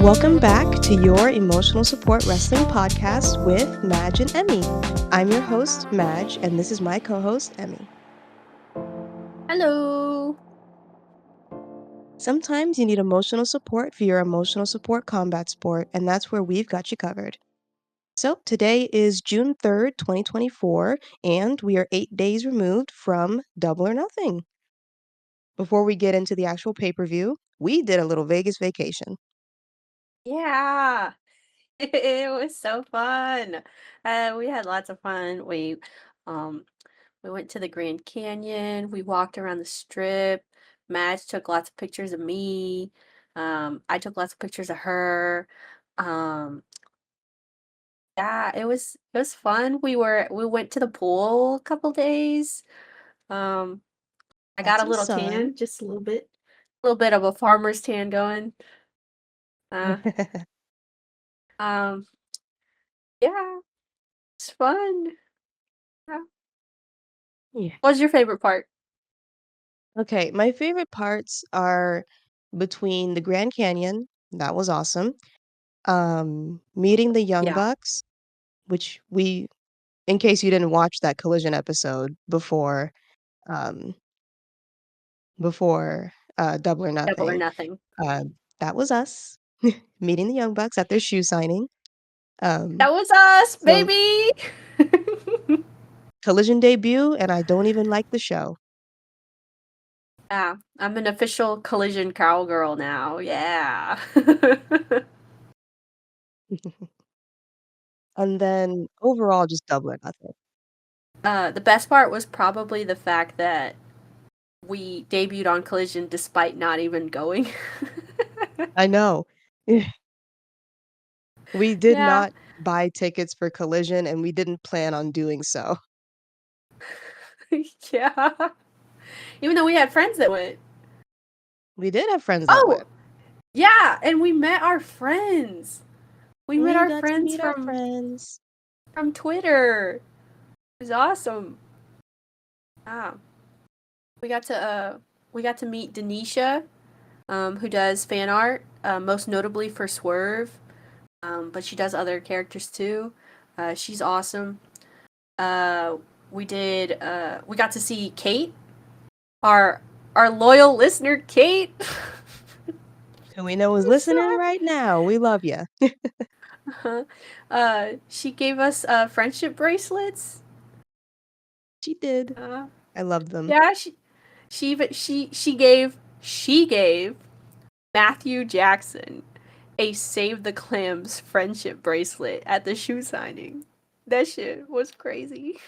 Welcome back to your Emotional Support Wrestling podcast with Maj and Emi. I'm your host, Maj, and this is my co-host, Emi. Hello. Sometimes you need emotional support for your emotional support combat sport, and that's where we've got you covered. So today is June 3rd, 2024, and we are 8 days removed from Double or Nothing. Before we get into the actual pay-per-view, we did a little Vegas vacation. Yeah. It was so fun. We had lots of fun. Um we went to the Grand Canyon, we walked around the strip. Madge took lots of pictures of me. I took lots of pictures of her. Um yeah, it was fun. We went to the pool a couple days. Um I got That's a some little sun. tan, just a little bit. A little bit of a farmer's tan going. Uh um yeah, it's fun. Yeah. Yeah. What's your favorite part? Okay, my favorite parts are between the Grand Canyon, that was awesome. Meeting the Young Yeah, Bucks, which we, in case you didn't watch that Collision episode um, before Double or Double or Nothing, Nothing. uh, that was us meeting the Young Bucks at their shoe signing. Um, That was us, so baby! Collision debut, and I don't even like the show. Yeah, I'm an official Collision cowgirl now, yeah. And then overall, just Double or Nothing. The best part was probably the fact that we debuted on Collision despite not even going. I know. We did Yeah. not buy tickets for Collision, and we didn't plan on doing so. Yeah. Even though we had friends that went. We did have friends that Oh! went. Yeah, and we met our friends! We met We our got to friends meet our friends. from Twitter! It was awesome. Ah. We got to meet Denisha, who does fan art, most notably for Swerve, but she does other characters too. She's awesome. Uh, we got to see Kate, our our loyal listener, Kate. Who we know is We're so listening happy. right now. We love you. She gave us friendship bracelets. She did. Uh, I love them. yeah, she gave Matthew Jackson a Save the Clams friendship bracelet at the shoe signing. That shit was crazy.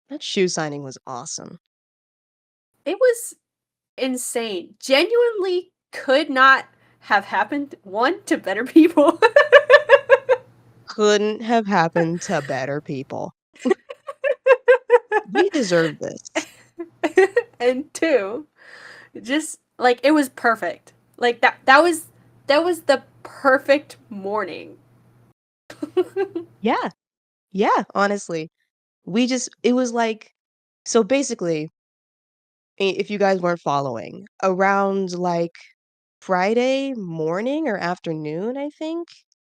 That shoe signing was awesome. It was insane. Genuinely could not have happened, one, to better people. Couldn't have happened to better people. We deserve this. And two, just like it was perfect. Like that was the perfect morning. Yeah. Yeah, honestly. It was like, so basically, if you guys weren't following, around like Friday morning or afternoon, I think.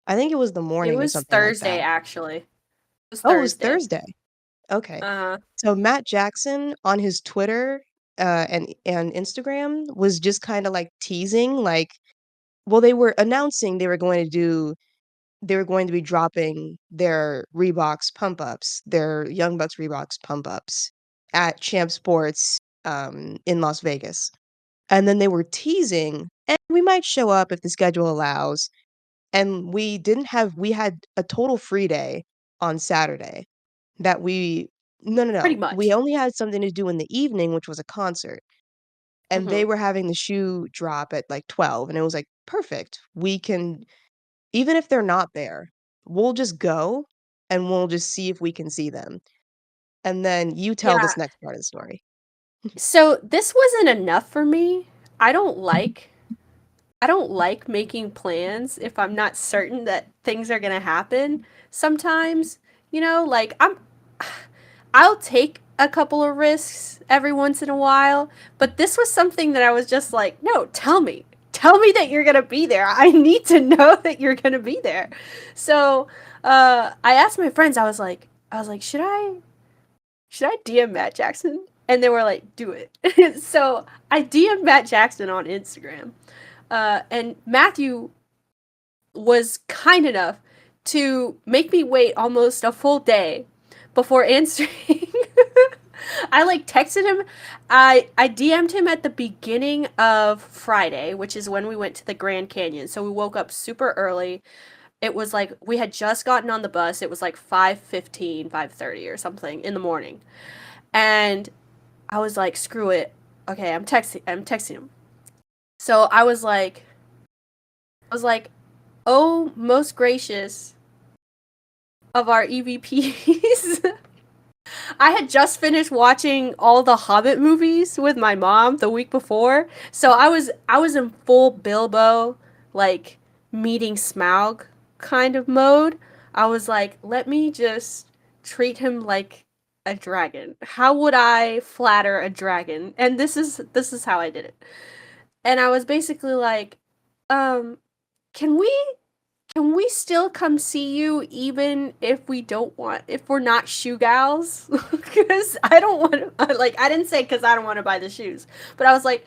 I think it was the It morning or was something like Thursday that. actually. It was Oh, it was Thursday. Thursday. Okay. Uh So Matt Jackson on his Twitter and Instagram was just kind of like teasing like, well, they were announcing they were going to be dropping their Reeboks pump ups, their Young Bucks Reeboks pump ups at Champ Sports in Las Vegas. And then they were teasing, and we might show up if the schedule allows. And we had a total free day on Saturday that we no, no, pretty no. We much. only had something to do in the evening, which was a concert. And they Mhm. were having the shoe drop at like 12, and it was like, perfect. We can, even if they're not there, we'll just go and we'll just see if we can see them. And then you tell Yeah. this next part of the story. So this wasn't enough for me. I don't like I don't like making plans if I'm not certain that things are going to happen. Sometimes, like I'll take a couple of risks every once in a while, but this was something that I was just like, "No, tell me. tell me that you're gonna be there. I need to know that you're gonna be there. So I asked my friends, I was like, should I DM Matt Jackson? And they were like, do it. So I DM'd Matt Jackson on Instagram. And Matthew was kind enough to make me wait almost a full day before answering. I like texted him. I DM'd him at the beginning of Friday, which is when we went to the Grand Canyon. So we woke up super early. It was like we had just gotten on the bus. It was like 5:15, 5:30 or something in the morning. And I was like, screw it. Okay, I'm texting him. So I was like, "Oh, most gracious of our EVPs." I had just finished watching all the Hobbit movies with my mom the week before. So I was in full Bilbo, like meeting Smaug kind of mode. I was like, let me just treat him like a dragon. How would I flatter a dragon? And this is how I did it. And I was basically like, um, can we still come see you even if we don't want if we're not shoe gals? Because I don't want to like I didn't say because I don't want to buy the shoes, but I was like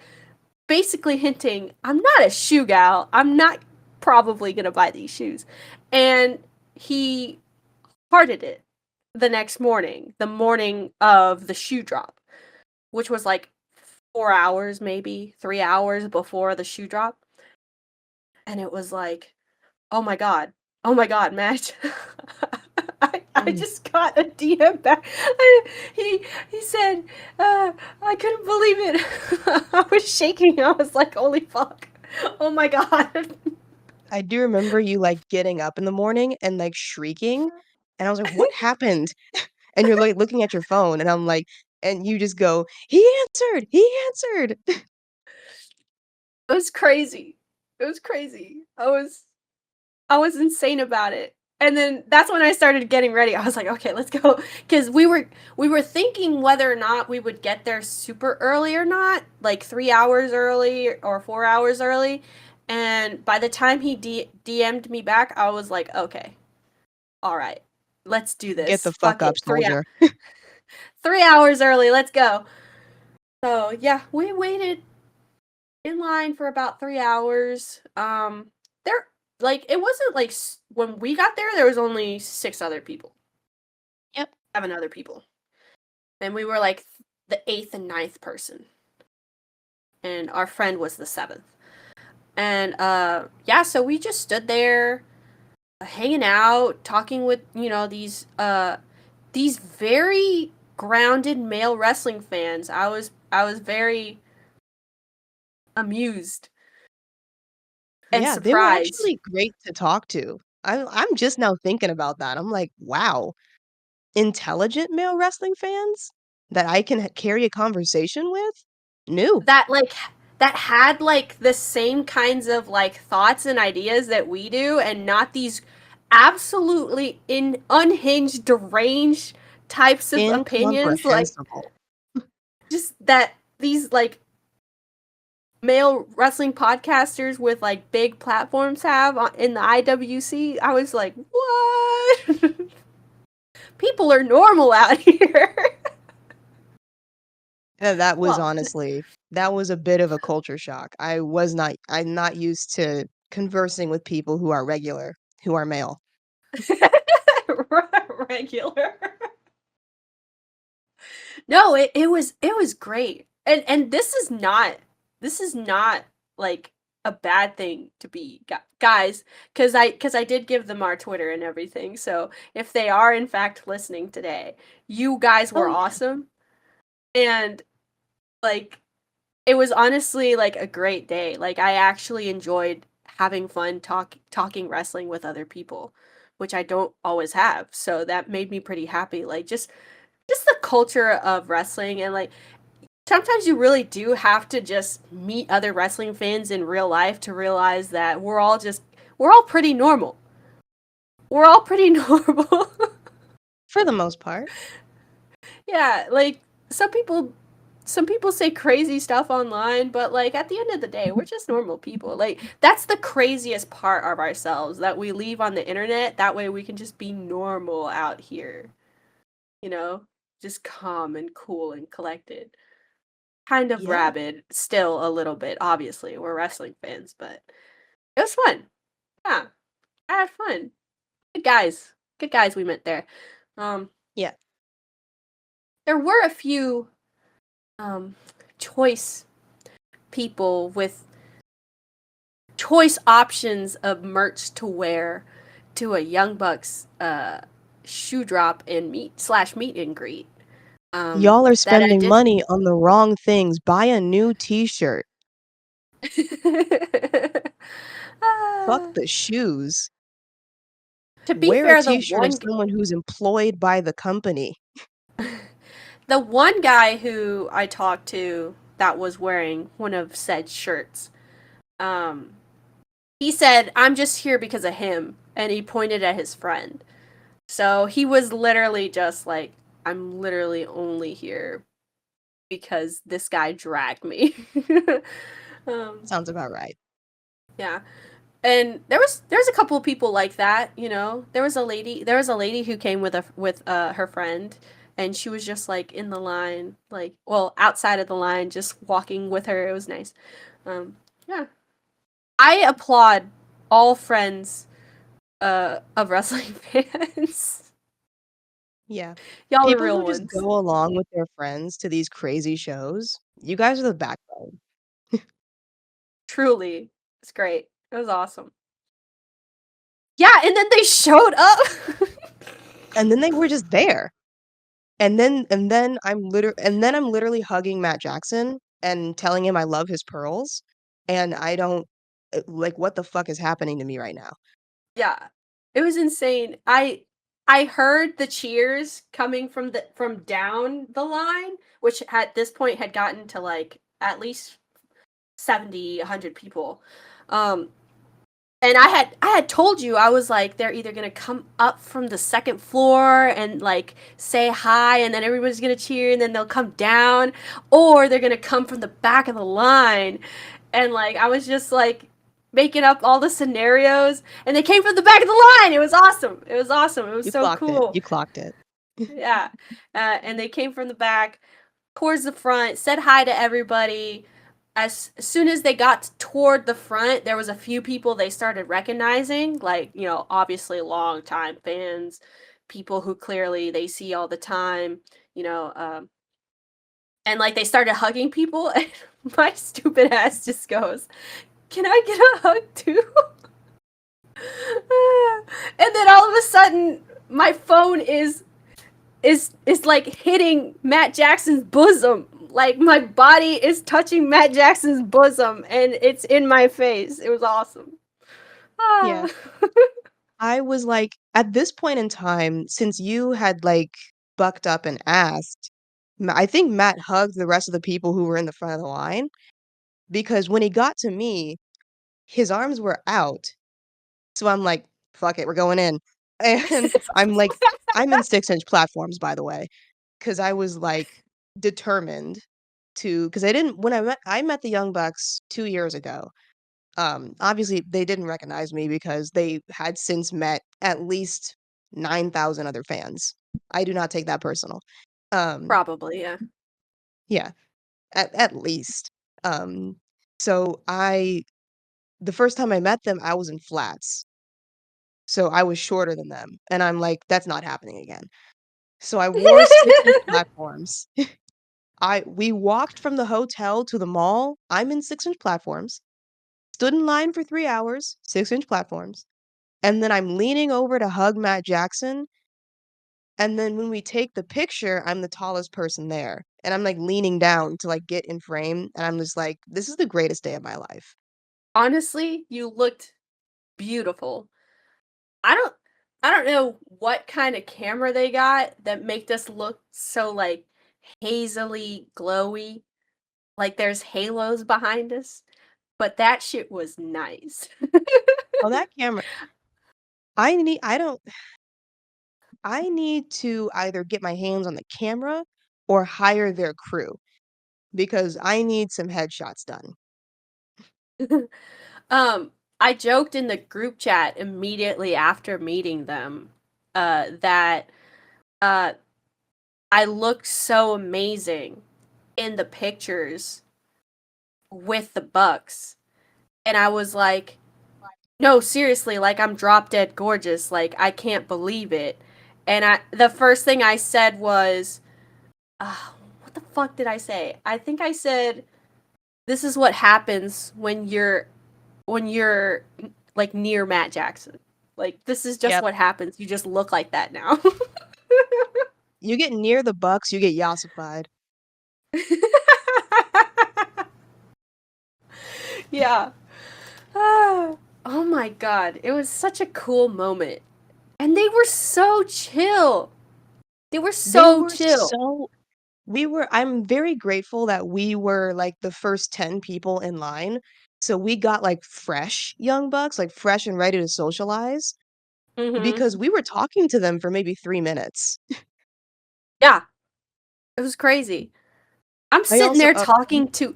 basically hinting I'm not a shoe gal. I'm not probably gonna buy these shoes, and he hearted it the next morning, the morning of the shoe drop, which was like 4 hours, maybe 3 hours before the shoe drop, and it was like, oh my god. Oh my god, Matt. I Mm. just got a DM back. He said, I couldn't believe it. I was shaking. I was like, holy fuck. Oh my god. I do remember you, like, getting up in the morning and, like, shrieking, and I was like, "What happened?" And you're, like, looking at your phone, and I'm like and you just go, "He answered! He answered!" It was crazy. It was crazy. I was insane about it. And then that's when I started getting ready. I was like, okay, let's go. Because we were thinking whether or not we would get there super early or not, like 3 hours early or 4 hours early. And by the time he DM'd me back, I was like, okay, all right, let's do Get the this. fuck Fuck up, it. soldier. 3 hours early. Let's go. So yeah, we waited in line for about 3 hours. There, like, it wasn't like when we got there was only six other people, Yep. 7 other people, and we were like the eighth and ninth person, and our friend was the seventh. And yeah, so we just stood there, hanging out, talking with these very grounded male wrestling fans. I was very amused and Yeah, they were surprised. actually great to talk to. I'm just now thinking about that. I'm like, "Wow, intelligent male wrestling fans that I can carry a conversation with? New." That had like the same kinds of like thoughts and ideas that we do, and not these absolutely unhinged, deranged types of opinions, like Incomprehensible. just that these like male wrestling podcasters with like big platforms have in the IWC. I was like, what? People are normal out here. Yeah, that was Well, honestly that was a bit of a culture shock. I'm not used to conversing with people who are regular, who are male. regular. No, it was great. And this is not like a bad thing to be guys, cuz I did give them our Twitter and everything. So if they are in fact listening today, you guys Oh, were yeah. awesome. And like it was honestly like a great day. Like I actually enjoyed having fun talking wrestling with other people, which I don't always have. So that made me pretty happy. Like just the culture of wrestling, and like sometimes you really do have to just meet other wrestling fans in real life to realize that we're all pretty normal. We're all pretty normal. For the most part. Yeah, like some people some people say crazy stuff online, but like at the end of the day, we're just normal people. Like that's the craziest part of ourselves that we leave on the internet. That way we can just be normal out here, you know? Just calm and cool and collected. Kind of Yeah, rabid still a little bit, obviously. We're wrestling fans, but it was fun. Yeah, I had fun. Good guys. Good guys we met there. Um, yeah. there were a few um choice people with choice options of merch to wear to a Young Bucks shoe drop and meet and greet. Y'all are That I spending did. money on the wrong things. Buy a new t-shirt. Fuck Ah, the shoes. to be Wear a fair, t-shirt of someone who's employed by the company. the one guy who I talked to that was wearing one of said shirts, um, he said, "I'm just here because of him," and he pointed at his friend. So he was literally just like, "I'm literally only here because this guy dragged me." um, Sounds about right. yeah, and there's a couple of people like that. You know, there was a lady who came with her friend, and she was just like in the line, like well outside of the line, just walking with her. It was nice. Yeah, I applaud all friends of wrestling fans. Yeah. Y'all are People real who just ones. go along with their friends to these crazy shows, you guys are the backbone. Truly, it's great. It was awesome. Yeah, and then they showed up. And then they were just there. And then I'm literally hugging Matt Jackson and telling him I love his pearls, and I don't like what the fuck is happening to me right now. Yeah. It was insane. I heard the cheers coming from down the line, which at this point had gotten to like at least 70, 100 people. Um and I had told you I was like they're either going to come up from the second floor and like say hi and then everybody's going to cheer and then they'll come down or they're going to come from the back of the line and like I was just like making up all the scenarios and they came from the back of the line. It was awesome. It was awesome. It was You so clocked it. cool. You clocked it. Yeah. And they came from the back towards the front, said hi to everybody. As soon as they got toward the front, there was a few people they started recognizing, like, obviously long time fans, people who clearly they see all the time, you know, and like they started hugging people and my stupid ass just goes, "Can I get a hug too?" And then all of a sudden my phone is like hitting Matt Jackson's bosom. Like my body is touching Matt Jackson's bosom and it's in my face. It was awesome. Yeah. Ah. I was like, at this point in time, since you had like bucked up and asked, I think Matt hugged the rest of the people who were in the front of the line because when he got to me, his arms were out. So I'm like, fuck it, we're going in. And I'm like, I'm in 6-inch platforms, by the way, because I was like determined to, because I didn't, when I met the Young Bucks 2 years ago. Obviously they didn't recognize me because they had since met at least 9,000 other fans. I do not take that personal. Um, Probably, yeah. yeah, at least. Um, so the first time I met them, I was in flats. So I was shorter than them, and I'm like, "That's not happening again." So I wore 6-inch platforms. We walked from the hotel to the mall, I'm in 6-inch platforms, stood in line for 3 hours, 6-inch platforms, and then I'm leaning over to hug Matt Jackson, and then when we take the picture, I'm the tallest person there, and I'm, like, leaning down to, like, get in frame, and I'm just like, "This is the greatest day of my life." Honestly, you looked beautiful. I don't I don't know what kind of camera they got that make us look so like hazily glowy, like there's halos behind us, but that shit was nice. Oh, that camera I don't I need to either get my hands on the camera or hire their crew because I need some headshots done. I joked in the group chat immediately after meeting them, that uh, I looked so amazing in the pictures with the Bucks, and I was like, "No, seriously, like I'm drop dead gorgeous. Like I can't believe it." And the first thing I said was, "What the fuck did I say?" I think I said, "This is what happens when you're like near Matt Jackson. Like this is just Yep. what happens. You just look like that now." You get near the Bucks, you get yassified. Yeah. Ah. Oh my god, it was such a cool moment. And they were so chill. They were They so were chill. I'm very grateful that we were like the first 10 people in line. So we got like fresh young bucks, like fresh and ready to socialize Mhm. because we were talking to them for maybe 3 minutes. Yeah, it was crazy. I'm I sitting also, there talking to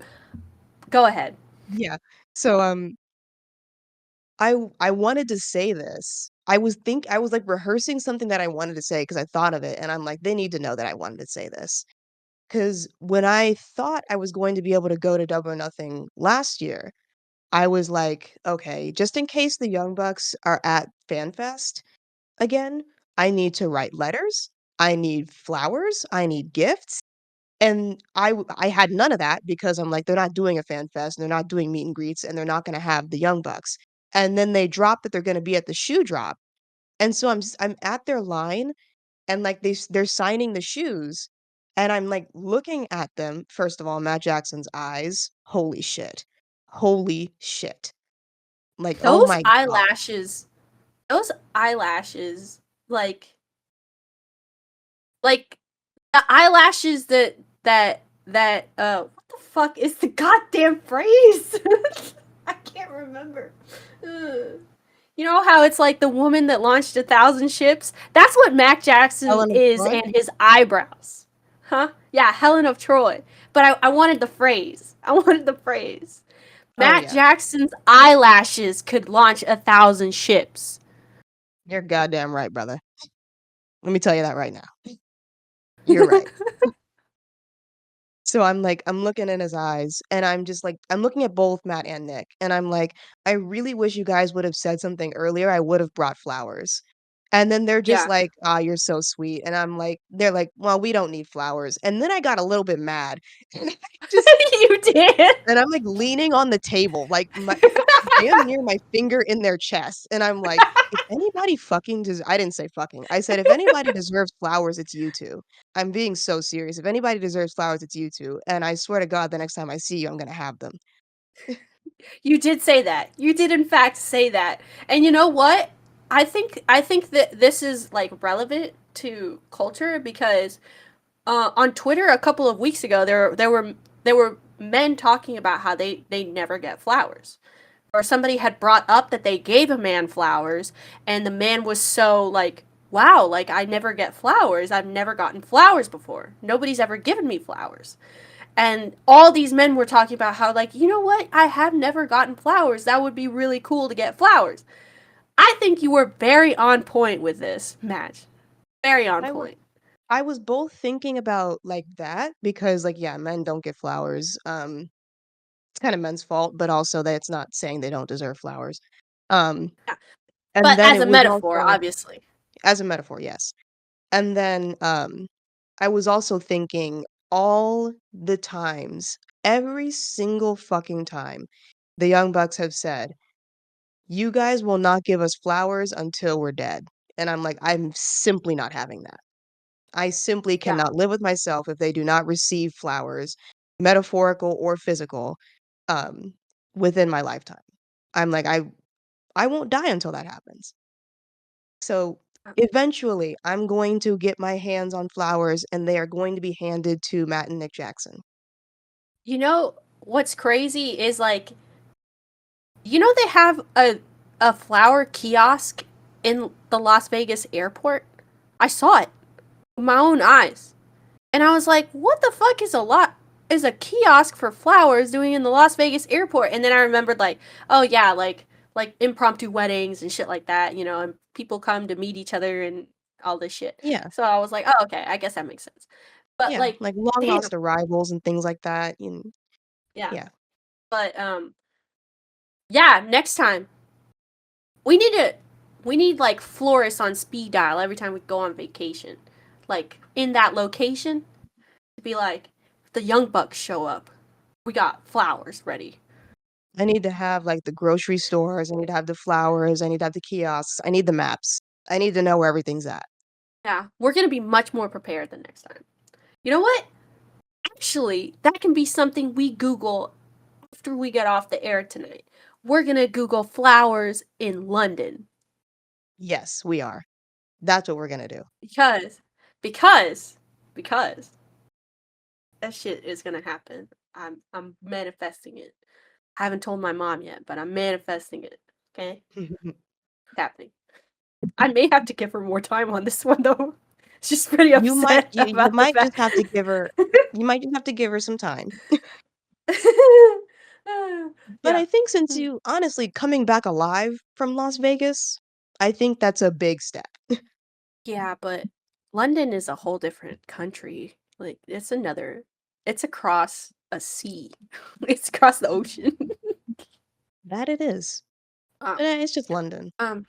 Go ahead. yeah. So, I wanted to say this. I was like rehearsing something that I wanted to say because I thought of it and I'm like, they need to know that I wanted to say this. Because when I thought I was going to be able to go to Double or Nothing last year, I was like, okay, just in case the Young Bucks are at FanFest again, I need to write letters, I need flowers, I need gifts. And I had none of that because I'm like, they're not doing a fan fest, and they're not doing meet and greets, and they're not gonna have the Young Bucks. And then they drop that they're gonna be at the shoe drop. And so I'm at their line and like they're signing the shoes. And I'm like looking at them, first of all, Matt Jackson's eyes. Holy shit. Holy shit. Like, oh Those my god. eyelashes, those eyelashes, like like the eyelashes that what the fuck is the goddamn phrase? I can't remember. Ugh. You know how it's like the woman that launched 1,000 ships? That's what Mac Jackson Helen of is Troy? and his eyebrows. Huh? Yeah, Helen of Troy. But I wanted the phrase. I wanted the phrase. Oh Matt yeah. Jackson's eyelashes could launch 1,000 ships. You're goddamn right, brother. Let me tell you that right now. You're right. So I'm like, I'm looking in his eyes and I'm just like, I'm looking at both Matt and Nick and I'm like, I really wish you guys would have said something earlier. I would have brought flowers. And then they're just Yeah. like, "Ah, you're so sweet." And I'm like, they're like, "Well, we don't need flowers." And then I got a little bit mad. And I just You did. and I'm like leaning on the table, like my damn near my finger in their chest. And I'm like, if anybody fucking I didn't say fucking. I said, if anybody deserves flowers, it's you two. I'm being so serious. If anybody deserves flowers, it's you two. And I swear to God, the next time I see you, I'm gonna have them. You did say that. You did in fact say that. And you know what? I think that this is like relevant to culture because on Twitter a couple of weeks ago there were men talking about how they never get flowers. Or somebody had brought up that they gave a man flowers and the man was so like, "Wow, like I never get flowers. I've never gotten flowers before. Nobody's ever given me flowers." And all these men were talking about how, like, you know what? I have never gotten flowers. That would be really cool to get flowers. I think you were very on point with this match. Very on I was point. I was both thinking about like that because like yeah, men don't get flowers. It's kind of men's fault, but also that's not saying they don't deserve flowers. Um, Yeah. and But then as it a was metaphor, also obviously. as a metaphor, yes. And then I was also thinking all the times, every single fucking time, the Young Bucks have said, "You guys will not give us flowers until we're dead." And I'm like, I'm simply not having that. I simply Yeah. cannot live with myself if they do not receive flowers, metaphorical or physical, um, within my lifetime. I'm like, I won't die until that happens. So eventually, I'm going to get my hands on flowers, and they are going to be handed to Matt and Nick Jackson. You know what's crazy is like, they have a flower kiosk in the Las Vegas airport. I saw it with my own eyes. And I was like, what the fuck is a lot? is a kiosk for flowers doing in the Las Vegas airport? And then I remembered like, oh yeah, like impromptu weddings and shit like that, and people come to meet each other and all this shit. Yeah, So I was like, oh okay, I guess that makes sense. But yeah, like, like long damn, lost arrivals and things like that, yeah. yeah. But yeah, next time we need to we need like florists on speed dial every time we go on vacation. Like in that location to be like, if the young bucks show up, we got flowers ready. I need to have, like, the grocery stores, I need to have the flowers, I need to have the kiosks, I need the maps. I need to know where everything's at. Yeah, we're gonna be much more prepared the next time. You know what? Actually, that can be something we Google after we get off the air tonight. We're gonna Google flowers in London Yes, we are. That's what we're gonna do. because, because, because that shit is gonna happen. I'm manifesting it. I haven't told my mom yet, but I'm manifesting it. Okay, it's happening. I may have to give her more time on this one though. She's pretty You might upset you about the might just fact. have to give her some time. But Yeah. I think since Mm. you honestly, coming back alive from Las Vegas, I think that's a big step. Yeah, but London is a whole different country. Like it's across a sea. It's across the ocean. That it is. um, It's just London. um,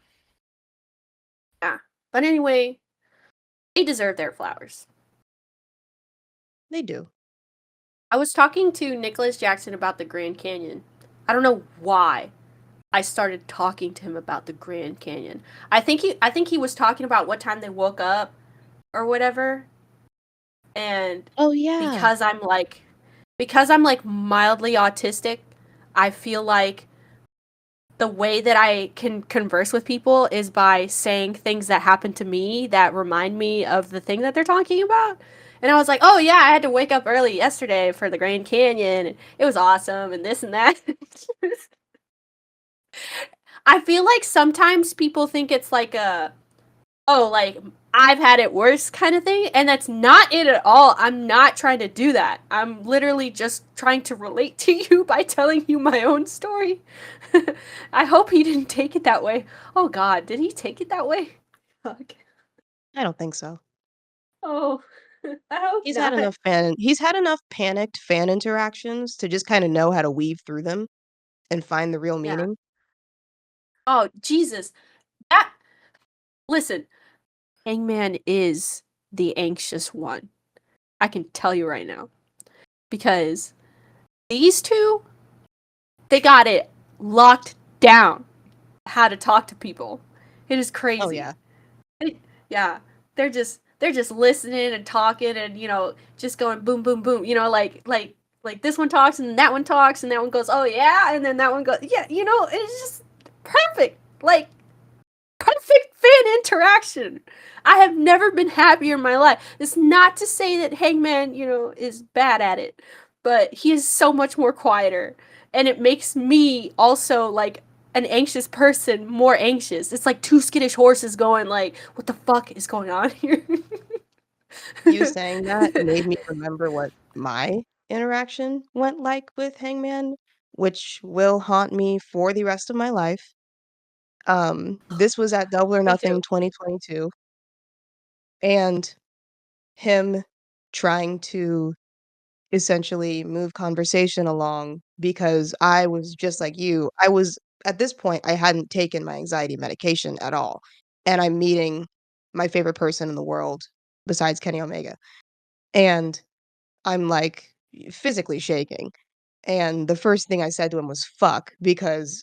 yeah. But anyway, they deserve their flowers. They do. I was talking to Nicholas Jackson about the Grand Canyon. I don't know why I started talking to him about the Grand Canyon. I think he was talking about what time they woke up or whatever. And Oh, yeah. because I'm like mildly autistic, I feel like the way that I can converse with people is by saying things that happen to me that remind me of the thing that they're talking about. And I was like, "Oh yeah, I had to wake up early yesterday for the Grand Canyon. And it was awesome and this and that." I feel like sometimes people think it's like a, oh, like I've had it worse kind of thing, and that's not it at all. I'm not trying to do that. I'm literally just trying to relate to you by telling you my own story. I hope he didn't take it that way. Oh god, did he take it that way? Fuck. I don't think so. Oh, I hope not. He's had enough panicked fan interactions to just kinda know how to weave through them and find the real Yeah. meaning. Oh, Jesus. That listen, Hangman is the anxious one. I can tell you right now because these two, they got it locked down how to talk to people. It is Oh, crazy. yeah. Yeah, they're just listening and talking and just going boom boom boom. Like this one talks and that one talks and that one goes oh yeah and then that one goes yeah. It's just perfect. Like perfect fan interaction. I have never been happier in my life. It's not to say that Hangman, is bad at it, but he is so much more quieter. And it makes me also like an anxious person more anxious. It's like two skittish horses going like, what the fuck is going on here? You saying that made me remember what my interaction went like with Hangman, which will haunt me for the rest of my life. This was at Double or Me too. Nothing 2022, and him trying to essentially move conversation along because I was just like you. I was at this point, I hadn't taken my anxiety medication at all, and I'm meeting my favorite person in the world besides Kenny Omega, and I'm, like, physically shaking, and the first thing I said to him was "fuck" because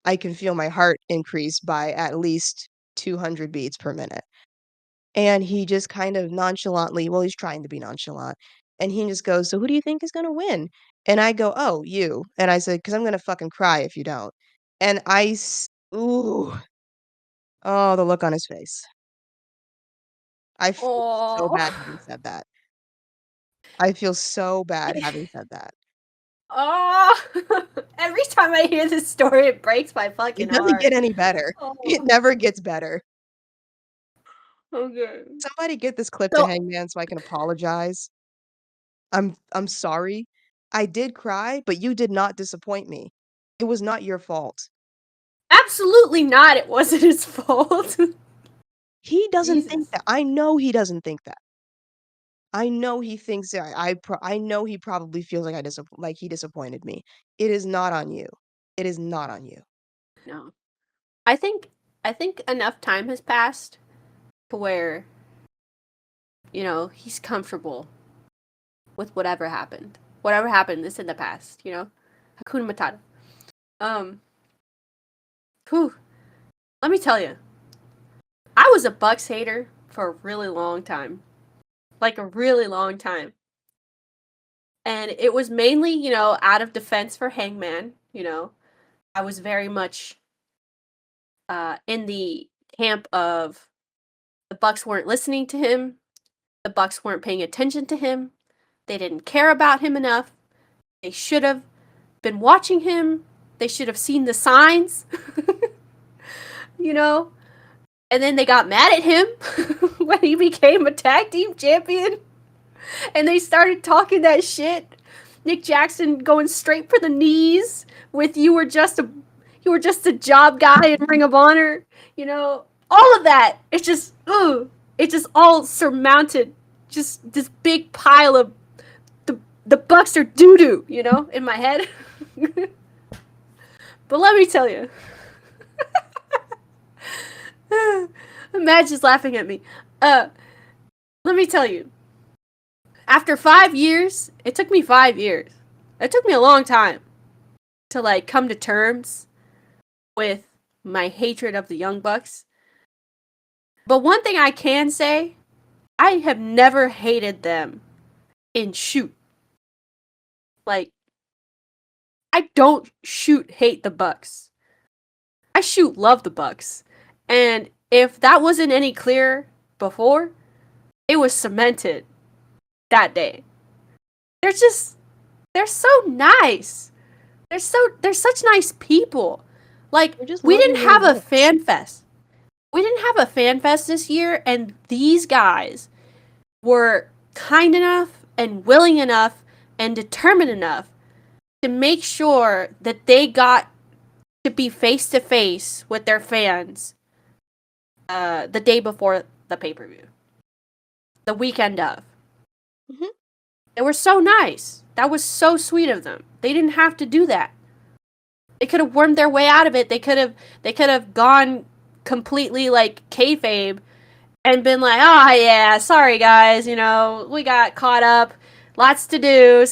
I can feel my heart increase by at least 200 beats per minute. And he just kind of nonchalantly, well, he's trying to be nonchalant, and he just goes, "So who do you think is gonna win?" And I go, "Oh, you." And I said, "'Cause I'm gonna fucking cry if you don't." And ooh, oh, the look on his face. I feel so Oh. bad having said that. I feel so bad having said that. Oh. Every time I hear this story, it breaks my fucking It doesn't get heart. any better. It Oh. never gets better. Okay. Somebody get this clip to So Hangman so I can apologize. I'm sorry. I did cry, but you did not disappoint me. It was not your fault." Absolutely not. It wasn't his fault. He doesn't think Jesus. that. I know he doesn't think that. I know he thinks that I know he probably feels like like he disappointed me. It is not on you. It is not on you. No. I think I think enough time has passed to where, he's comfortable with whatever happened. Whatever happened is in the past. Hakuna Matata. Um, whew. Let me tell you, I was a Bucks hater for a really long time. Like a really long time. And it was mainly, out of defense for Hangman. I was very much in the camp of the Bucks weren't listening to him, the Bucks weren't paying attention to him, they didn't care about him enough. They should have been watching him. They should have seen the signs, you know? And then they got mad at him when he became a tag team champion and they started talking that shit. Nick Jackson going straight for the knees with you were just a job guy in Ring of Honor, all of that. It's just it just all surmounted just this big pile of the Bucks are doo doo, in my head. But let me tell you, Madge is laughing at me. Uh, let me tell you, after 5 years, it took me 5 years. It took me a long time to like come to terms with my hatred of the Young Bucks. But one thing I can say, I have never hated them in shoot. Like, I don't shoot hate the Bucks. I shoot love the Bucks. And if that wasn't any clearer before, it was cemented that day. They're just they're so nice. They're such nice people. Like They're just we didn't loving little have a boys. fan fest. We didn't have a fan fest this year and these guys were kind enough and willing enough and determined enough to make sure that they got to be face to face with their fans the day before the pay per view, the weekend of. Mhm. They were so nice. That was so sweet of them. They didn't have to do that. They could have wormed their way out of it. They could have gone completely like kayfabe and been like, "Oh yeah, sorry guys, we got caught up, lots to do,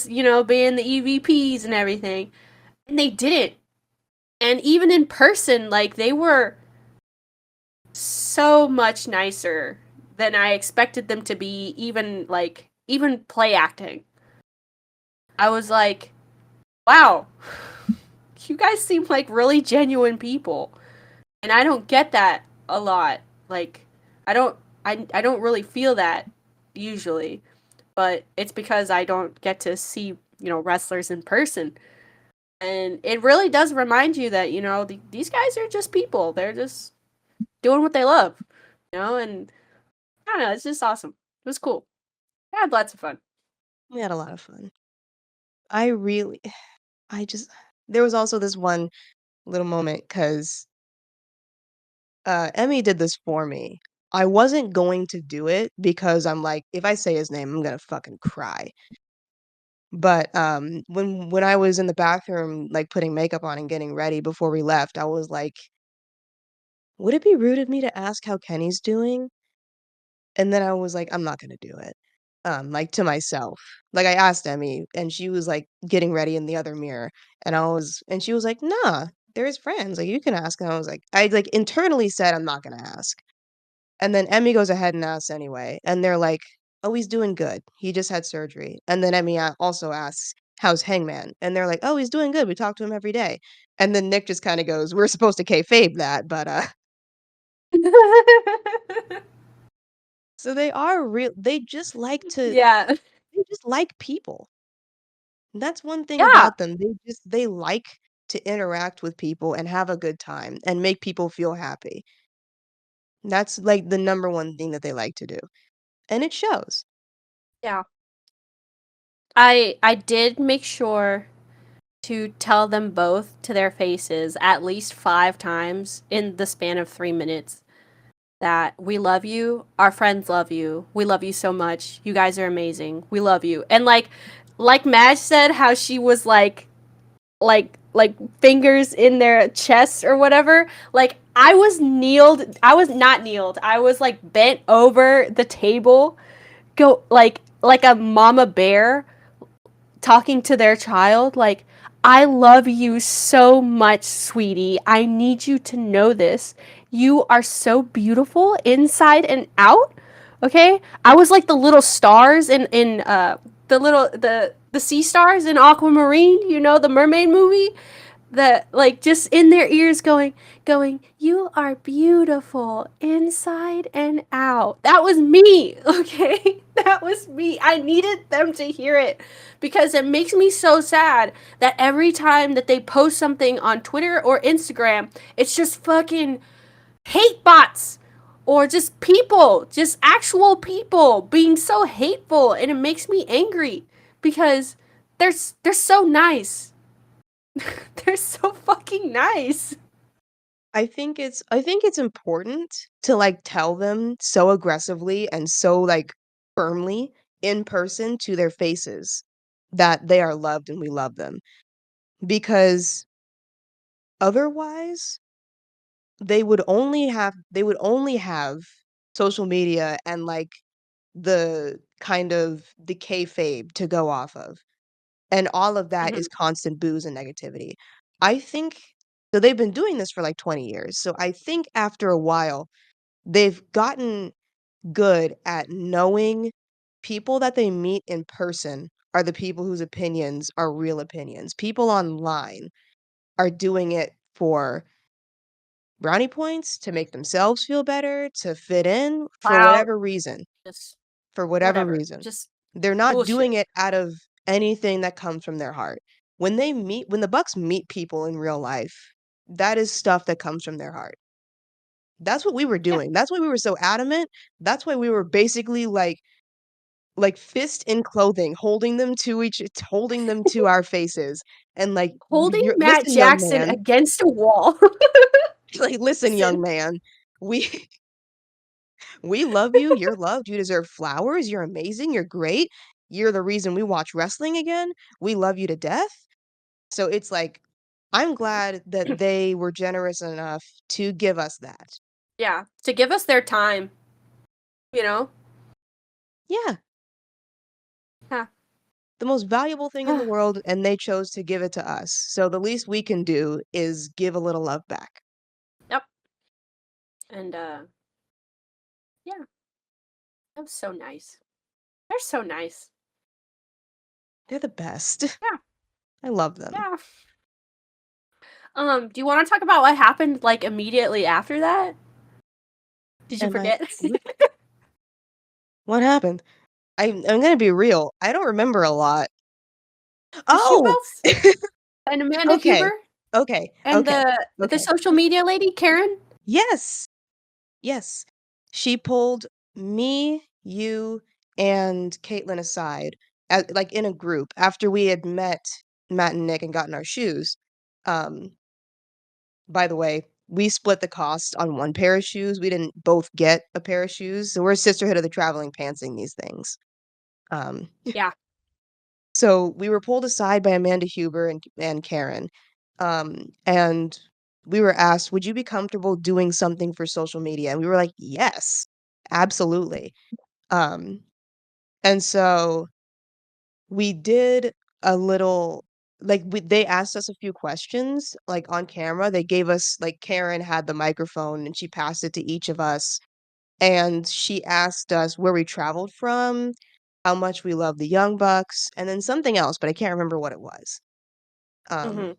being the EVPs and everything." And they didn't. And even in person, like they were so much nicer than I expected them to be, even play acting. I was like, "Wow, you guys seem like really genuine people." And I don't get that a lot. Like I don't really feel that usually, but it's because I don't get to see, wrestlers in person. And it really does remind you that, these guys are just people. They're just doing what they love, and I don't know, it's just awesome. It was cool. I had lots of fun. We had a lot of fun. I really I just there was also this one little moment 'cause, Emmy did this for me. I wasn't going to do it because I'm like, if I say his name, I'm gonna fucking cry. But, when I was in the bathroom, like, putting makeup on and getting ready before we left, I was like, "Would it be rude of me to ask how Kenny's doing?" And then I was like, "I'm not gonna do it." Like, to myself. Like, I asked Emmy, and she was, like, getting ready in the other mirror, and she was like, "Nah, they're his friends, like, you can ask." And I, like, internally said, "I'm not gonna ask." And then Emmy goes ahead and asks anyway, and they're like, "Oh, he's doing good. He just had surgery." And then Emmy also asks, "How's Hangman?" And they're like, "Oh, he's doing good. We talk to him every day." And then Nick just kinda goes, "We're supposed to kayfabe that, but, So they just like to Yeah. they just like people. That's one thing Yeah. about them. They like to interact with people and have a good time and make people feel happy. That's, like, the number one thing that they like to do, and it shows. Yeah. I did make sure to tell them both to their faces at least 5 times in the span of 3 minutes that we love you, our friends love you, we love you so much, you guys are amazing, we love you. And like Madge said, how she was like fingers in their chests or whatever. Like I was not kneeled. I was like bent over the table, go like a mama bear talking to their child like I love you so much, sweetie. I need you to know this. You are so beautiful inside and out. Okay? I was like the little stars in the sea stars in Aquamarine, you know, the mermaid movie that like just in their ears going you are beautiful inside and out. That was me. Okay, that was me. I needed them to hear it because it makes me so sad that every time that they post something on Twitter or Instagram, it's just fucking hate bots or just actual people being so hateful, and it makes me angry because they're so nice. They're so fucking nice. I think it's important to, like, tell them so aggressively and so, like, firmly in person to their faces that they are loved and we love them, because otherwise, they would only have social media and, like, the kayfabe to go off of, and all of that Mhm. is constant booze and negativity. I think so they've been doing this for, like, 20 years, so I think after a while, they've gotten good at knowing people that they meet in person are the people whose opinions are real opinions. People online are doing it for brownie points, to make themselves feel better, to fit in, for Clout, whatever reason. just For whatever whatever. reason. Just They're not doing bullshit. it out of anything that comes from their heart. When the Bucks meet people in real life, that is stuff that comes from their heart. That's what we were Yeah. doing. That's why we were so adamant. That's why we were basically like fist in clothing, holding them to our faces and like Holding you're Matt listen, young Jackson man. against a wall. Like listen, Listen. young man. We we love you. You're loved. You deserve flowers. You're amazing. You're great. You're the reason we watch wrestling again. We love you to death. So it's like I'm glad that they were generous enough to give us that. Yeah. To give us their time, you know? Yeah, Yeah. the most valuable thing in the world, and they chose to give it to us. So the least we can do is give a little love back. Yep. And yeah, that was so nice. They're so nice. They're the best. Yeah. I love them. Yeah. Do you want to talk about what happened like immediately after that? Did you And I forget? what happened? I'm gonna be real. I don't remember a lot. The shoe Oh, belts and Amanda okay, Huber okay, and okay, the okay. social media lady Karen. Yes, yes. She pulled me, you, and Caitlin aside, like in a group after we had met Matt and Nick and gotten our shoes. Um, by the way, we split the cost on one pair of shoes. We didn't both get a pair of shoes, so we're a sisterhood of the traveling pantsing these things. Um, Yeah. so we were pulled aside by Amanda Huber and Karen, and we were asked, "Would you be comfortable doing something for social media?" And we were like, "Yes, absolutely." Um, and so we did a little they asked us a few questions, like, on camera. They gave us like, Karen had the microphone, and she passed it to each of us, and she asked us where we traveled from, how much we love the Young Bucks, and then something else, but I can't remember what it was. Um, Mhm.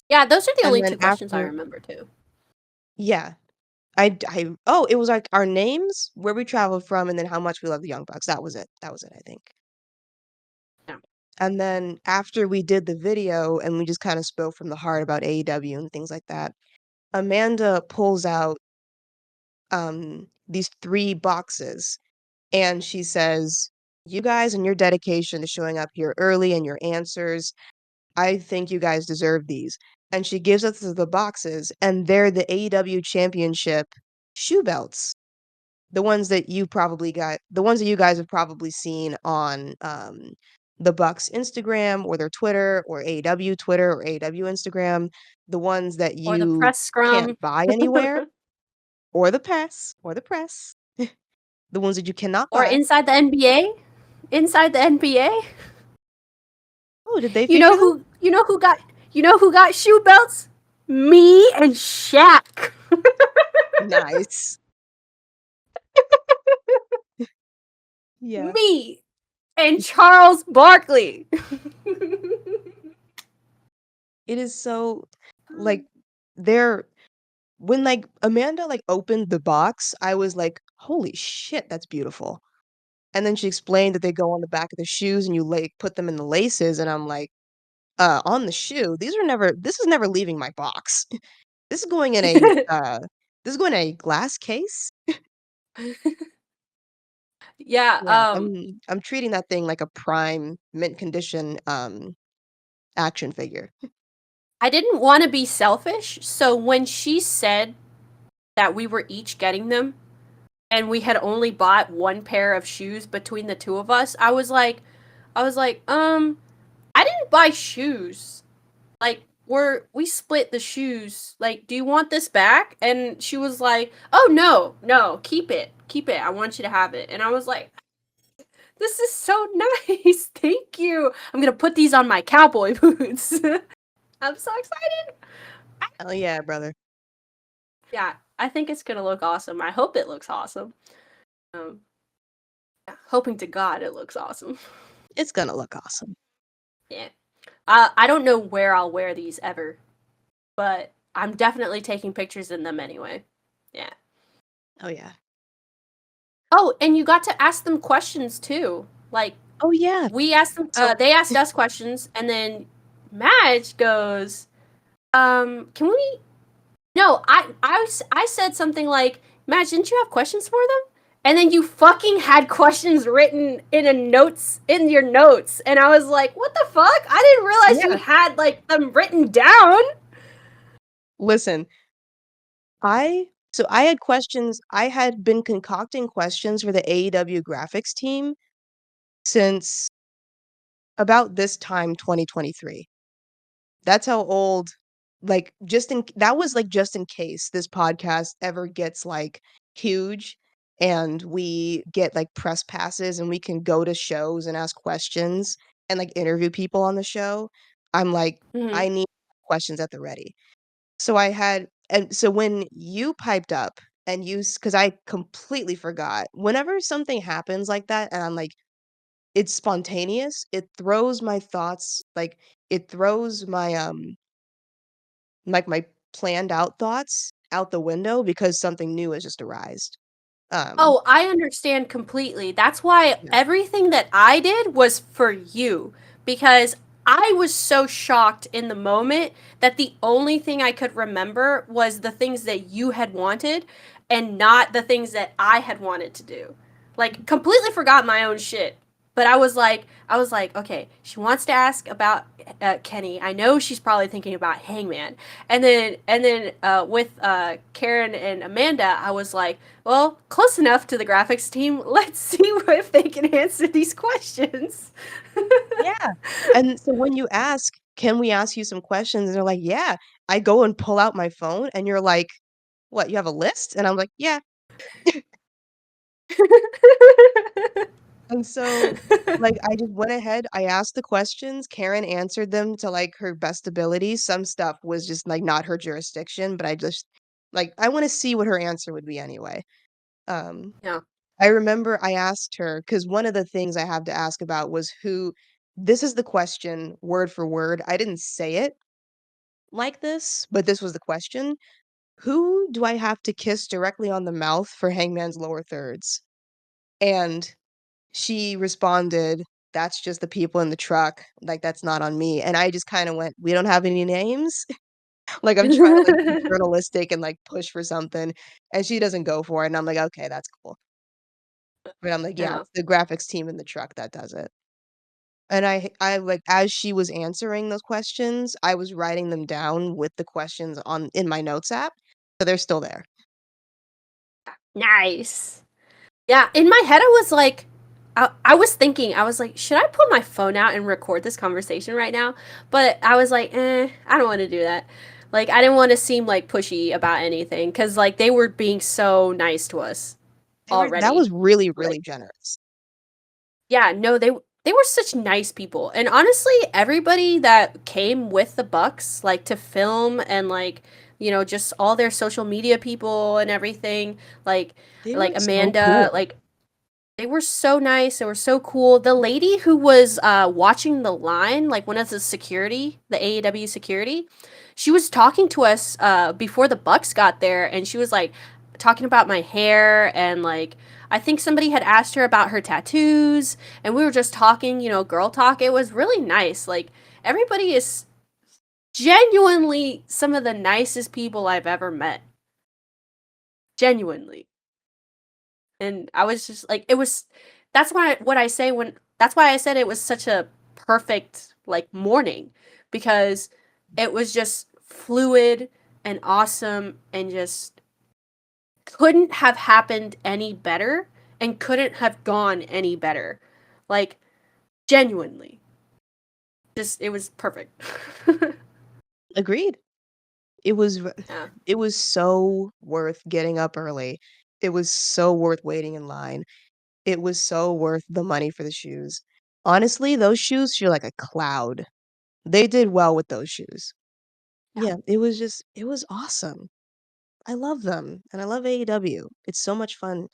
Yeah, those are the and only then 2 questions I after remember too. yeah, oh, it was, like, our names, where we traveled from, and then how much we love the Young Bucks. That was it, I think. Yeah. And then after we did the video and we just kinda spoke from the heart about AEW and things like that, Amanda pulls out, these 3 boxes, and she says You guys and your dedication to showing up here early and your answers, I think you guys deserve these. And she gives us the boxes, and they're the AEW Championship shoe belts. The ones that you guys have probably seen on the Bucks Instagram or their Twitter or AEW Twitter or AEW Instagram, the ones that Or the you press scrum. can't buy anywhere, or the press, the ones that you cannot Or buy. inside the NBA? Inside the NBA? Oh, did they figure them? You know who got shoe belts? Me and Shaq. Nice. Yeah. Me and Charles Barkley. It is so like they're when like Amanda like opened the box, I was like, "Holy shit, that's beautiful." And then she explained that they go on the back of the shoes and you like put them in the laces and I'm like, on the shoe, this is never leaving my box. This is going in a this is going in a glass case? Yeah, Yeah, I'm treating that thing like a prime mint condition action figure. I didn't want to be selfish, so when she said that we were each getting them and we had only bought one pair of shoes between the two of us, I was like, I didn't buy shoes. Like we split the shoes. Like, do you want this back? And she was like, "Oh no, no, keep it. Keep it. I want you to have it." And I was like, "This is so nice. Thank you. I'm going to put these on my cowboy boots." I'm so excited. Oh yeah, brother. Yeah, I think it's going to look awesome. I hope it looks awesome. Um yeah, hoping to God it looks awesome. It's gonna look awesome. Yeah. I don't know where I'll wear these ever, but I'm definitely taking pictures in them anyway. Yeah. Oh yeah. Oh, and you got to ask them questions too. Like Oh yeah. we asked them, So they asked us questions, and then Madge goes, can we? No, I said something like, Madge, didn't you have questions for them? And then you fucking had questions written in a notes in your notes, and I was like, what the fuck? I didn't realize you yeah, had like them written down. listen, I had questions. I had been concocting questions for the AEW graphics team since about this time 2023. That's how old that was like just in case this podcast ever gets like huge and we get like press passes and we can go to shows and ask questions and like interview people on the show. I'm like, Mhm. I need questions at the ready. So I had and so when you piped up and because I completely forgot. Whenever something happens like that and I'm like, it's spontaneous, it throws my thoughts, like it throws my planned out thoughts out the window because something new has just arised. Um, Oh, I understand completely. That's why yeah. everything that I did was for you because I was so shocked in the moment that the only thing I could remember was the things that you had wanted and not the things that I had wanted to do. Like completely forgot my own shit. But I was like, okay, she wants to ask about Kenny. I know she's probably thinking about Hangman. And then with Karen and Amanda, I was like, well, close enough to the graphics team. Let's see if they can answer these questions. Yeah. And so when you ask, "Can we ask you some questions?" And they're like, "Yeah." I go and pull out my phone and you're like, "What, you have a list?" And I'm like, "Yeah." And so, like, I just went ahead, I asked the questions, Karen answered them to, like, her best ability. Some stuff was just, like, not her jurisdiction, but I just like, I wanna see what her answer would be anyway. Um, Yeah. I remember I asked her because one of the things I have to ask about was who this is the question word for word. I didn't say it like this, but this was the question. Who do I have to kiss directly on the mouth for Hangman's lower thirds? And she responded, "That's just the people in the truck, like, that's not on me," and I just kinda went, "We don't have any names?" Like, I'm trying to, like, be journalistic and, like, push for something, and she doesn't go for it, and I'm like, "Okay, that's cool." But I'm like, "Yeah, Yeah. it's the graphics team in the truck that does it." And like, as she was answering those questions, I was writing them down with the questions on in my notes app, so they're still there. Nice. Yeah, in my head, I was like, I was thinking, I was like, should I pull my phone out and record this conversation right now? But I was like, I don't want to do that. Like, I didn't want to seem like pushy about anything because, like, they were being so nice to us That already. was really, Like, really generous. yeah, no, they were such nice people. And honestly, everybody that came with the Bucks, like to film and like, just all their social media people and everything, like They were like so Amanda, cool. like they were so nice. They were so cool. The lady who was watching the line, like one of the security, the AEW security, she was talking to us before the Bucks got there, and she was like talking about my hair and like I think somebody had asked her about her tattoos, and we were just talking, girl talk. It was really nice. Like everybody is genuinely some of the nicest people I've ever met. Genuinely. And I was just like it was that's why what I say when that's why I said it was such a perfect like morning because it was just fluid and awesome and just couldn't have happened any better and couldn't have gone any better. Like genuinely. Just it was perfect. Agreed. It was r Yeah. it was so worth getting up early. It was so worth waiting in line. It was so worth the money for the shoes. Honestly, those shoes feel like a cloud. They did well with those shoes. Yeah. Yeah, it was awesome. I love them, and I love AEW. It's so much fun.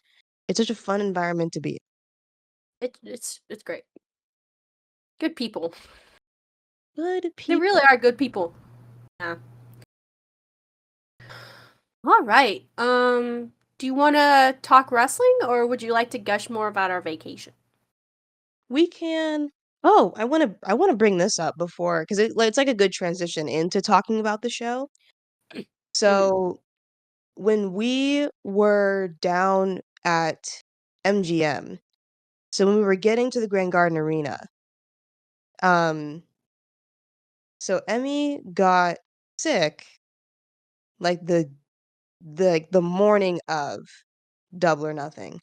It's such a fun environment to be. It's great. Good people. Good They really people. are good people. Yeah. All right. Do you want to talk wrestling or would you like to gush more about our vacation? We can Oh, I wanna bring this up before 'cause it's like a good transition into talking about the show. Mm. So, when we were down at MGM, so when we were getting to the Grand Garden Arena, um, so Emmy got sick, like, the morning of Double or Nothing.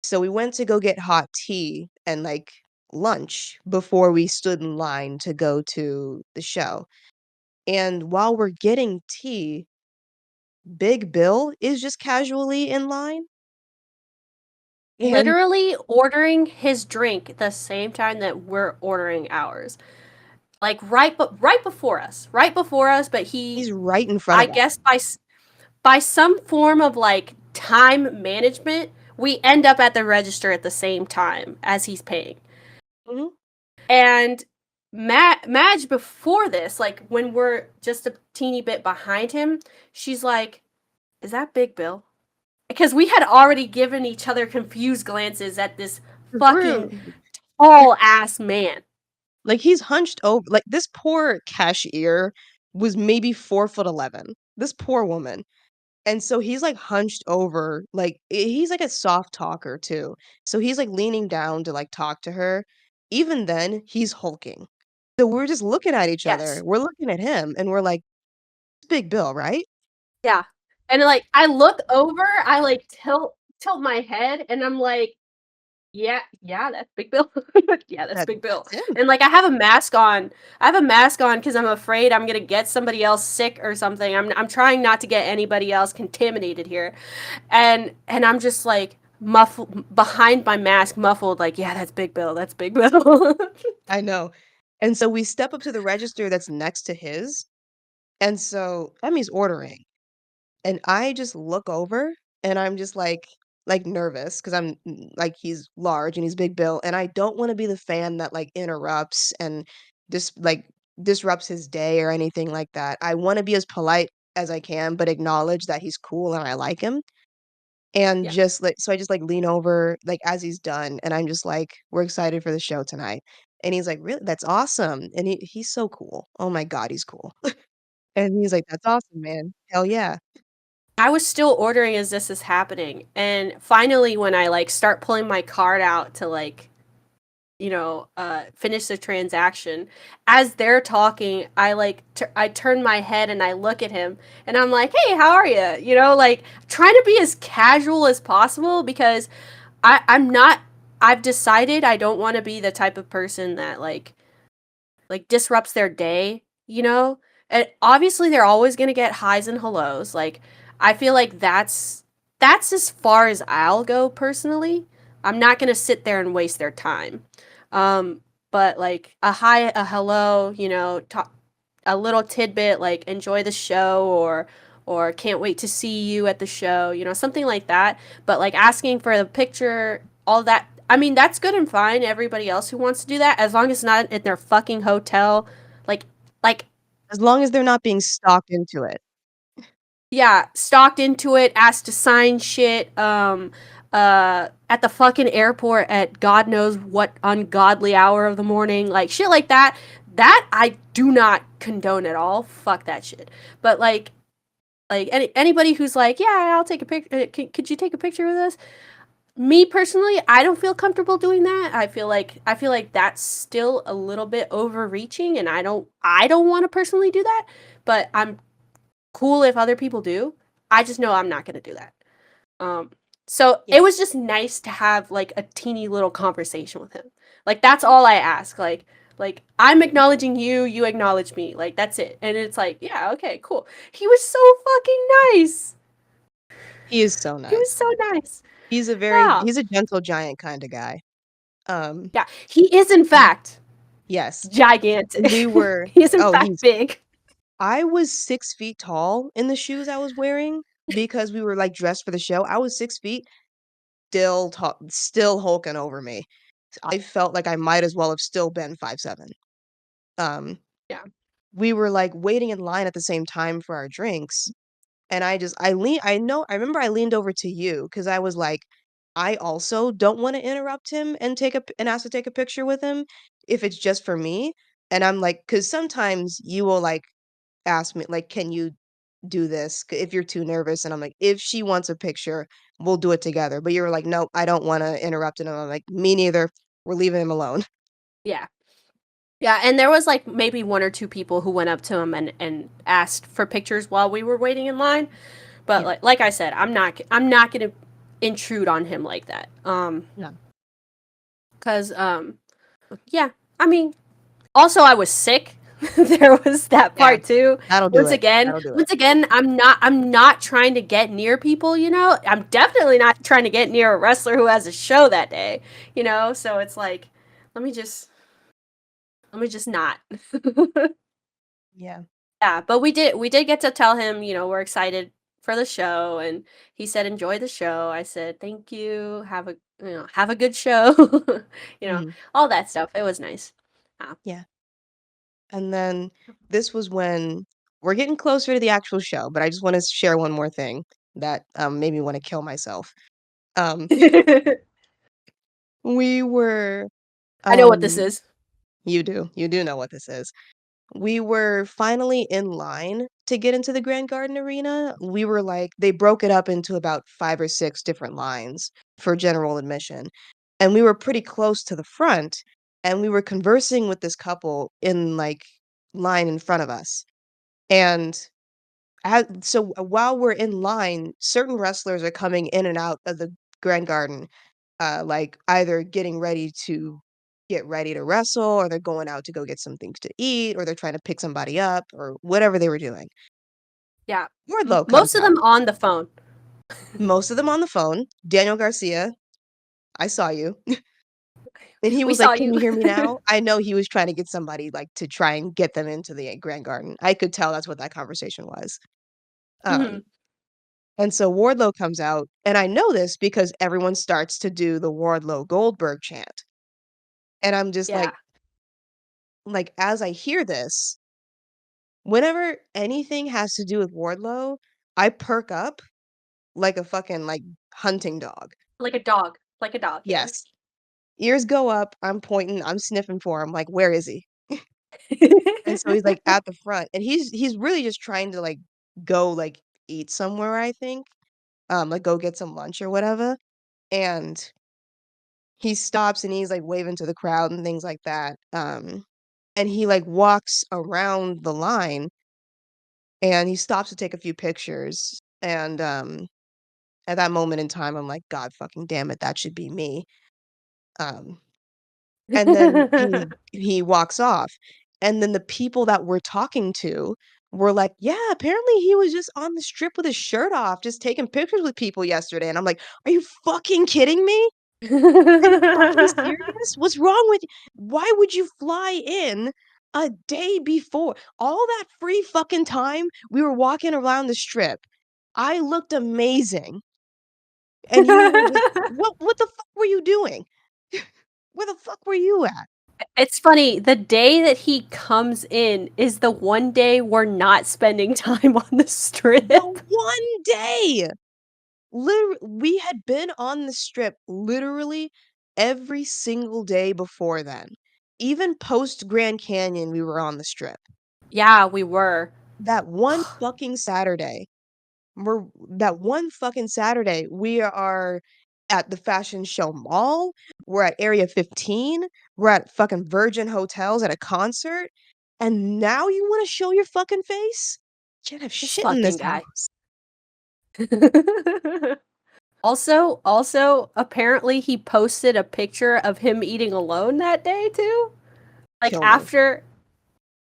So we went to go get hot tea and, like, lunch before we stood in line to go to the show, and while we're getting tea, Big Bill is just casually in line, and Literally ordering his drink the same time that we're ordering ours. Like right before us. Right before us, but he he's right in front I of us. guess by some form of like time management, we end up at the register at the same time as he's paying. Mhm. And Madge before this, like when we're just a teeny bit behind him, she's like, "Is that Big Bill?" Because we had already given each other confused glances at this For fucking real. tall ass man. Like, he's hunched over like, this poor cashier was maybe 4'11", this poor woman, and so he's, like, hunched over, like, he's, like, a soft talker too, so he's, like, leaning down to, like, talk to her. Even then, he's hulking. So we're just looking at each other, Yes. we're looking at him, and we're like, "It's Big Bill, right?" Yeah. And like I look over, I like tilt my head and I'm like, yeah, yeah, that's Big Bill. Yeah, that's Big Bill. That's him. And like I have a mask on. I have a mask on because I'm afraid I'm gonna get somebody else sick or something. I'm trying not to get anybody else contaminated here. And I'm just like muffled behind my mask, muffled, like, yeah, that's Big Bill, that's Big Bill. I know. And so we step up to the register that's next to his, and so Emmy's ordering. And I just look over and I'm just like nervous because like he's large and he's big built and I don't want to be the fan that like interrupts and like disrupts his day or anything like that. I want to be as polite as I can, but acknowledge that he's cool and I like him. And Yeah. just like so I just like lean over like as he's done and I'm just like, we're excited for the show tonight. And he's like, really? That's awesome. And he's so cool. Oh my God, he's cool. And he's like, that's awesome, man. Hell yeah. I was still ordering as this is happening. And finally when I like start pulling my card out to like, finish the transaction, as they're talking, I like I turn my head and I look at him and I'm like, "Hey, how are you?" Like trying to be as casual as possible because I'm not I've decided I don't want to be the type of person that like disrupts their day, you know? And obviously they're always going to get highs and hellos. Like I feel like that's as far as I'll go personally. I'm not going to sit there and waste their time. Um but like a hi, a hello, talk, a little tidbit like enjoy the show or can't wait to see you at the show, something like that. But like asking for a picture, all that, I mean, that's good and fine. Everybody else who wants to do that, as long as it's not in their fucking hotel, like like As long as they're not being stalked into it. yeah, stalked into it, asked to sign shit, at the fucking airport at God knows what ungodly hour of the morning, like shit like that. That I do not condone at all. Fuck that shit. But like anybody who's like, yeah, I'll take a picture. Could you take a picture with us? Me personally, I don't feel comfortable doing that. I feel like that's still a little bit overreaching, and I don't want to personally do that. But I'm cool if other people do. I just know I'm not gonna do that. Um, so it Yeah. was just nice to have like a teeny little conversation with him. Like that's all I ask. Like I'm acknowledging you, you acknowledge me. Like that's it. And it's like, yeah, okay, cool. He was so fucking nice. He is so He was nice. so nice. Yeah. He's a gentle giant kinda guy. Um, Yeah. He is in w fact yes. gigantic. We were He is in oh, fact he's big. I was 6 feet tall in the shoes I was wearing because we were, like, dressed for the show. I was 6 feet, still hulking over me. I felt like I might as well have still been 5'7". Um, Yeah. we were, like, waiting in line at the same time for our drinks, and I remember I leaned over to you because I was like, "I also don't wanna interrupt him and ask to take a picture with him if it's just for me." And I'm like, because sometimes you will, like, ask me, like, "Can you do this if you're too nervous?" And I'm like, "If she wants a picture, we'll do it together." But you were like, "Nope, I don't wanna interrupt." And I'm like, "Me neither. We're leaving him alone." Yeah. Yeah, and there was like maybe one or two people who went up to him and asked for pictures while we were waiting in line. But Yeah. like I said, I'm not gonna intrude on him like that. No. Cause yeah, I mean, also I was sick. There was that Yeah. part too. That'll do Once it. again, That'll do it. once again, I'm not trying to get near people, I'm definitely not trying to get near a wrestler who has a show that day, So it's like, let me just let me just not. Yeah. Yeah, but we did get to tell him, we're excited for the show, and he said enjoy the show. I said thank you. Have a good show. you know, Mhm. all that stuff. It was nice. Yeah. Yeah. And then this was when we're getting closer to the actual show, but I just wanna share one more thing that, made me wanna kill myself. Um, we were, I know what this um is. you do know what this is. We were finally in line to get into the Grand Garden Arena. We were like they broke it up into about 5 or 6 different lines for general admission, and we were pretty close to the front, and we were conversing with this couple in, like, line in front of us, and while we're in line, certain wrestlers are coming in and out of the Grand Garden, like, either get ready to wrestle, or they're going out to go get some things to eat, or they're trying to pick somebody up, or whatever they were doing. Yeah. Wardlow comes Most of out, them on the phone. most of them on the phone. Daniel Garcia, I saw you. And he We was saw like, "Can you. you hear me now?" I know he was trying to get somebody, like, to try and get them into the Grand Garden. I could tell that's what that conversation was. Um Mhm. And so Wardlow comes out, and I know this because everyone starts to do the Wardlow Goldberg chant. And I'm just Yeah. as I hear this, whenever anything has to do with Wardlow, I perk up like a fucking hunting dog. Like a dog. Like a dog, yeah. Yes. Ears go up, I'm pointing, I'm sniffing for him, like, where is he? And so he's like at the front, and he's really just trying to go eat somewhere, I think, like, go get some lunch or whatever, and he stops and he's, like, waving to the crowd and things like that, and he, like, walks around the line, and he stops to take a few pictures, and, at that moment in time, I'm like, "God fucking damn it, that should be me." Um, and then he walks off, and then the people that we're talking to were like, "Yeah, apparently he was just on the strip with his shirt off, just taking pictures with people yesterday," and I'm like, "Are you fucking kidding me? Are you fucking serious? What's wrong with why would you fly in a day before? All that free fucking time we were walking around the strip, I looked amazing, and you were just what the fuck were you doing? Where the fuck were you at? It's funny, the day that he comes in is the one day we're not spending time on the strip. The one day! We had been on the strip literally every single day before then. Even post Grand Canyon, we were on the strip. Yeah, we were. That one fucking Saturday, we are at the Fashion Show Mall, we're at Area 15, we're at fucking Virgin Hotels at a concert, and now you wanna show your fucking face? Can't have This shit in this fucking guy. house. Also, apparently he posted a picture of him eating alone that day too. Like Kill me.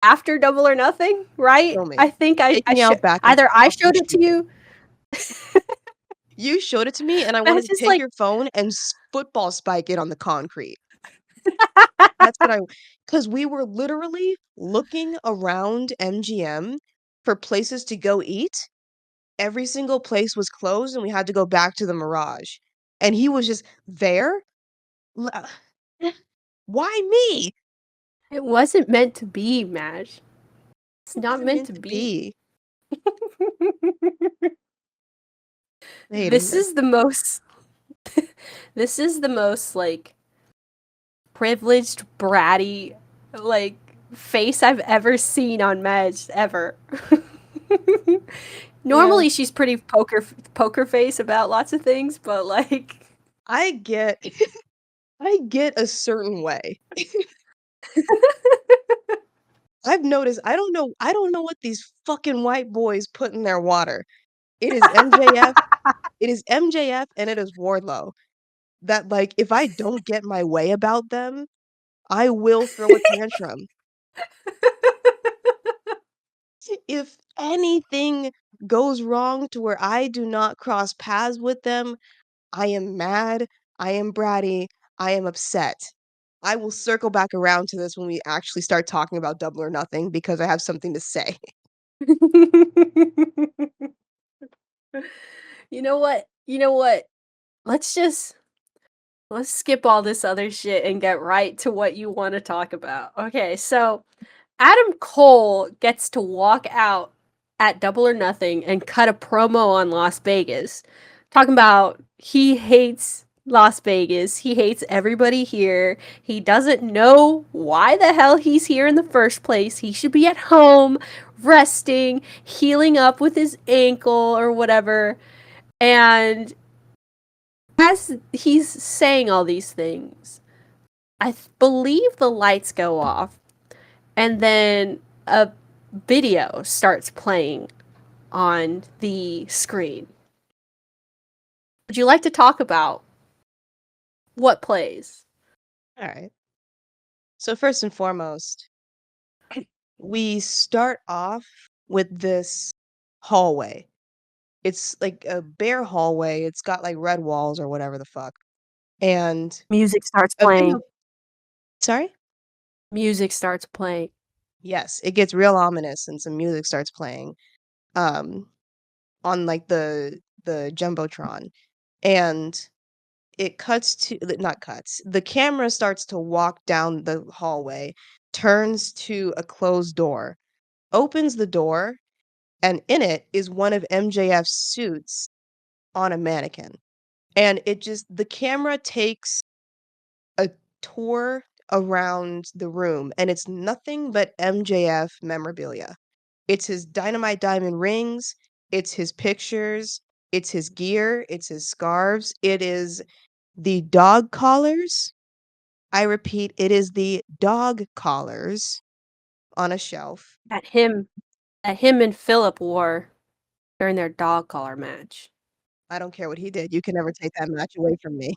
after Double or Nothing, right? Kill me. I think Take me out back and either I fucking showed it shoot to me. you. You showed it to me, and I wanted That's to just take like your phone and football spike it on the concrete. That's what I, because we were literally looking around MGM for places to go eat. Every single place was closed, and we had to go back to the Mirage, and he was just there? L Why me? it wasn't meant to be, Madge. It's It not wasn't meant meant to to be. be. I hate him This here. is the most this is the most like privileged bratty like face I've ever seen on Madge ever. Yeah. Normally she's pretty poker face about lots of things, but like I get I get a certain way. I've noticed I don't know what these fucking white boys put in their water. It is MJF, it is MJF, and it is Wardlow. That, like, if I don't get my way about them, I will throw a tantrum. If anything goes wrong to where I do not cross paths with them, I am mad, I am bratty, I am upset. I will circle back around to this when we actually start talking about Double or Nothing because I have something to say. You know what? You know what? Let's just let's skip all this other shit and get right to what you want to talk about. Okay, so Adam Cole gets to walk out at Double or Nothing and cut a promo on Las Vegas, talking about he hates Las Vegas. He hates everybody here. He doesn't know why the hell he's here in the first place. He should be at home, resting, healing up with his ankle or whatever. And as he's saying all these things, believe the lights go off, and then a video starts playing on the screen. Would you like to talk about what plays? Alright. So first and foremost, we start off with this hallway. It's like a bare hallway, it's got, like, red walls or whatever the fuck, and Music starts a video playing. Sorry? Music starts playing. Yes, it gets real ominous and some music starts playing, um, on, like, the jumbotron, and it cuts to not cuts, the camera starts to walk down the hallway, turns to a closed door, opens the door, and in it is one of MJF's suits on a mannequin, and it just the camera takes a tour around the room, and it's nothing but MJF memorabilia. It's his Dynamite Diamond rings, It's his pictures, it's his gear, it's his scarves, it is the dog collars. I repeat, it is the dog collars on a shelf. That him that him and Philip wore during their dog collar match. I don't care what he did, you can never take that match away from me.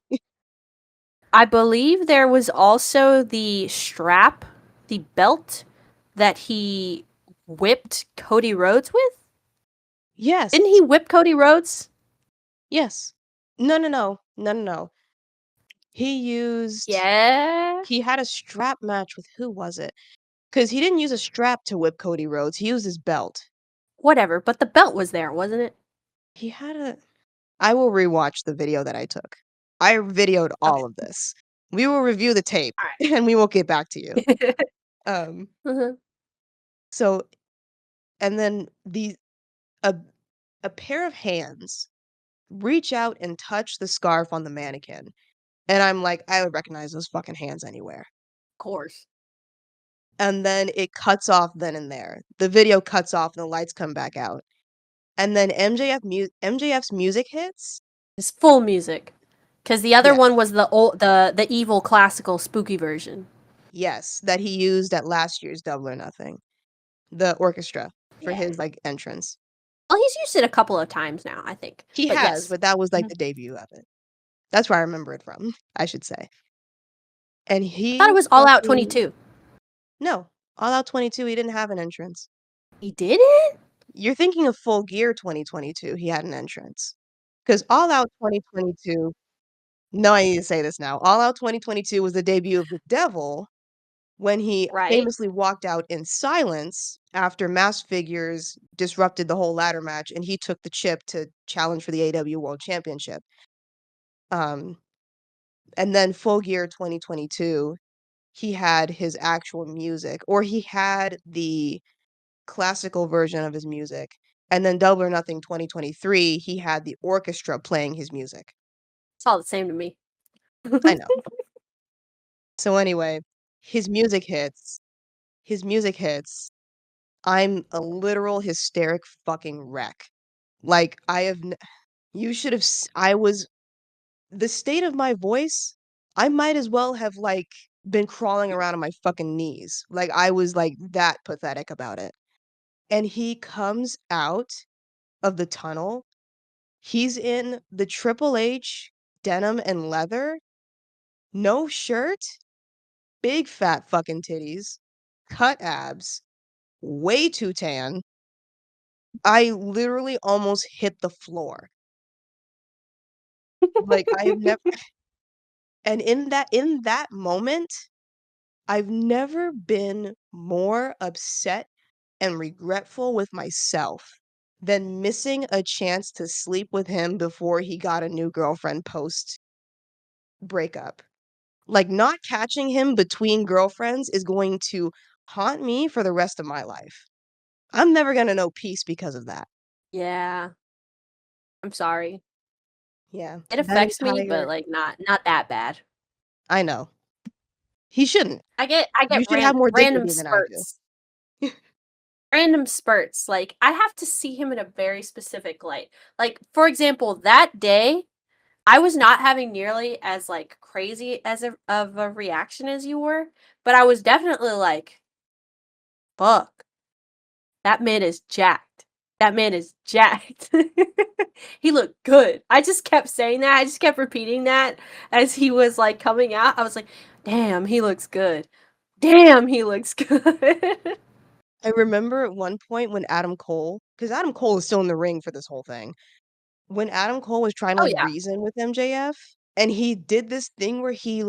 I believe there was also the strap, the belt that he whipped Cody Rhodes with. Yes, Didn't he whip Cody Rhodes? yes. No, no, no. No, no, no. He used Yeah. he had a strap match with who was it? Because he didn't use a strap to whip Cody Rhodes, he used his belt. Whatever, but the belt was there, wasn't it? He had a I will rewatch the video that I took. I videoed Okay. all of this. We will review the tape, All and we will get back to you. right. Um, uh-huh. so and then a a pair of hands reach out and touch the scarf on the mannequin, and I'm like, "I would recognize those fucking hands anywhere." Of course. And then it cuts off then and there. The video cuts off and the lights come back out. And then MJF's music hits. It's full music. Cause the other one Yes. was the evil classical spooky version. Yes, that he used at last year's Double or Nothing. The orchestra for Yeah. his, like, entrance. Well, he's used it a couple of times now, I think. He But has, yes. but that was, like, Mhm. the debut of it. That's where I remember it from, I should say. And I thought it he was All Out fucking 22. no, All Out 22, he didn't have an entrance. He did it? You're thinking of Full Gear 2022, he had an entrance. Because All Out 2022 no, I need to say this now. All Out 2022 was the debut of the Devil when he Right. famously walked out in silence after Masked Figures disrupted the whole ladder match, and he took the chip to challenge for the AEW World Championship. Um, and then Full Gear 2022, he had his actual music, or he had the classical version of his music. And then Double or Nothing 2023, he had the orchestra playing his music. It's all the same to me. I know. So anyway, his music hits. His music hits. I'm a literal hysteric fucking wreck. Like, I have n you should have s I was the state of my voice, I might as well have, like, been crawling around on my fucking knees. Like, I was, like, that pathetic about it. And he comes out of the tunnel. He's in the Triple H denim and leather, no shirt, big fat fucking titties, cut abs, way too tan. I literally almost hit the floor. Like, I have never and in that moment, I've never been more upset and regretful with myself than missing a chance to sleep with him before he got a new girlfriend post breakup. Like, not catching him between girlfriends is going to haunt me for the rest of my life. I'm never gonna know peace because of that. Yeah. I'm sorry. Yeah, It that affects me, but entire like not that bad. I know. He shouldn't. I get You should have more random dignity than I do. spurts. Random spurts. Like I have to see him in a very specific light. Like for example, that day I was not having nearly as like crazy as of a reaction as you were, but I was definitely like, "Fuck, that man is jacked. That man is jacked." He looked good. I just kept saying that. I just kept repeating that as he was like coming out. I was like, "Damn, he looks good. Damn, he looks good." I remember at one point when because Adam Cole is still in the ring for this whole thing. When Adam Cole was trying to, Oh like, yeah. reason with MJF, and he did this thing where he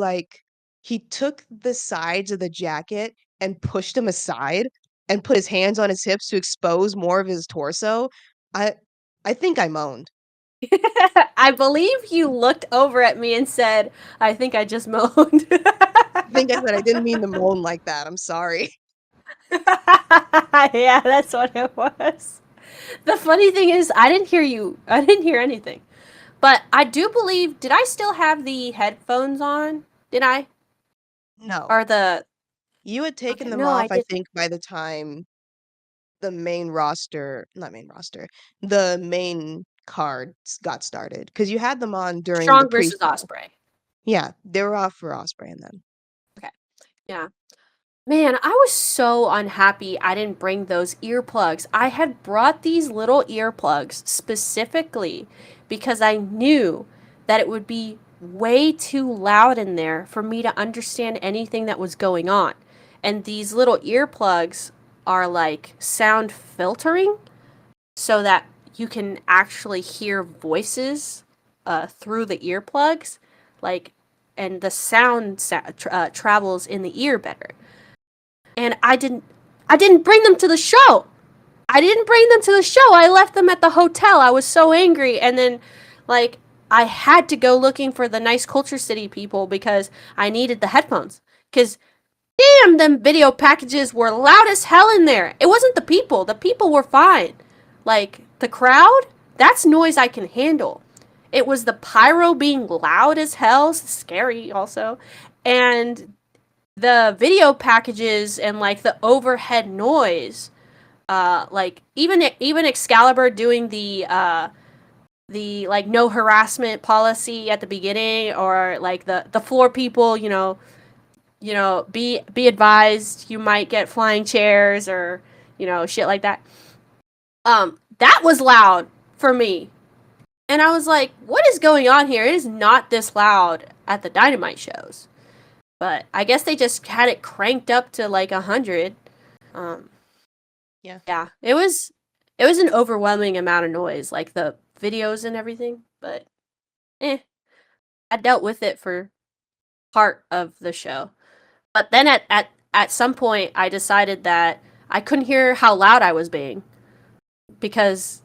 took the sides of the jacket and pushed him aside and put his hands on his hips to expose more of his torso. I I think I moaned. I believe you looked over at me and said, "I think I just moaned." I think I said, "I didn't mean to moan like that, I'm sorry." Yeah, that's what it was. The funny thing is, I didn't hear you. I didn't hear anything. But I do believe, did I still have the headphones on? Did I? No. Or the You had taken Okay, them no, I off, I didn't. think, by the time the main roster, not main roster, the main cards got started because you had them on during the Strong versus pre-show. Osprey. Yeah, they were off for Osprey and them. Okay. Yeah. Man, I was so unhappy I didn't bring those earplugs. I had brought these little earplugs specifically because I knew that it would be way too loud in there for me to understand anything that was going on. And these little earplugs are like sound filtering so that you can actually hear voices through the earplugs, like, and the travels in the ear better. And I didn't bring them to the show. I didn't bring them to the show. I left them at the hotel. I was so angry, and then like I had to go looking for the Nice Culture City people because I needed the headphones. Cause damn, them video packages were loud as hell in there. It wasn't the people. The people were fine. Like the crowd, that's noise I can handle. It was the pyro being loud as hell, scary also, and the video packages and like the overhead noise. Like even Excalibur doing the like no harassment policy at the beginning, or like the floor people, be advised you might get flying chairs, or shit like that. That was loud for me. And I was like, what is going on here? It is not this loud at the Dynamite shows. But I guess they just had it cranked up to like 100. Um, Yeah, yeah, it was an overwhelming amount of noise, like the videos and everything. But I dealt with it for part of the show. But then at some point, I decided that I couldn't hear how loud I was being because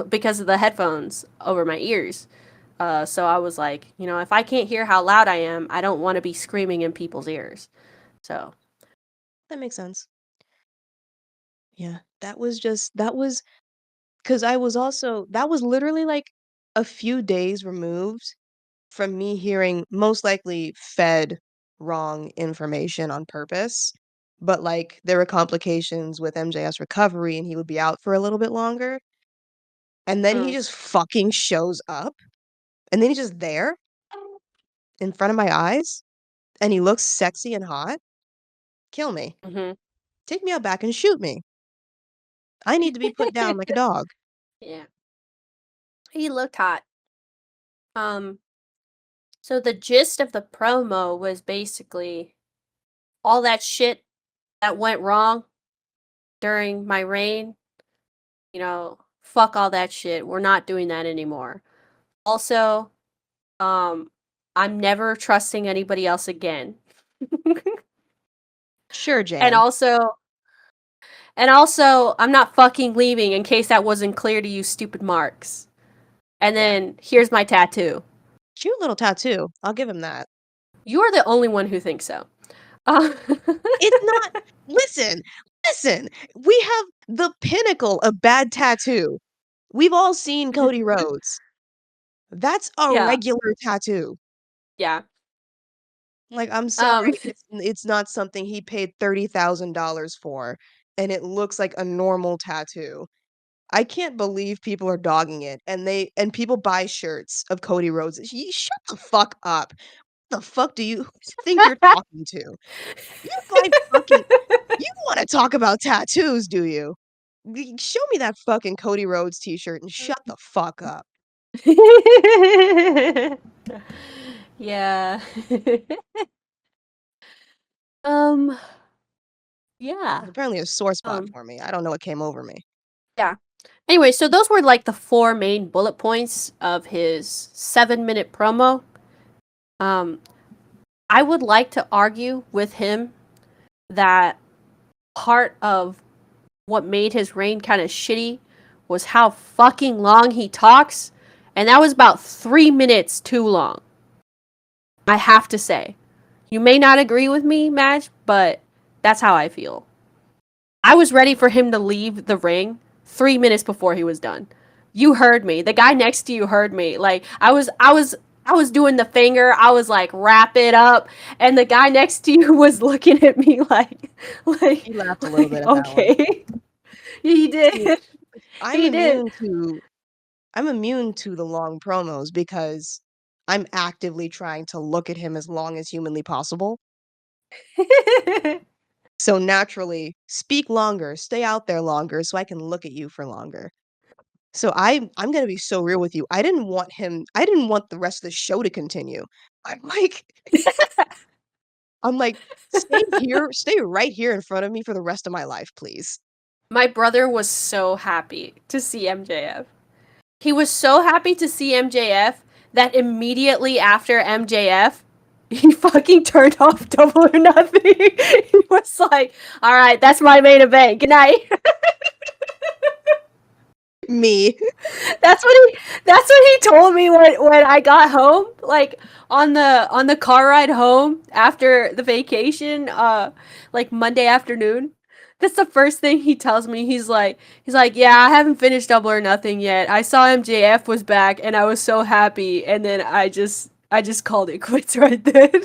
because of the headphones over my ears. So I was like, if I can't hear how loud I am, I don't want to be screaming in people's ears. So, that makes sense. Yeah, that was because I was also that was literally like a few days removed from me hearing most likely fed wrong information on purpose. But like there were complications with MJS recovery and he would be out for a little bit longer. And then he mm, just fucking shows up. And then he's just there in front of my eyes. And he looks sexy and hot. Kill me. hmm Take me out back and shoot me. I need to be put down like a dog. yeah, he looked hot. Um, so the gist of the promo was basically all that shit that went wrong during my reign. Fuck all that shit. We're not doing that anymore. Also, um, I'm never trusting anybody else again. Sure, and Jan. also, and also, I'm not fucking leaving in case that wasn't clear to you, stupid marks. And Yeah. then here's my tattoo. Cute little tattoo. I'll give him that. You're the only one who thinks so. Uh, It's not listen, listen. We have the pinnacle of bad tattoo. We've all seen Cody Rhodes. That's a yeah, regular tattoo. yeah. Like, I'm Um, sorry, it's not something he paid $30,000 for, and it looks like a normal tattoo. I can't believe people are dogging it, and people buy shirts of Cody Rhodes. Shut the fuck up. The fuck do you who do you think you're talking to? You buy fucking you wanna talk about tattoos, do you? Show me that fucking Cody Rhodes t-shirt and shut the fuck up. yeah. um, yeah. Apparently a sore spot Um, for me. I don't know what came over me. yeah. Anyway, so those were like the four main bullet points of his 7-minute promo. Um, I would like to argue with him that part of what made his reign kind of shitty was how fucking long he talks, and that was about 3 minutes too long. I have to say. You may not agree with me, Madge, but that's how I feel. I was ready for him to leave the ring 3 minutes before he was done. You heard me. The guy next to you heard me. Like I was doing the finger. I was like, wrap it up. And the guy next to you was looking at me like He laughed a little bit at that one. okay. He See, did. I'm He did. immune to I'm immune to the long promos because I'm actively trying to look at him as long as humanly possible. So naturally, speak longer, stay out there longer so I can look at you for longer. So I'm gonna be so real with you. I didn't want the rest of the show to continue. I'm like I'm like, stay right here in front of me for the rest of my life, please. My brother was so happy to see MJF. He was so happy to see MJF that immediately after MJF, he fucking turned off Double or Nothing. He was like, "All right, that's my main event. Good night." Me. That's what he told me when I got home, like on the car ride home after the vacation, like Monday afternoon. That's the first thing he tells me. He's like, "Yeah, I haven't finished Double or Nothing yet. I saw MJF was back and I was so happy, and then I just called it quits right then."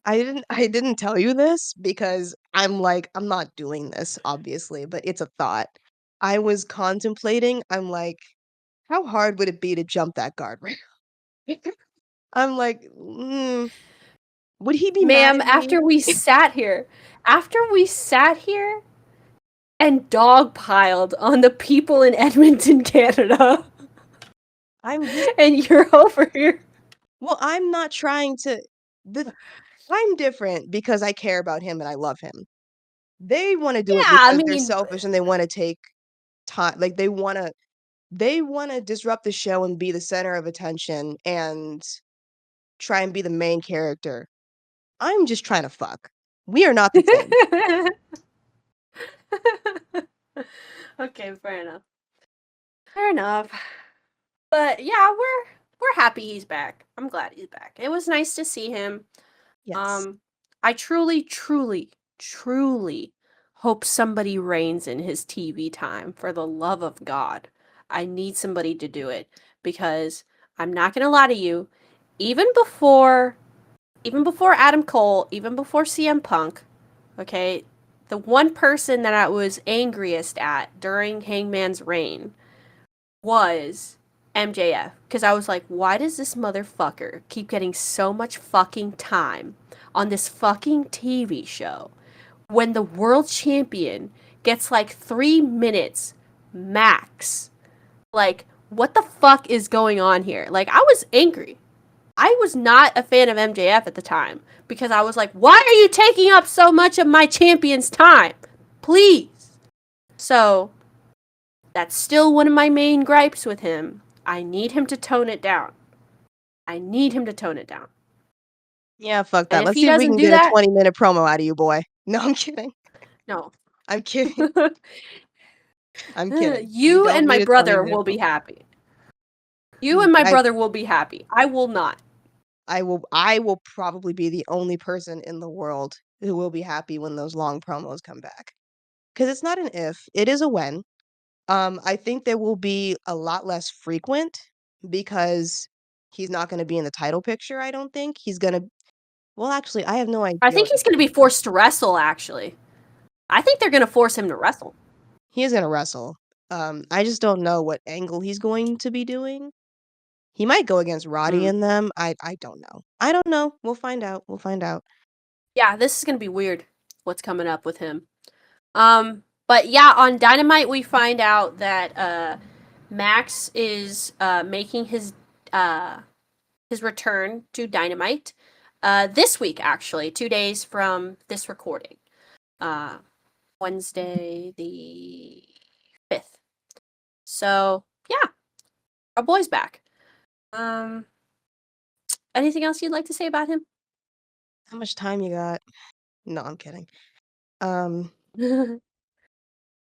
I didn't tell you this because I'm like, I'm not doing this, obviously, but it's a thought. I was contemplating, I'm like, how hard would it be to jump that guardrail? I'm like, would he be mad Ma'am, at me? after we sat here and dogpiled on the people in Edmonton, Canada, I'm just and you're over here. well, I'm not trying to the I'm different because I care about him and I love him. They wanna do it Yeah, I because they're mean, selfish and they wanna take time like, they wanna disrupt the show and be the center of attention and try and be the main character. I'm just trying to fuck. We are not the same. okay, fair enough. Fair enough. But yeah, we're happy he's back. I'm glad he's back. It was nice to see him. Yes. Um, I truly, truly, truly hope somebody reigns in his TV time. For the love of God, I need somebody to do it because I'm not gonna lie to you. Even before, even before Adam Cole, even before CM Punk, okay, the one person that I was angriest at during Hangman's reign was MJF. Because I was like, why does this motherfucker keep getting so much fucking time on this fucking TV show when the world champion gets like 3 minutes max? Like, what the fuck is going on here? Like, I was angry. I was not a fan of MJF at the time because I was like, why are you taking up so much of my champion's time? Please. So, that's still one of my main gripes with him. I need him to tone it down. I need him to tone it down. Yeah, fuck And that. if Let's he see if we doesn't can do get a that, 20-minute promo out of you, boy. No, I'm kidding. no. I'm kidding. I'm kidding. We You don't and my need a brother 20-minute will be promo. happy. You and my I brother will be happy. I will not. I will probably be the only person in the world who will be happy when those long promos come back. Because it's not an if, it is a when. I think there will be a lot less frequent because he's not gonna be in the title picture, I don't think. He's gonna well, actually, I have no I idea think what the he's going to be title. forced to wrestle, actually. I think they're going to force him to wrestle. He is gonna wrestle. I just don't know what angle he's going to be doing. He might go against Roddy Mm. in them. I don't know. I don't know. We'll find out. We'll find out. Yeah, this is going to be weird what's coming up with him. But yeah, on Dynamite we find out that Max is making his return to Dynamite this week, actually, 2 days from this recording, uh, Wednesday the 5th. So yeah, our boy's back. Um, anything else you'd like to say about him? How much time you got? No, I'm kidding. Um,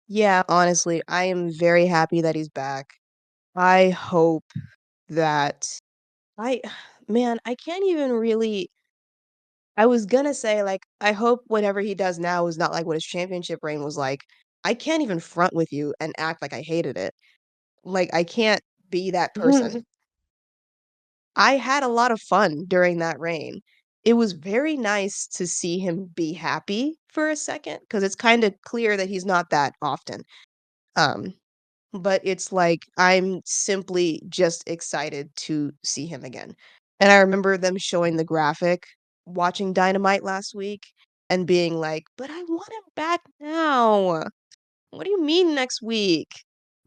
yeah, honestly, I am very happy that he's back. I hope that I man, I can't even really I was gonna say, like, I hope whatever he does now is not like what his championship reign was like. I can't even front with you and act like I hated it. Like, I can't be that person. I had a lot of fun during that reign. It was very nice to see him be happy for a second because it's kinda clear that he's not that often. Um, but it's like I'm simply just excited to see him again. And I remember them showing the graphic watching Dynamite last week and being like, "But I want him back now. What do you mean next week?"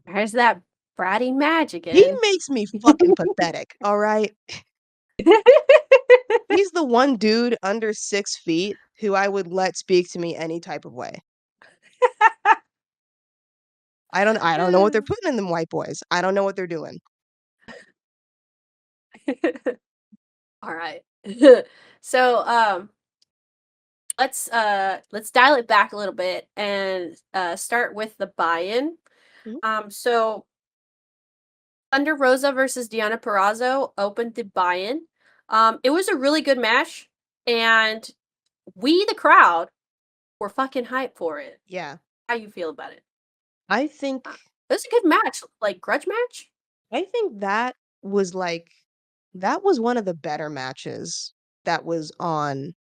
There's that bratty Madge He again. makes me fucking pathetic, alright? He's the one dude under 6 feet who I would let speak to me any type of way. I don't know what they're putting in them white boys. I don't know what they're doing. All right. So, let's dial it back a little bit and start with the buy-in. Mhm. So Thunder Rosa versus Deonna Purrazzo opened the buy-in. It was a really good match, and we, the crowd, were fucking hyped for it. Yeah. How you feel about it? I think It was a good match, like grudge match. I think was, like that was one of the better matches that was on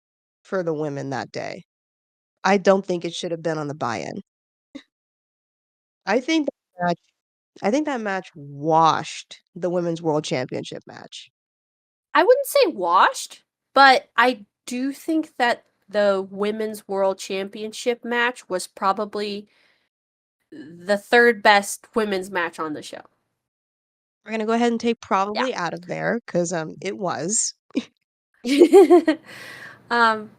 for the women that day. I don't think it should have been on the buy-in. I think that match I think that match washed the Women's World Championship match. I wouldn't say washed, but I do think that the women's world championship match was probably the third best women's match on the show. We're gonna go ahead and take Yeah. probably out of there because it was. um,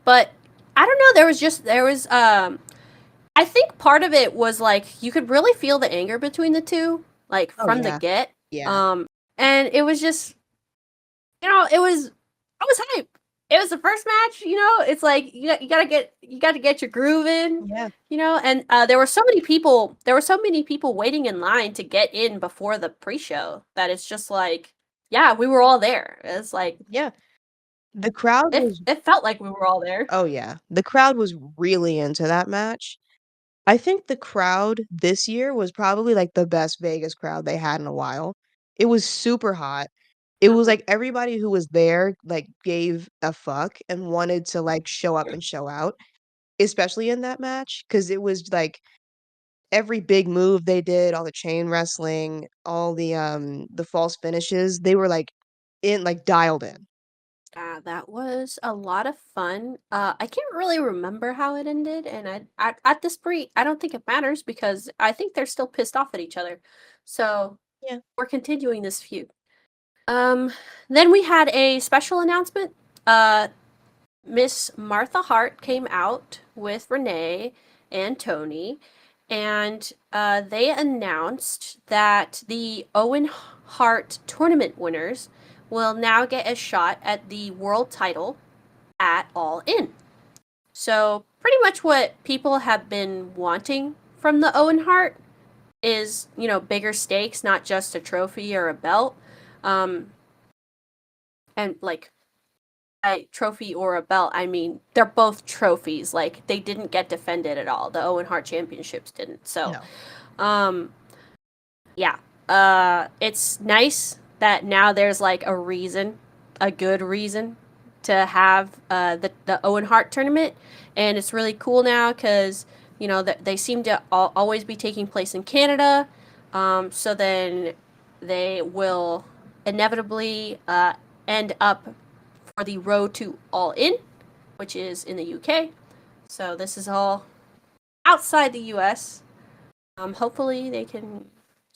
but I don't know. There was I think part of it was like you could really feel the anger between the two, like Oh, from the yeah. get. Yeah. And it was just I was hype. It was the first match, it's like you gotta get your groove in, Yeah. and there were so many people waiting in line to get in before the pre-show that it's just like, yeah, we were all there. It's like Yeah. The crowd was it felt like we were all there. Oh, yeah. The crowd was really into that match. I think the crowd this year was probably, like, the best Vegas crowd they had in a while. It was super hot. It was Uh-huh. like everybody who was there, like, gave a fuck and wanted to, like, show up and show out, especially in that match because it was, like, every big move they did, all the chain wrestling, all the false finishes, they were, dialed in. That was a lot of fun. I can't really remember how it ended, and at this point, I don't think it matters because I think they're still pissed off at each other. So Yeah. we're continuing this feud. Um, then we had a special announcement. Uh, Miss Martha Hart came out with Renee and Tony, and they announced that the Owen Hart tournament winners will now get a shot at the world title at All In. So, pretty much what people have been wanting from the Owen Hart is, bigger stakes, not just a trophy or a belt. Um, and like a trophy or a belt, I mean, they're both trophies. Like they didn't get defended at all. The Owen Hart Championships didn't. So, No. um, yeah. It's nice that now there's like a reason, a good reason to have the Owen Hart tournament, and it's really cool now because they seem to always be taking place in Canada. So then they will inevitably end up for the road to All In, which is in the UK. So this is all outside the US. Hopefully they can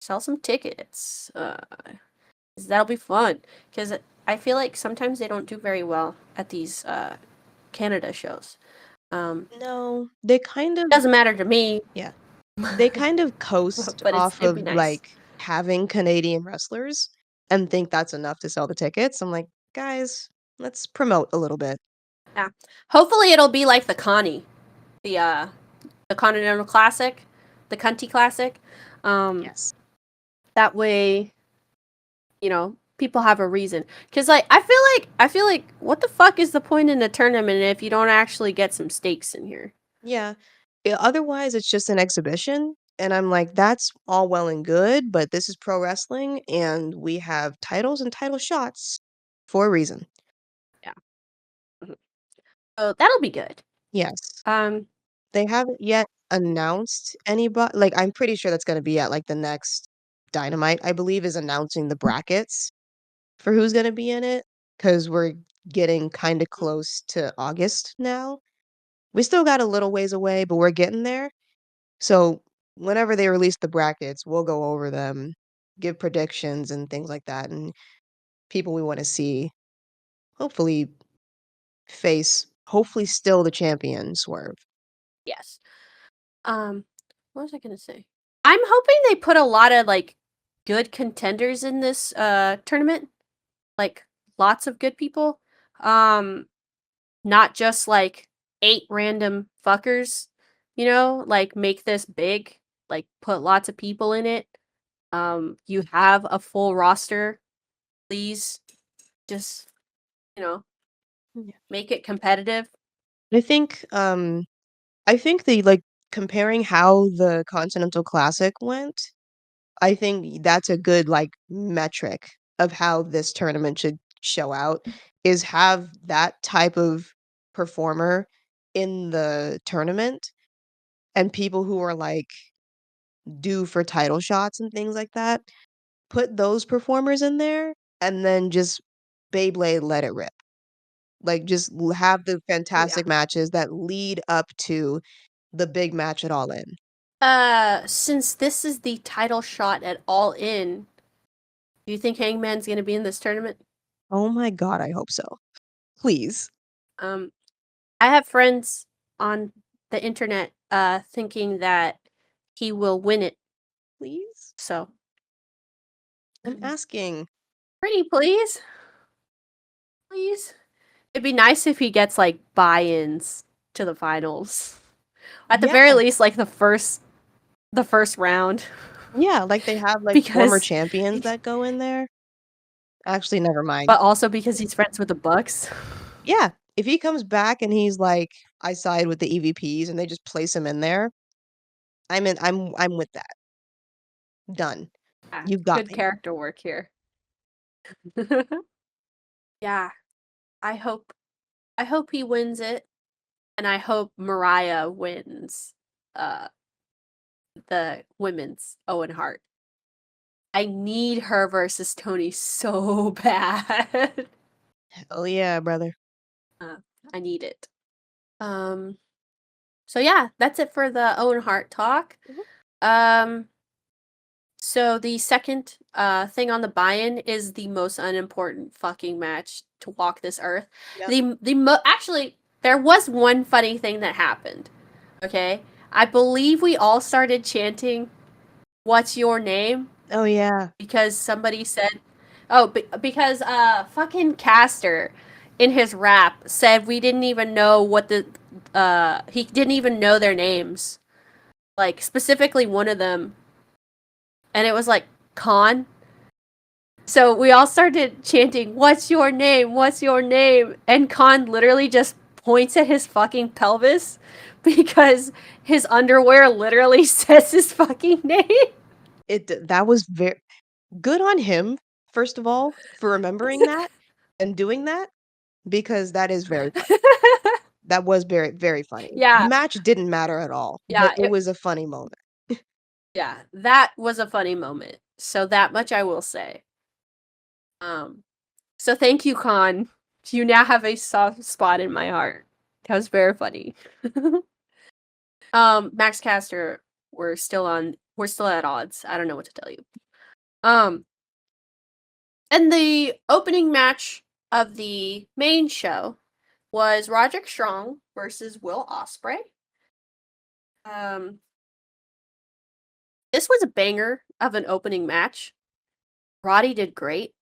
sell some tickets. 'Cause that'll be fun. Because I feel like sometimes they don't do very well at these Canada shows. Um, No, they kind of doesn't matter to me, yeah. They kind of coast but off it'd be of, nice. like, having Canadian wrestlers and think that's enough to sell the tickets. I'm like, "Guys, let's promote a little bit." Yeah. Hopefully it'll be like the Continental Classic, the Cunty Classic. Um, Yes. that way people have a reason, because like I feel like what the fuck is the point in the tournament if you don't actually get some stakes in here? Yeah. Otherwise, it's just an exhibition, and I'm like, "That's all well and good, but this is pro wrestling, and we have titles and title shots for a reason." Yeah. Mhm. So that'll be good. Yes. um They haven't yet announced anybody. Like, I'm pretty sure that's gonna be at, like, the next Dynamite, I believe, is announcing the brackets for who's gonna be in it, because 'cause we're getting kinda Mm. close to August now. We still got a little ways away, but we're getting there. So, whenever they release the brackets, we'll go over them, give predictions and things like that, and people we wanna see hopefully hopefully still the champion Swerve. Yes. Um, what was I gonna say? I'm hoping they put a lot of like good contenders in this tournament. Like lots of good people. Um, not just like 8 random fuckers, like make this big, like put lots of people in it. You have a full roster, please just, you know, Yeah. make it competitive. I think, I think the, like, comparing how the Continental Classic went, I think that's a good, like, metric of how this tournament should show out, is have that type of performer in the tournament, and people who are, like, due for title shots and things like that, put those performers in there, and then just Beyblade let it rip. Like, just have the Oh yeah. fantastic matches that lead up to the big match at All In. Since this is the title shot at All In, do you think Hangman's gonna be in this tournament? Oh my god, I hope so. Please. Um, I have friends on the internet thinking that he will win it. Please? So, I'm asking. pretty please, please. It'd be nice if he gets like buy-ins to the finals. At the Yeah, very least, like the first round, yeah, like, they have, like, former because, champions that go in there. Actually, never mind. but also because he's friends with the Bucks. Yeah, if he comes back and he's like, "I side with the EVPs," and they just place him in there, I'm with that. Done. Yeah, You've got good me. character work here. Yeah, I hope I hope he wins it, and I hope Mariah wins uh the women's Owen Hart. I need her versus Tony so bad. Hell yeah, brother. uh, I need it. Um so yeah, that's it for the Owen Hart talk. Mhm. Um so the second thing on the buy-in is the most unimportant fucking match to walk this earth. Yep. Actually, there was one funny thing that happened. Okay? I believe we all started chanting "What's your name?" Oh, yeah. because somebody said, "Oh, because fucking Caster in his rap said we didn't even know what the he didn't even know their names. Like specifically one of them, and it was like Khan. So we all started chanting, "What's your name? What's your name?" And Khan literally just points at his fucking pelvis because his underwear literally says his fucking name. That was very good on him, first of all, for remembering that and doing that, because that is very funny. That was very, very funny. The Yeah, match didn't matter at all, but yeah, it was a funny moment. yeah. That was a funny moment. So that much I will say. Um, so thank you, Khan. You now have a soft spot in my heart. That was very funny. Max Caster, we're still at odds. I don't know what to tell you. Um, and the opening match of the main show was Roderick Strong versus Will Ospreay. Um, this was a banger of an opening match. Roddy did great.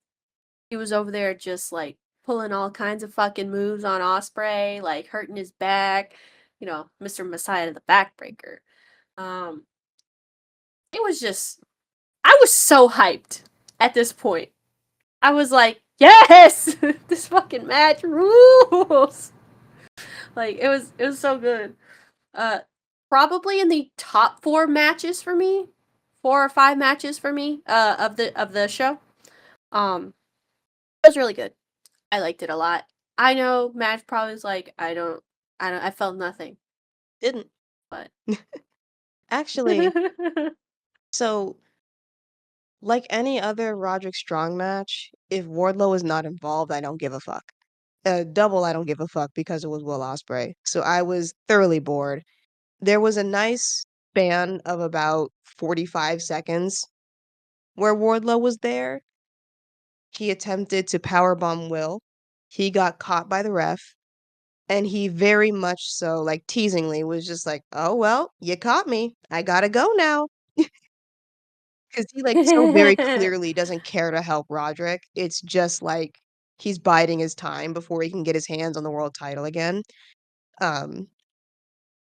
He was over there just like pulling all kinds of fucking moves on Osprey, like hurting his back, Mr. Messiah the backbreaker. Um, it was just I was so hyped at this point. I was like, yes, this fucking match rules. Like it was so good. Uh, probably in the top 4 matches for me, 4 or 5 matches for me. Of the show. It was really good. I liked it a lot. I know Matt probably was like, I felt nothing, Didn't. but Actually, so like any other Roderick Strong match, if Wardlow is not involved, I don't give a fuck. Double, I don't give a fuck because it was Will Ospreay. So I was thoroughly bored. There was a nice span of about 45 seconds where Wardlow was there. He attempted to powerbomb Will. He got caught by the ref, and he very much so, like teasingly, was just like, "Oh well, you caught me. I gotta go now." Because he, like, so very clearly doesn't care to help Roderick. It's just like he's biding his time before he can get his hands on the world title again. Um,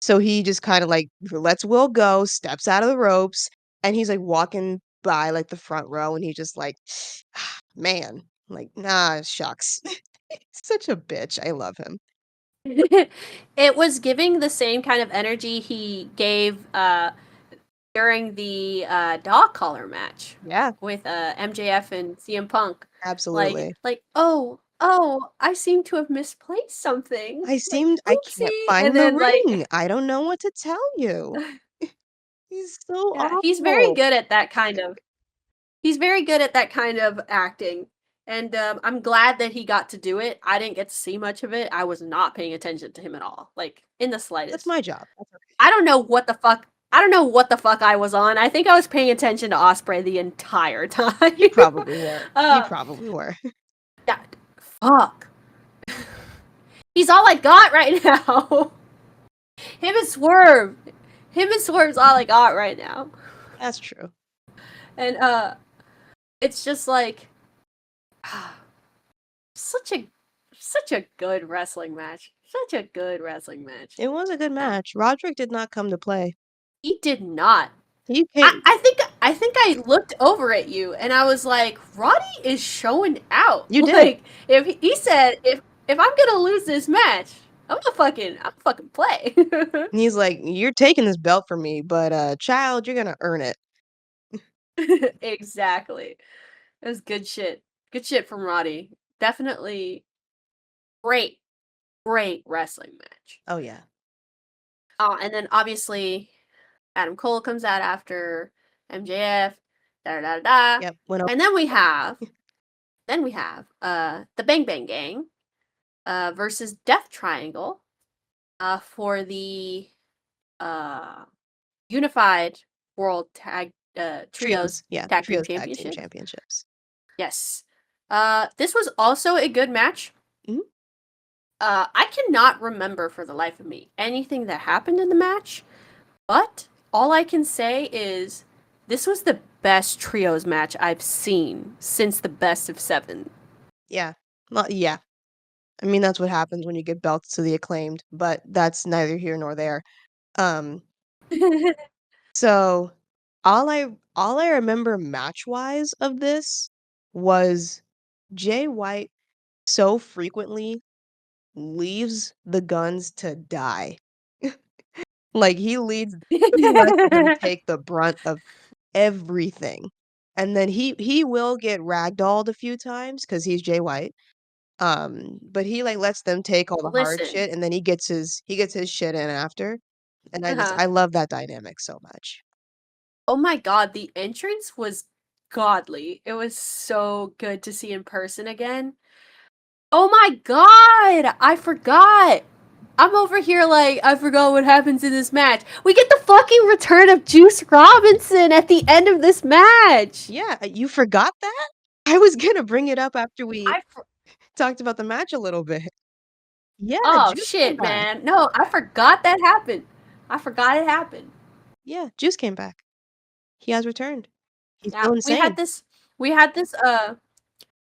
so he just kinda, like, lets Will go, steps out of the ropes, and he's, like, walking by, like, the front row, and he's just like, "Man, like, nah, shucks." Such a bitch. I love him. It was giving the same kind of energy he gave during the dog collar match Yeah, with MJF and CM Punk. absolutely. Oh, I seem to have misplaced something. Like, I can't oopsie. find And the then ring. I don't know what to tell you. He's so yeah, he's very awful. good at that kind of acting. And I'm glad that he got to do it. I didn't get to see much of it. I was not paying attention to him at all, like in the That's slightest. my job. That's okay. I don't know what the fuck. I don't know what the fuck I was on. I think I was paying attention to Osprey the entire time. You probably were. You uh, probably were. yeah, fuck. He's all I got right now. Him and Swerve. Him and Swerve's all I got right now. That's true. And it's just like such a such a good wrestling match. Such a good wrestling match. It was a good Yeah. match. Roderick did not come to play. He did not. He I, came. I think I think I looked over at you and I was like, Roddy is showing out. You did. Like if he said if I'm gonna lose this match, I'm fucking play. And he's like, "You're taking this belt from me, but child, you're gonna earn it." Exactly. It was good shit. Good shit from Roddy. Definitely great, great wrestling match. Oh yeah. And then obviously Adam Cole comes out after MJF, da da da da. Yep. Went up. And then we have the Bang Bang Gang versus Death Triangle for the uh unified world tag trios Trios. Yeah. tag team Trios tag team championship. championships. Yes. This was also a good match. Mhm. I cannot remember for the life of me anything that happened in the match, but all I can say is this was the best trios match I've seen since the best of 7. Yeah. Well, yeah. I mean, that's what happens when you get belts to the acclaimed, but that's neither here nor there. Um, so all I remember match-wise of this was Jay White so frequently leaves the Guns to die. Like, he lets them take the brunt of everything, and then he will get ragdolled a few times because he's Jay White, but he, like, lets them take all the hard Listen. shit, and then he gets his shit in after, and Uh-huh. I love that dynamic so much. Oh my god, the entrance was godly. It was so good to see in person again. Oh my god! I forgot. I'm over here like I forgot what happens in this match. We get the fucking return of Juice Robinson at the end of this match. Yeah, you forgot that? I was gonna bring it up after we I talked about the match a little bit. Yeah, Oh Juice came shit, back. man. No, I forgot that happened. I forgot it happened. Yeah, Juice came back. He has returned. He's Yeah, still insane. we had this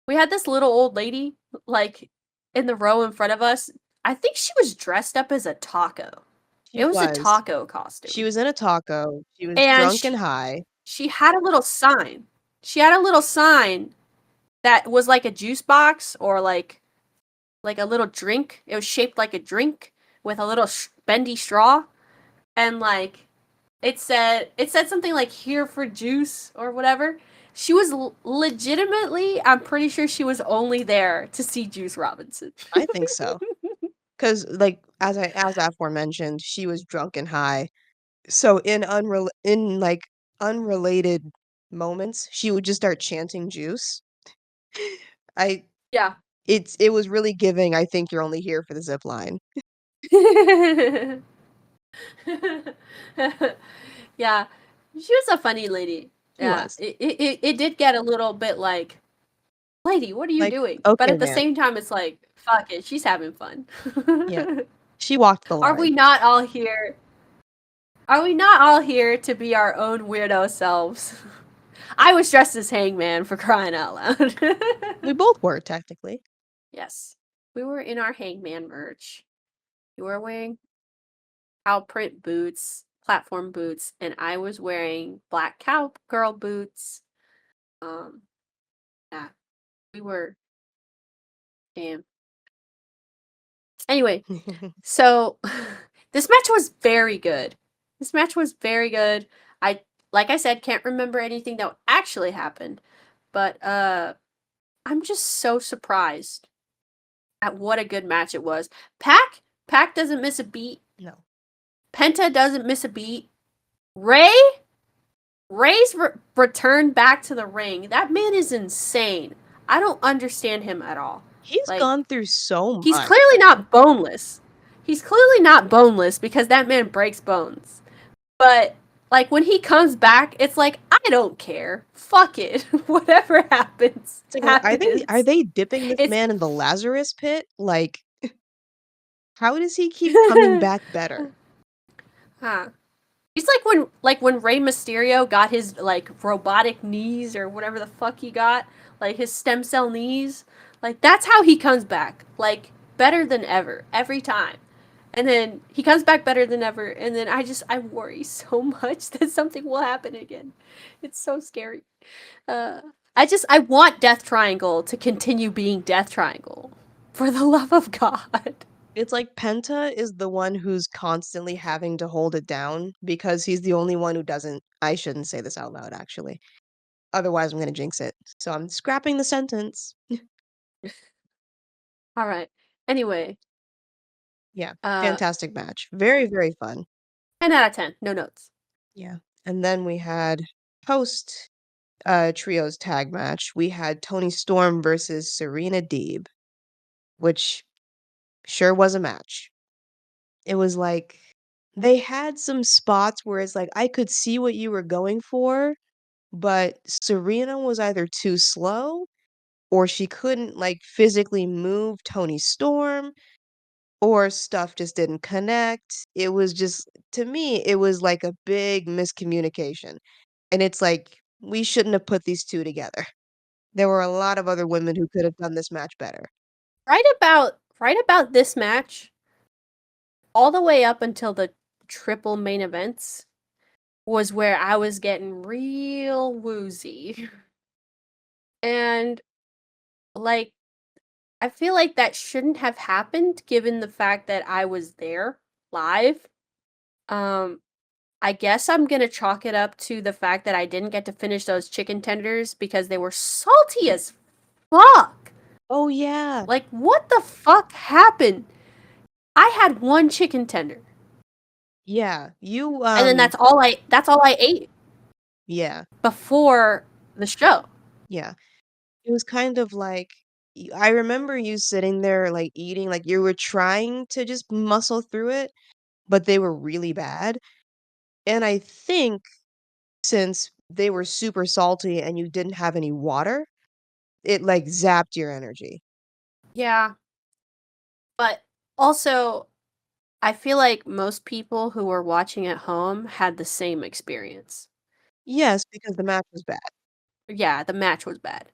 we had this little old lady like in the row in front of us. I think she was dressed up as a taco. She It was a was. taco She costume. was in a taco. She was And drunk and high. she had a little sign. She had a little sign that was like a juice box or like a little drink. It was shaped like a drink with a little bendy straw and like it said something like here for juice or whatever. She was legitimately, I'm pretty sure she was only there to see Juice Robinson. I think so. 'Cause, like, as I aforementioned, she was drunk and high. So in like unrelated moments, she would just start chanting juice. I Yeah. it was really giving, I think you're only here for the zip line. Yeah, she was a funny lady. She Yeah, was. it did get a little bit like, lady, what are you Like, doing? But okay, at the man. same time, it's like, fuck it, she's having fun. Yeah. She walked the Are line. we not all here? Are we not all here to be our own weirdo selves? I was dressed as Hangman for crying out loud. We both were technically. Yes, we were in our Hangman merch. You were wearing cow print boots, platform boots, and I was wearing black cowgirl boots. Um, yeah, we were. Damn. Anyway, so this match was very good. This match was very good. I, like I said, can't remember anything that actually happened, but I'm just so surprised at what a good match it was. Pac doesn't miss a beat. No. Penta doesn't miss a beat. Ray Ray's return back to the ring. That man is insane. I don't understand him at all. He's Like, gone through so he's much. clearly not boneless. He's clearly not boneless because that man breaks bones. But like when he comes back, it's like I don't care. Fuck it. Whatever happens, It's like, I think are happens. they dipping this It's man in the Lazarus pit? Like, how does he keep coming back better? huh. He's like when Rey Mysterio got his like robotic knees or whatever the fuck he got, like his stem cell knees. Like that's how he comes back. Like better than ever every time. And then he comes back better than ever and then I worry so much that something will happen again. It's so scary. Uh I want Death Triangle to continue being Death Triangle. For the love of God. It's like Penta is the one who's constantly having to hold it down because he's the only one who doesn't. I shouldn't say this out loud, actually. Otherwise, I'm gonna jinx it. So I'm scrapping the sentence. All right. Anyway, Yeah, uh fantastic match. Very, very fun. 10 out of 10. No notes. Yeah. And then we had post trios tag match. We had Tony Storm versus Serena Deeb, which sure was a match. It was like they had some spots where it's like I could see what you were going for, but Serena was either too slow or she couldn't like physically move Tony Storm or stuff just didn't connect. It was just to me it was like a big miscommunication. And it's like we shouldn't have put these two together. There were a lot of other women who could have done this match better. Right about this match, all the way up until the triple main events was where I was getting real woozy. And like I feel like that shouldn't have happened given the fact that I was there live. Um I guess I'm going to chalk it up to the fact that I didn't get to finish those chicken tenders because they were salty as fuck. Oh yeah. Like what the fuck happened? I had one chicken tender. Yeah. You And then that's all I ate yeah. before the show. Yeah. It was kind of like I remember you sitting there like eating like you were trying to just muscle through it, but they were really bad. And I think since they were super salty and you didn't have any water, it like zapped your energy. Yeah, but also I feel like most people who were watching at home had the same experience. Yes, because the match was bad. Yeah, the match was bad.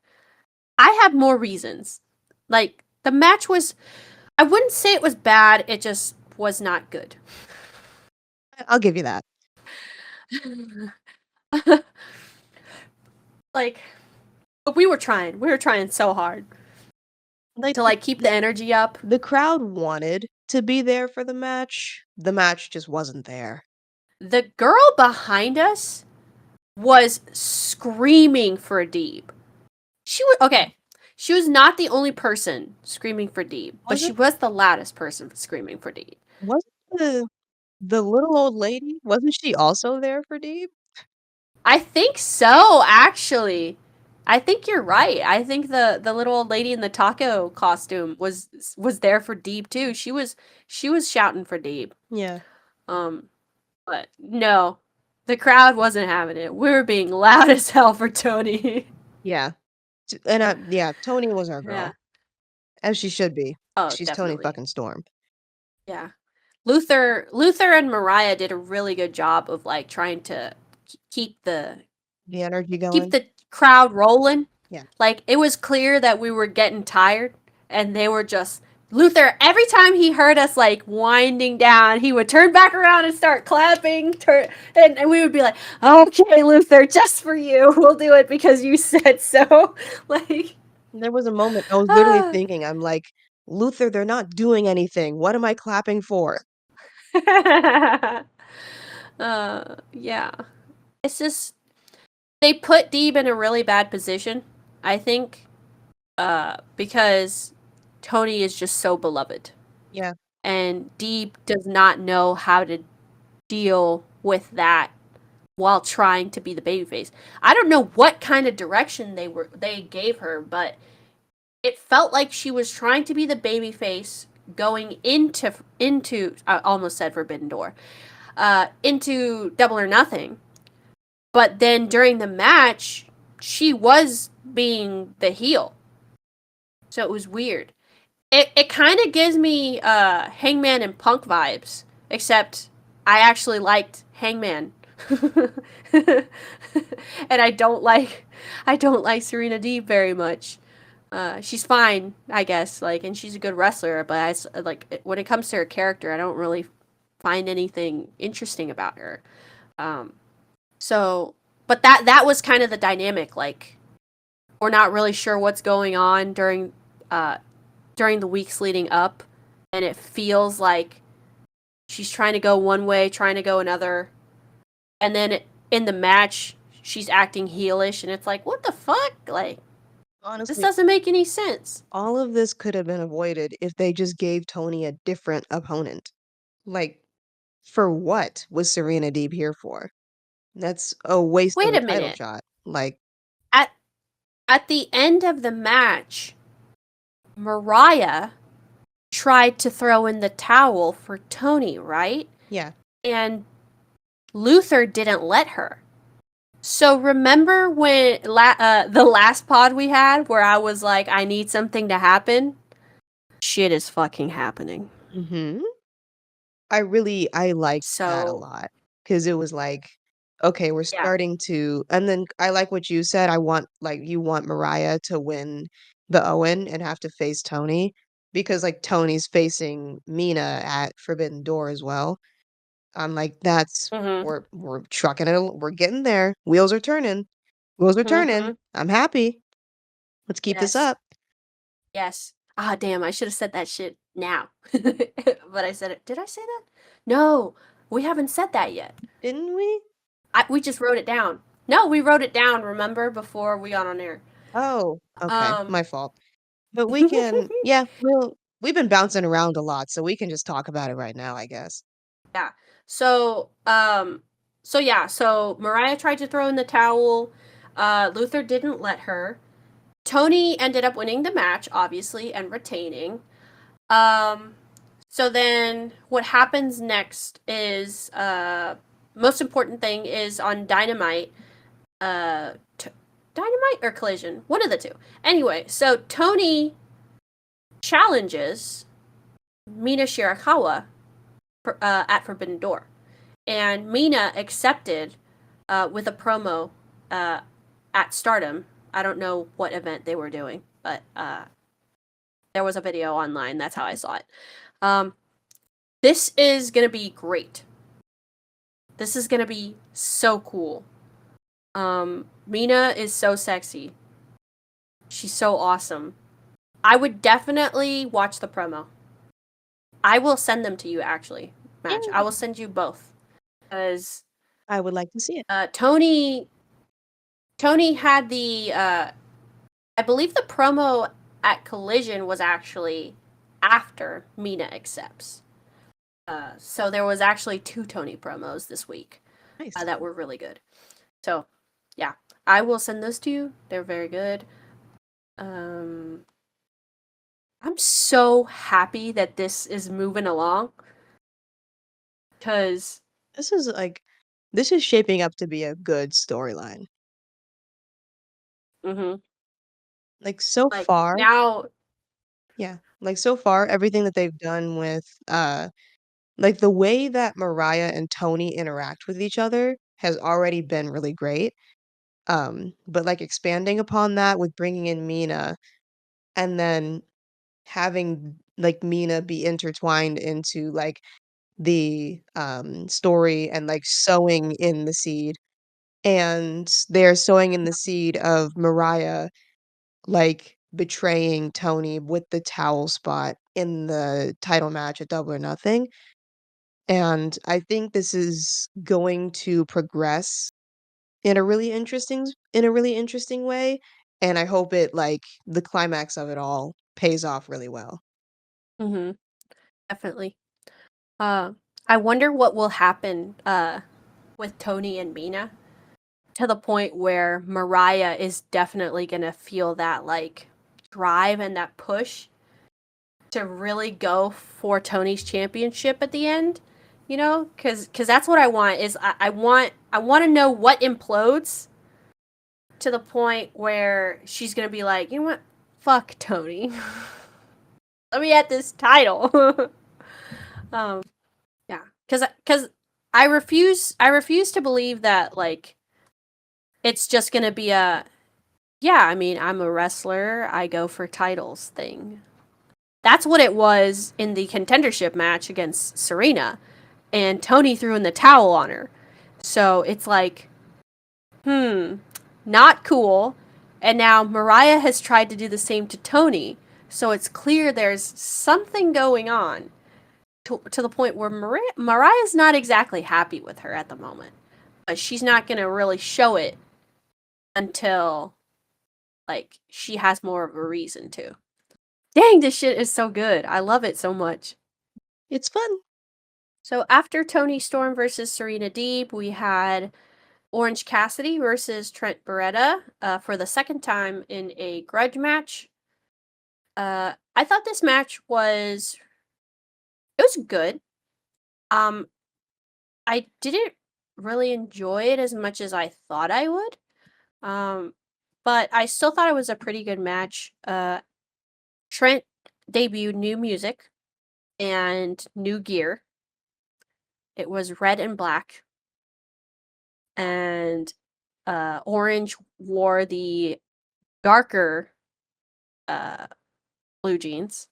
I have more reasons. Like the match was I wouldn't say it was bad, it just was not good. I'll give you that. Like but we were trying. We were trying so hard Like to like keep the energy up. the crowd wanted to be there for the match. The match just wasn't there. The girl behind us was screaming for a Deeb. She was okay. She was not the only person screaming for Deeb, but Was she it? was the loudest person screaming for Deeb. Was it? The little old lady, wasn't she also there for Deep? I think so, actually. I think you're right. I think the little old lady in the taco costume was there for Deep too. She was shouting for Deep. Yeah. Um, but no, the crowd wasn't having it. We were being loud as hell for Tony. Yeah. And yeah, Tony was our Yeah. girl, as she should be. Oh, She's Tony definitely. fucking Storm. Yeah. Luther and Mariah did a really good job of like trying to keep the The energy keep going. the crowd rolling. Yeah. Like it was clear that we were getting tired and they were just Luther, every time he heard us like winding down, he would turn back around and start clapping. And we would be like, okay, Luther, just for you. We'll do it because you said so. Like, There was a moment I was literally ah. thinking, I'm like, Luther, they're not doing anything. What am I clapping for? Yeah. It's just, they put Deeb in a really bad position, I think, because Tony is just so beloved. Yeah. And Deeb does not know how to deal with that while trying to be the babyface. I don't know what kind of direction they gave her, but it felt like she was trying to be the babyface going into I almost said Forbidden Door, into Double or Nothing. But then during the match, she was being the heel, so it was weird. It kind of gives me Hangman and Punk vibes, except I actually liked Hangman. And I don't like Serena Deeb very much. She's fine, I guess, like, and she's a good wrestler, but like when it comes to her character, I don't really find anything interesting about her. Um, so, but that was kind of the dynamic. Like, we're not really sure what's going on uh during the weeks leading up, and it feels like she's trying to go one way, trying to go another, and then in the match she's acting heelish, and it's like, what the fuck? Like, this Honestly, doesn't make any sense. all of this could have been avoided if they just gave Tony a different opponent. Like, for what was Serena Deeb here for? That's a waste of Wait a a title minute. shot. Like, At at the end of the match, Mariah tried to throw in the towel for Tony, right? yeah. And Luther didn't let her. So remember when the last pod we had where I was like, I need something to happen? Shit is fucking happening. Mhm. I liked that a So lot because it was like, okay, we're yeah. starting to and then I like what you said, I want like, you want Mariah to win the Owen and have to face Tony because, like, Tony's facing Mina at Forbidden Door as well. I'm like, "That's Mhm. we're trucking it al we're getting there. Wheels are turning. Wheels are turning. Mhm. I'm happy. Let's keep this Yes. up." Yes. Ah, damn, I should have said that shit now. But I said it. Did I say that? No, we haven't said that yet. Didn't we? We just wrote it down. No, we wrote it down, remember, before we got on air. Oh, okay, Um my fault. But we can yeah, we've been bouncing around a lot, so we can just talk about it right now, I guess. Yeah. So, so Mariah tried to throw in the towel. Luther didn't let her. Tony ended up winning the match, obviously, and retaining. Um, so then what happens next is most important thing is on Dynamite. Uh, t- Dynamite or Collision, one of the two. Anyway, so Tony challenges Mina Shirakawa at Forbidden Door. And Mina accepted with a promo uh, at Stardom. I don't know what event they were doing, but there was a video online. That's how I saw it. Um, this is gonna be great. This is gonna be so cool. Mina is so sexy. She's so awesome. I would definitely watch the promo. I will send them to you actually, Madge. I will Yay! send you both because I would like to see it. Tony had the I believe the promo at Collision was actually after Mina accepts. So there was actually 2 Tony promos this week, Nice. that were really good. So, yeah, I will send those to you. They're very good. Um, I'm so happy that this is moving along because This is like this is shaping up to be a good storyline. mhm, Like so like, far, now yeah, like so far, everything that they've done with like the way that Mariah and Tony interact with each other has already been really great. But like expanding upon that with bringing in Mina and then having like Mina be intertwined into like the story and like sowing in the seed and they're sowing in the seed of Mariah like betraying Tony with the towel spot in the title match at Double or Nothing. And I think this is going to progress in a really interesting way, and I hope it like the climax of it all pays off really well. mhm, definitely. Uh, I wonder what will happen, with Tony and Mina to the point where Mariah is definitely gonna feel that, like, drive and that push to really go for Tony's championship at the end, you know? Because that's what I want is I wanna know what implodes to the point where she's gonna be like, "You know what? Fuck Tony. Let me at this title." Um, yeah, because I refuse to believe that, like, it's just gonna be a, "Yeah, I mean, I'm a wrestler, I go for titles" thing. That's what it was in the contendership match against Serena, and Tony threw in the towel on her. So it's like, not cool. And now Mariah has tried to do the same to Tony. So it's clear there's something going on to the point where Mariah's not exactly happy with her at the moment. But she's not going to really show it until, like, she has more of a reason to. Dang, this shit is so good. I love it so much. It's fun. So after Tony Storm versus Serena Deeb, we had Orange Cassidy versus Trent Beretta for the second time in a grudge match. I thought this match was it was good. Um, I didn't really enjoy it as much as I thought I would. Um, but I still thought it was a pretty good match. Trent debuted new music and new gear. It was red and black, and Orange wore the darker uh, blue jeans,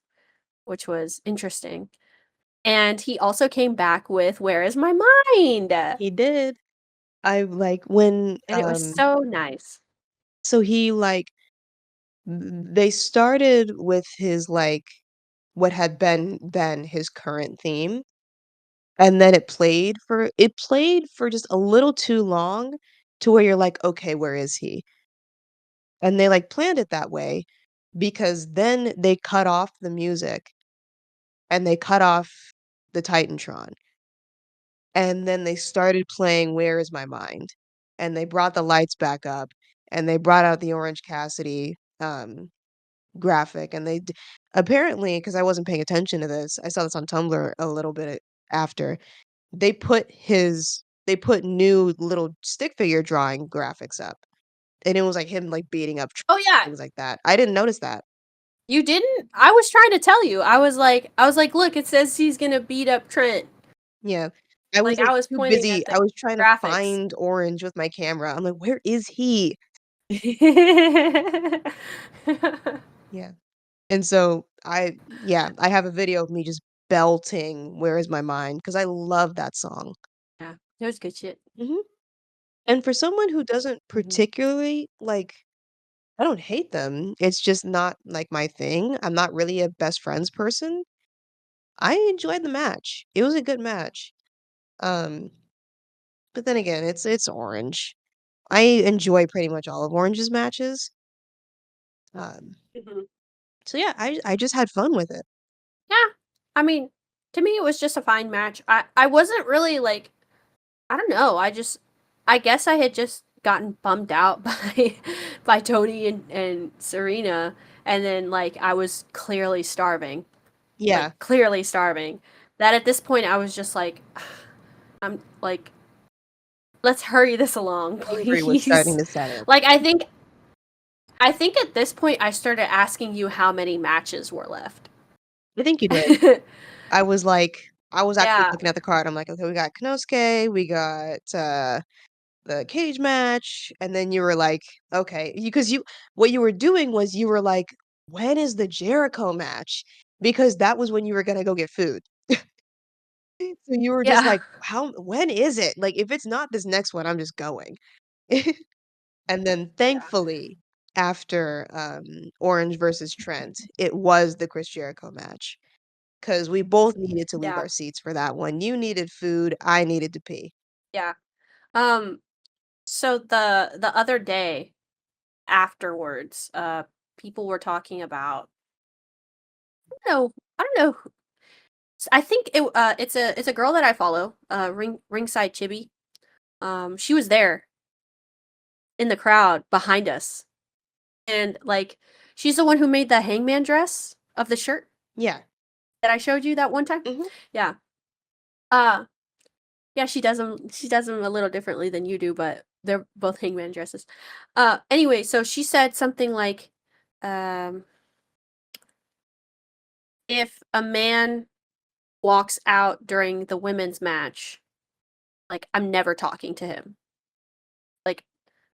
which was interesting. And he also came back with "Where Is My Mind?" And He did. I like when it was so nice. so he like they started with his like what had been then his current theme and then it played for just a little too long to where you're like, "Okay, where is he?" And they like planned it that way because then they cut off the music and they cut off the Titantron, and then they started playing "Where Is My Mind?" And they brought the lights back up, and they brought out the Orange Cassidy, graphic, and apparently, because I wasn't paying attention to this, I saw this on Tumblr a little bit after, they put new little stick figure drawing graphics up, and it was, like, him, like, beating up Oh yeah, things like that. I didn't notice that. you didn't? I was trying to tell you. I was like, look, it says he's gonna beat up Trent. Yeah. I was, Like like, I was too pointing busy at the I was trying to graphics. find Orange with my camera. I'm like, "Where is he?" Yeah. And so I have a video of me just belting "Where Is My Mind" because I love that song. Yeah, it was good shit. Mhm. And for someone who doesn't Mhm. particularly like I don't hate them, it's just not, like, my thing. I'm not really a best friends person. I enjoyed the match. It was a good match. Um, but then again, it's Orange. I enjoy pretty much all of Orange's matches. Um, Mhm. so yeah, I just had fun with it. Yeah, I mean, To me, it was just a fine match. I wasn't really like, I don't know. I guess I had just gotten bummed out by Tony and Serena, and then like I was clearly starving, Yeah, like clearly starving. That at this point I was just like, I'm like, let's hurry this along, hungry was starting please. to set in. Like I think at this point I started asking you how many matches were left. I think you did. I was actually Yeah, looking at the card. I'm like, okay, we got Konosuke, we got the cage match, and then you were like, okay, because you what you were doing was you were like, when is the Jericho match? Because that was when you were gonna go get food. So you were just yeah, like, how when is it? Like if it's not this next one, I'm just going. And then yeah, thankfully, after Orange versus Trent, it was the Chris Jericho match. Because we both needed to leave yeah, our seats for that one. You needed food, I needed to pee. yeah. Um, so the other day afterwards, people were talking about, no, I don't know. I think it's a girl that I follow, Ringside Chibi. She was there in the crowd behind us, and like she's the one who made the hangman dress of the shirt Yeah. that I showed you that one time. Mhm. Yeah. Uh yeah, she does them. She does them a little differently than you do, but they're both hangman dresses. Anyway, so she said something like, um, if a man walks out during the women's match, like I'm never talking to him. Like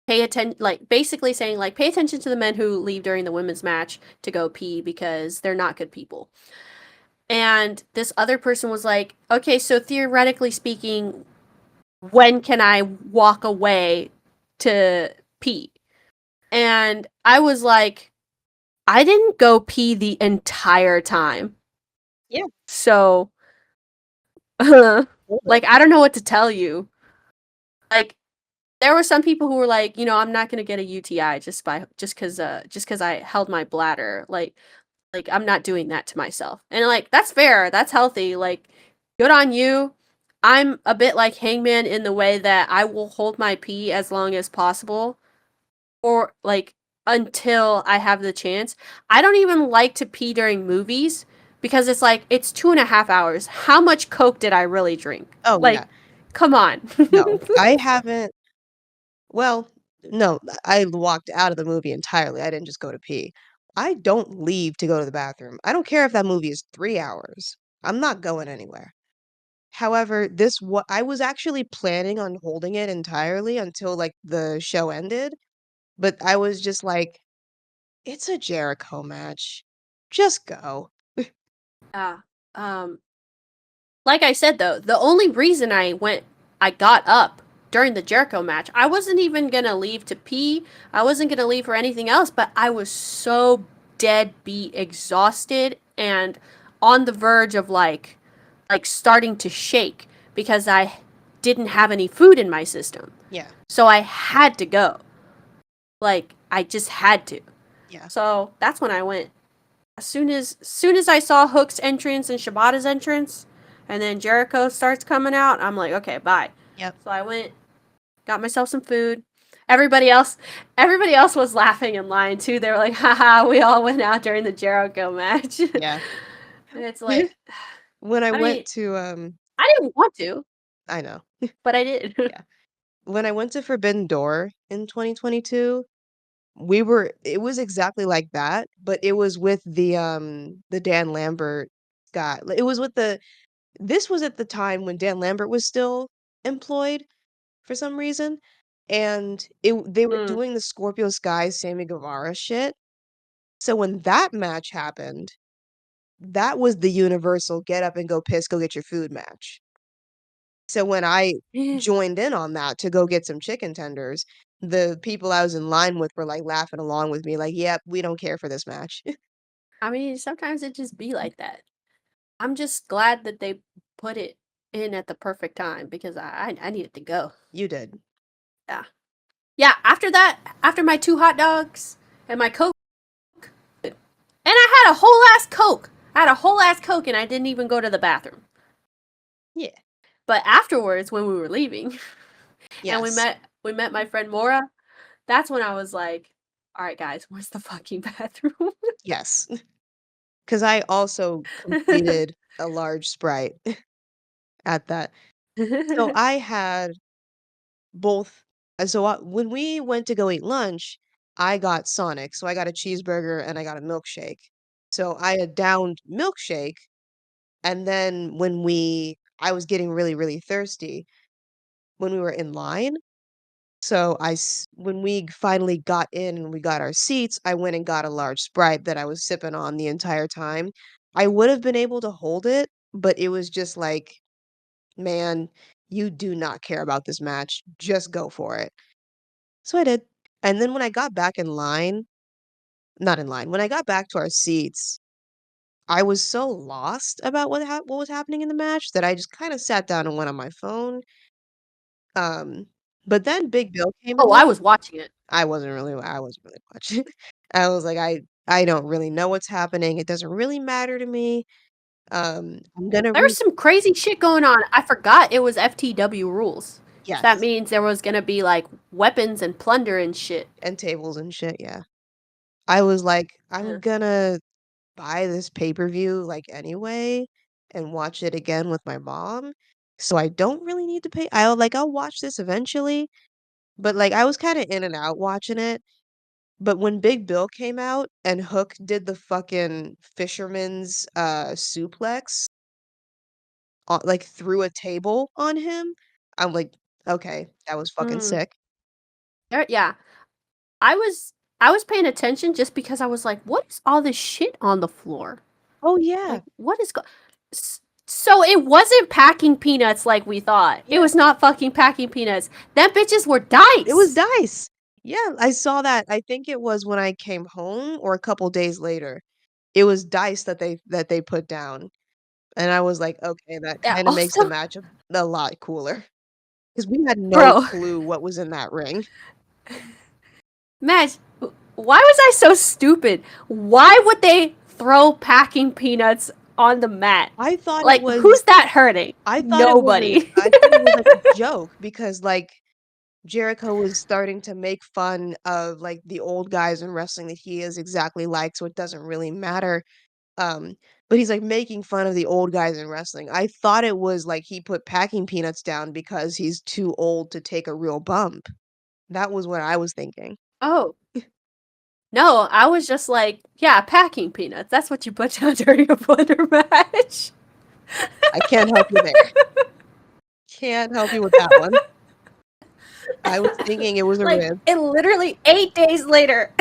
pay attention, like basically saying like pay attention to the men who leave during the women's match to go pee because they're not good people. And this other person was like, okay, so theoretically speaking, when can I walk away to pee? And I was like, I didn't go pee the entire time. Yeah, So, totally. like, I don't know what to tell you. Like, there were some people who were like, I'm not gonna get a UTI just because I held my bladder. Like I'm not doing that to myself. And like that's fair. That's healthy. Like good on you. I'm a bit like Hangman in the way that I will hold my pee as long as possible or like until I have the chance. I don't even like to pee during movies because it's like it's 2.5 hours. How much Coke did I really drink? Oh, yeah. Like, come on. No, I haven't well, no, I walked out of the movie entirely, I didn't just go to pee. I don't leave to go to the bathroom. I don't care if that movie is 3 hours. I'm not going anywhere. However, I was actually planning on holding it entirely until, like, the show ended, but I was just like, "It's a Jericho match. Just go." Yeah. Um like I said though, the only reason I got up during the Jericho match, I wasn't even gonna leave to pee. I wasn't gonna leave for anything else, but I was so dead beat exhausted and on the verge of like starting to shake because I didn't have any food in my system. Yeah, So I had to go. Like I just had to. yeah, So that's when I went. As soon as I saw Hook's entrance and Shibata's entrance, and then Jericho starts coming out, I'm like, okay, bye. yep, So I went, got myself some food. Everybody else, everybody else was laughing in line too. They were like, haha, we all went out during the Jericho match. And yeah. it's like, When I I went mean, to, I didn't want to, I know, but I did. yeah. When I went to Forbidden Door in 2022, it was exactly like that, but it was with the Dan Lambert guy. It was with the this was at the time when Dan Lambert was still employed for some reason, and they were Mm. doing the Scorpio Sky Sammy Guevara shit. So when that match happened, that was the universal get up and go piss, go get your food match. So when I joined in on that to go get some chicken tenders, the people I was in line with were, like, laughing along with me, like, "Yep, we don't care for this match." I mean, sometimes it just be like that. I'm just glad that they put it in at the perfect time because I needed to go. You did. Yeah. Yeah, after that, after my 2 hot dogs and my Coke, and I had a whole ass Coke. I had a whole ass Coke and I didn't even go to the bathroom. But afterwards, when we were leaving, and Yes. we met my friend Mora, that's when I was like, "All right, guys, where's the fucking bathroom?" Yes. Because I also completed a large Sprite at that. So I had both when we went to go eat lunch, I got Sonic, so I got a cheeseburger and I got a milkshake. So I had downed milkshake, and then I was getting really, really thirsty when we were in line. So when we finally got in and we got our seats, I went and got a large Sprite that I was sipping on the entire time. I would have been able to hold it, but it was just like, man, you do not care about this match. Just go for it. So I did. And then when I got back in line, not in line, when I got back to our seats, I was so lost about what was happening in the match that I just kind of sat down and went on my phone. Um, but then Big Bill came Oh, out. I wasn't really watching. I was like, I don't really know what's happening. It doesn't really matter to me. I'm gonna There was re some crazy shit going on. I forgot it was FTW rules. So that Yes, means there was gonna be like weapons and plunder and shit. and tables and shit, yeah. I was like, I'm Yeah. gonna buy this pay-per-view like anyway and watch it again with my mom. So I don't really need to pay. I'll watch this eventually, but like I was kind of in and out watching it. But when Big Bill came out and Hook did the fucking fisherman's suplex like through a table on him, I'm like, okay, that was fucking Mm. sick. Yeah. I was I was paying attention just because I was like, what is all this shit on the floor? Oh yeah. Like, what is so it wasn't packing peanuts like we thought. It Yeah. was not fucking packing peanuts. Them bitches were It was dice. dice. Yeah, I saw that. I think it was when I came home or a couple days later. It was dice that they put down, and I was like, "Okay, that Yeah, kinda makes the also, match a lot cooler because we had no bro, clue what was in that ring. Madge, why was I so stupid? Why would they throw packing peanuts on the mat? I thought it Like, was who's that hurting? Nobody. I thought it was like a joke because, like, Jericho was starting to make fun of, like, the old guys in wrestling that he is exactly like, so it doesn't really matter. Um, but he's, like, making fun of the old guys in wrestling. I thought it was like he put packing peanuts down because he's too old to take a real bump. That was what I was thinking. Oh, no, I was just like, yeah, packing peanuts. That's what you put down during a blender match. I can't help you there. Can't help you with that one. I was thinking it was a Like, rib. it literally 8 days later.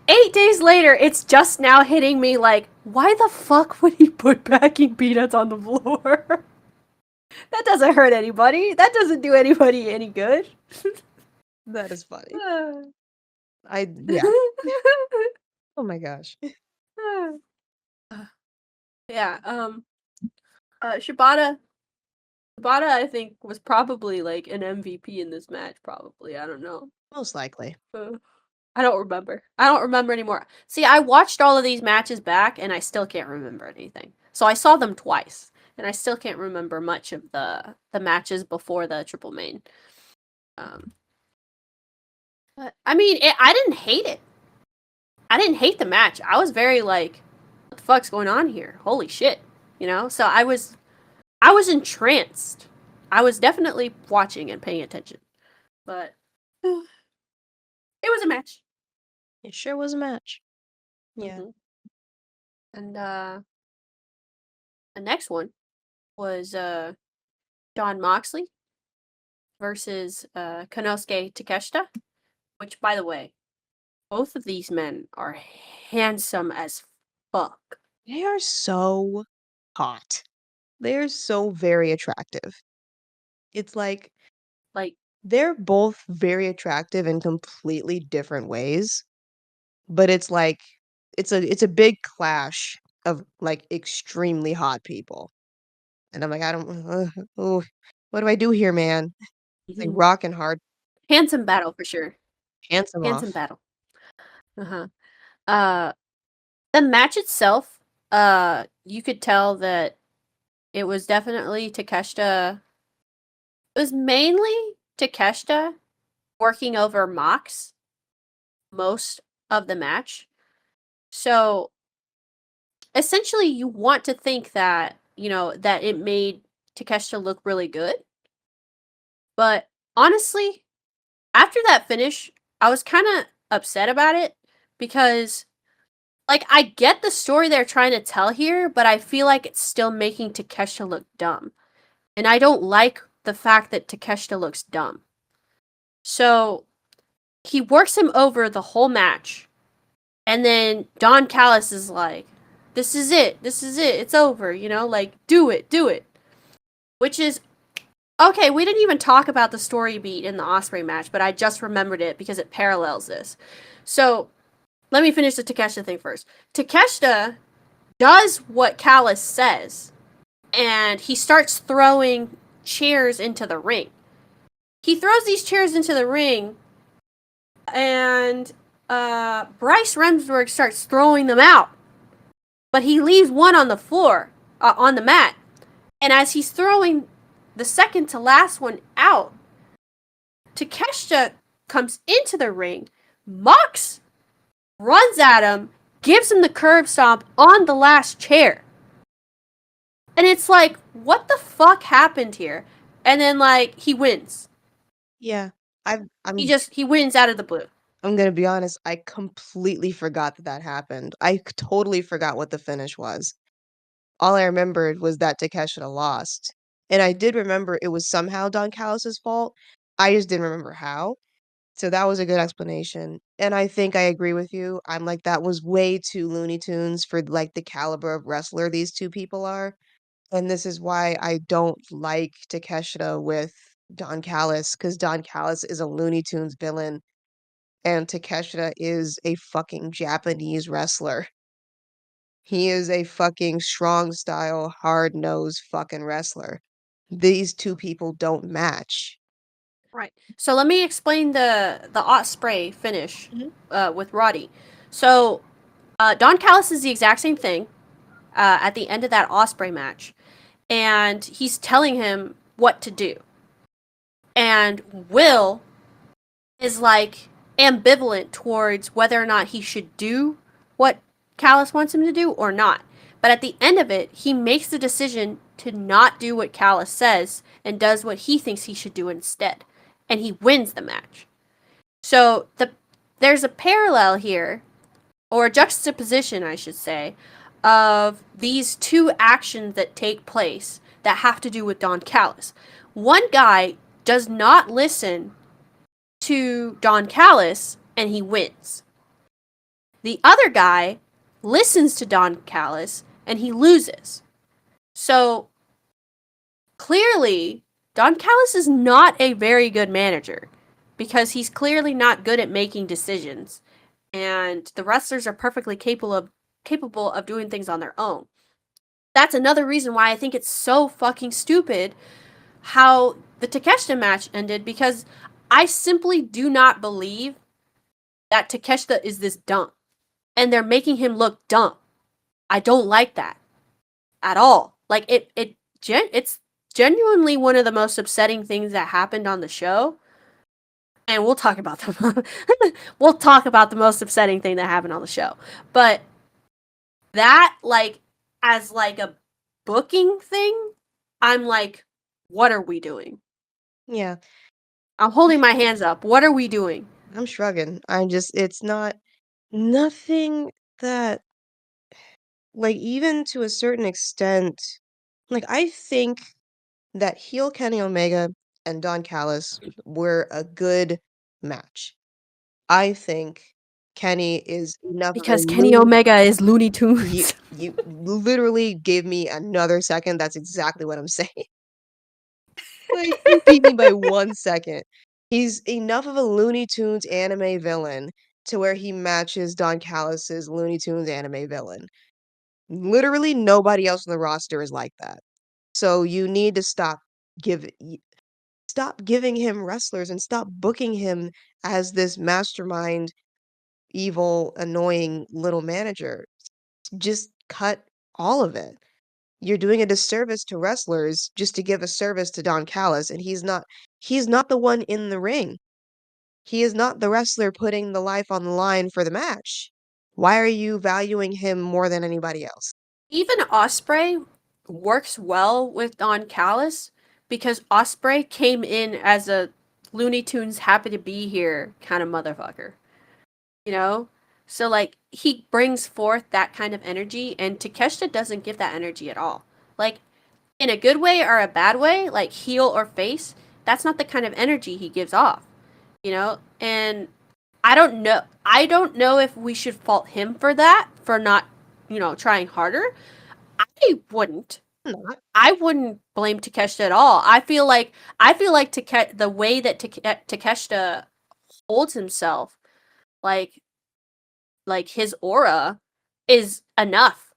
8 days later, it's just now hitting me like, why the fuck would he put packing peanuts on the floor? That doesn't hurt anybody. That doesn't do anybody any good. That is funny. Yeah. Oh my gosh. Yeah, Shibata Shibata, I think, was probably like an MVP in this match, probably. I don't know. Most likely. Uh, I don't remember. I don't remember anymore. See, I watched all of these matches back and I still can't remember anything. So I saw them twice and I still can't remember much of the matches before the triple main. Um but I mean, I didn't hate it. I didn't hate the match. I was very like, what the fuck's going on here? Holy shit. You know? So I was entranced. I was definitely watching and paying attention. But it was a match. It sure was a match. Yeah. Hmm. And the next one was John Moxley versus Konosuke Takeshita, which, by the way, both of these men are handsome as fuck. They are so hot. They're so very attractive. It's like Like, they're both very attractive in completely different ways, but it's like it's a big clash of like extremely hot people. And I'm like, I don't oh, what do I do here, man? It's like rocking hard, handsome battle for sure. handsome Handsome off. battle. Uh-huh. Uh, the match itself, you could tell that it was definitely Takeshita. It was mainly Takeshita working over Mox most of the match. So essentially, you want to think that, that it made Takeshita look really good. But honestly, after that finish, I was kind of upset about it because, like, I get the story they're trying to tell here, but I feel like it's still making Takeshita look dumb. And I don't like the fact that Takeshita looks dumb. So he works him over the whole match. And then Don Callis is like, this is it. This is it. It's over. Like, do it. Do it. Which is okay. We didn't even talk about the story beat in the Osprey match, but I just remembered it because it parallels this. So let me finish the Takeshita thing first. Takeshita does what Callis says, and he starts throwing chairs into the ring. He throws these chairs into the ring, and Bryce Remsburg starts throwing them out. But he leaves one on the floor, on the mat. And as he's throwing the second to last one out, Takeshita comes into the ring. Mox runs at him, gives him the curb stomp on the last chair. And it's like, what the fuck happened here? And then, like, he wins. Yeah. I've I'm He wins out of the blue. I'm gonna be honest, I completely forgot that that happened. Totally forgot what the finish was. All I remembered was that Takeshita lost, and I did remember it was somehow Don Callis' fault. I just didn't remember how. So that was a good explanation, and I think I agree with you. I'm like, that was way too Looney Tunes for, like, the caliber of wrestler these 2 people are, and this is why I don't like Takeshita with Don Callis, because Don Callis is a Looney Tunes villain, and Takeshita is a fucking Japanese wrestler. He is a fucking strong style, hard-nosed fucking wrestler. These 2 people don't match. Right. So let me explain the Osprey finish Mhm. with Roddy. So Don Callis is the exact same thing at the end of that Osprey match, and he's telling him what to do. And Will is like ambivalent towards whether or not he should do what Callis wants him to do or not. But at the end of it, he makes the decision to not do what Callis says and does what he thinks he should do instead. And he wins the match. So there's a parallel here, or a juxtaposition, I should say, of these two actions that take place that have to do with Don Callis. One guy does not listen to Don Callis and he wins. The other guy listens to Don Callis and he loses. So clearly, Don Callis is not a very good manager because he's clearly not good at making decisions. And the wrestlers are perfectly capable of doing things on their own. That's another reason why I think it's so fucking stupid how the Takeshita match ended, because I simply do not believe that Takeshita is this dumb. And they're making him look dumb. I don't like that at all. Like it's genuinely one of the most upsetting things that happened on the show. And we'll talk about the we'll talk about the most upsetting thing that happened on the show. But that, like, as like a booking thing, I'm like, what are we doing? Yeah, I'm holding my hands up. What are we doing? I'm shrugging. It's not nothing that, like, even to a certain extent, like, I think that heel Kenny Omega and Don Callis were a good match. I think Kenny is enough of a Because Kenny loon Omega is Looney you Tunes. you literally gave me another second, that's exactly what I'm saying. Like, you beat me by 1 second. He's enough of a Looney Tunes anime villain to where he matches Don Callis' Looney Tunes anime villain. Literally nobody else on the roster is like that. So you need to stop giving him wrestlers and stop booking him as this mastermind, evil, annoying little manager. Just cut all of it. You're doing a disservice to wrestlers just to give a service to Don Callis, and he's not the one in the ring. He is not the wrestler putting the life on the line for the match. Why are you valuing him more than anybody else? Even Osprey works well with Don Callis because Osprey came in as a Looney Tunes happy to be here kind of motherfucker, you know? So like he brings forth that kind of energy and Takeshita doesn't give that energy at all. Like in a good way or a bad way, like heel or face, that's not the kind of energy he gives off, you know? And I don't know if we should fault him for that, for not, trying harder. I wouldn't. Not. I wouldn't blame Takeshita at all. I feel like the way that Takeshita holds himself, like his aura, is enough.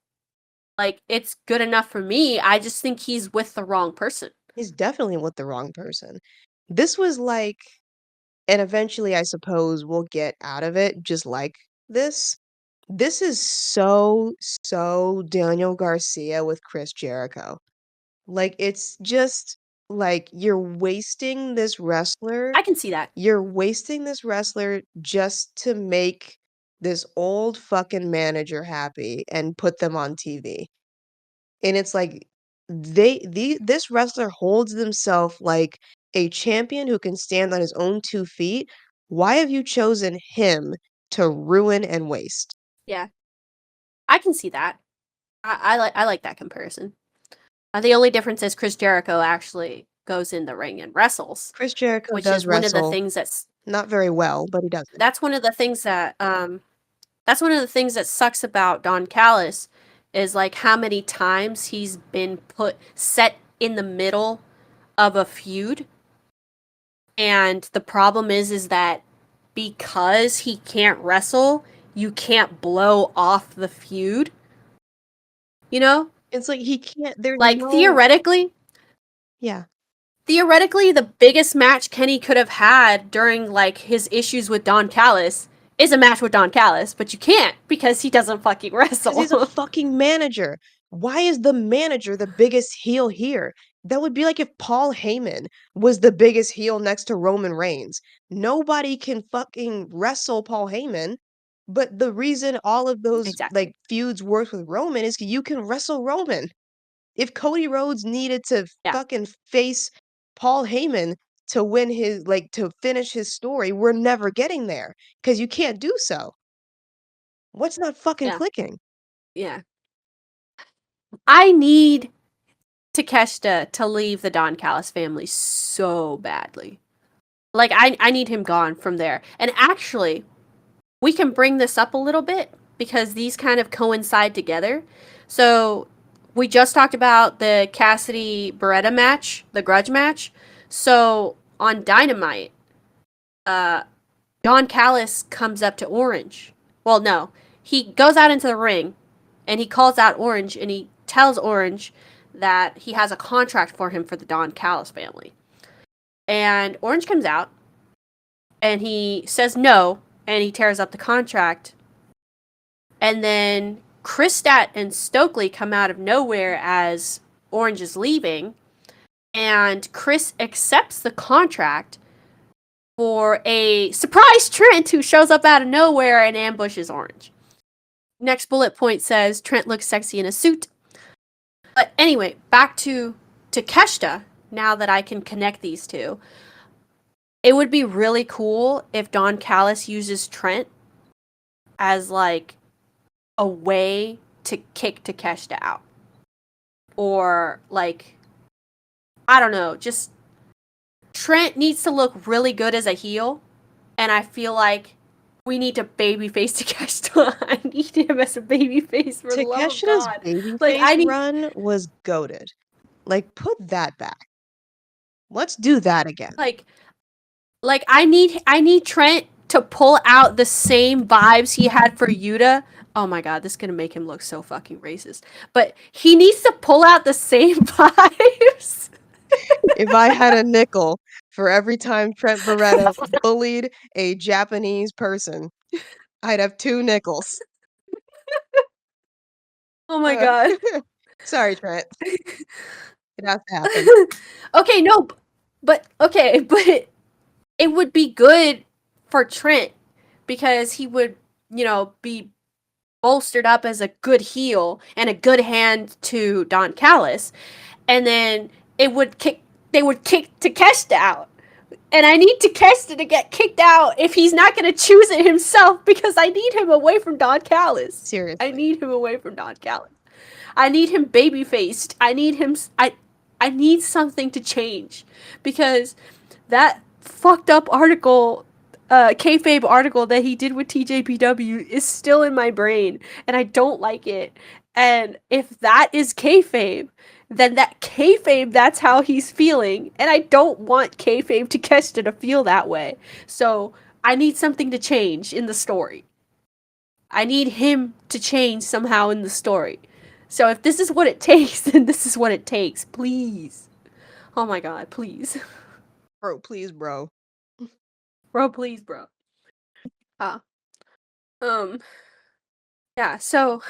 Like it's good enough for me. I just think he's with the wrong person. He's definitely with the wrong person. This was like, and eventually I suppose we'll get out of it just like this. This is so Daniel Garcia with Chris Jericho. Like, it's just like I can see that. you're wasting this wrestler just to make this old fucking manager happy and put them on TV. And it's like this wrestler holds himself like a champion who can stand on his own 2 feet. Why have you chosen him to ruin and waste? Yeah, I can see that. I like that comparison. The only difference is Chris Jericho actually goes in the ring and wrestles, Chris Jericho which does is one of the wrestle, things not very well, but he does it. that's one of the things that that's one of the things that sucks about Don Callis is like how many times he's been put set in the middle of a feud, and the problem is that because he can't wrestle, you can't blow off the feud, you know? It's like he can't there's Like no yeah. theoretically the biggest match Kenny could have had during like his issues with Don Callis is a match with Don Callis, but you can't because he doesn't fucking 'Cause he's a wrestle. fucking manager. Why is the manager the biggest heel here? That would be like if Paul Heyman was the biggest heel next to Roman Reigns. Nobody can fucking wrestle Paul Heyman, but the reason all of those, like, Exactly. feuds work with Roman is you can wrestle Roman. If Cody Rhodes needed to Yeah. fucking face Paul Heyman to win his like, to finish his story, we're never getting there because you can't do so. What's not fucking Yeah. clicking? Yeah. I need Takeshita to leave the Don Callis family so badly. Like I need him gone from there. And actually, we can bring this up a little bit because these kind of coincide together. So, we just talked about the Cassidy Beretta match, the grudge match. So, on Dynamite, uh Don Callis comes up to Orange. Well, no. He goes out into the ring and he calls out Orange and he tells Orange that he has a contract for him for the Don Callis family. And Orange comes out and he says no and he tears up the contract. And then Christat and Stokely come out of nowhere as Orange is leaving. And Chris accepts the contract for a surprise Trent who shows up out of nowhere and ambushes Orange. Next bullet point says Trent looks sexy in a suit. But anyway, back to Takeshita. Now that I can connect these two, it would be really cool if Don Callis uses Trent as like a way to kick Takeshita out, or like I don't know, just Trent needs to look really good as a heel, and I feel like we need to babyface Takeshita. I need him as a babyface for the love of Takeshita's God. Like babyface I need run was goated. Like, put that back. Let's do that again. like I need Trent to pull out the same vibes he had for Yuta. Oh my god, this is gonna make him look so fucking racist. But he needs to pull out the same vibes. If I had a nickel for every time Trent Beretta bullied a Japanese person, I'd have 2 nickels. Oh my Uh, god. Sorry, Trent. It has to happen. Okay, no, but okay, but it would be good for Trent because he would, be bolstered up as a good heel and a good hand to Don Callis, and then it would kick. They would kick Takeshita out, and I need Takeshita to get kicked out if he's not going to choose it himself because I need him away from Don Callis. I Seriously. need him away from Don Callis. I need him baby faced. I need him. I need something to change because that fucked up article, kayfabe article that he did with TJPW is still in my brain, and I don't like it. And if that is kayfabe, then that kayfabe, that's how he's feeling, and I don't want kayfabe to Kesta to feel that way. So I need something to change in the story. I need him to change somehow in the story. So if this is what it takes, then this is what it takes. Please. Oh my god, please. Bro, please, bro. Bro, please, bro. Ah. Um, yeah, so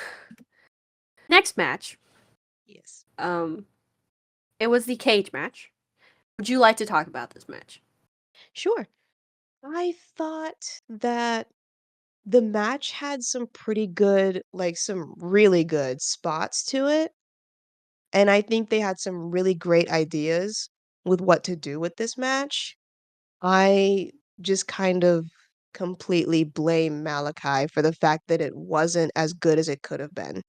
next match. Yes. Um, it was the cage match. Would you like to talk about this match? Sure. I thought that the match had some pretty good, like some really good spots to it. And I think they had some really great ideas with what to do with this match. I just kind of completely blame Malachi for the fact that it wasn't as good as it could have been.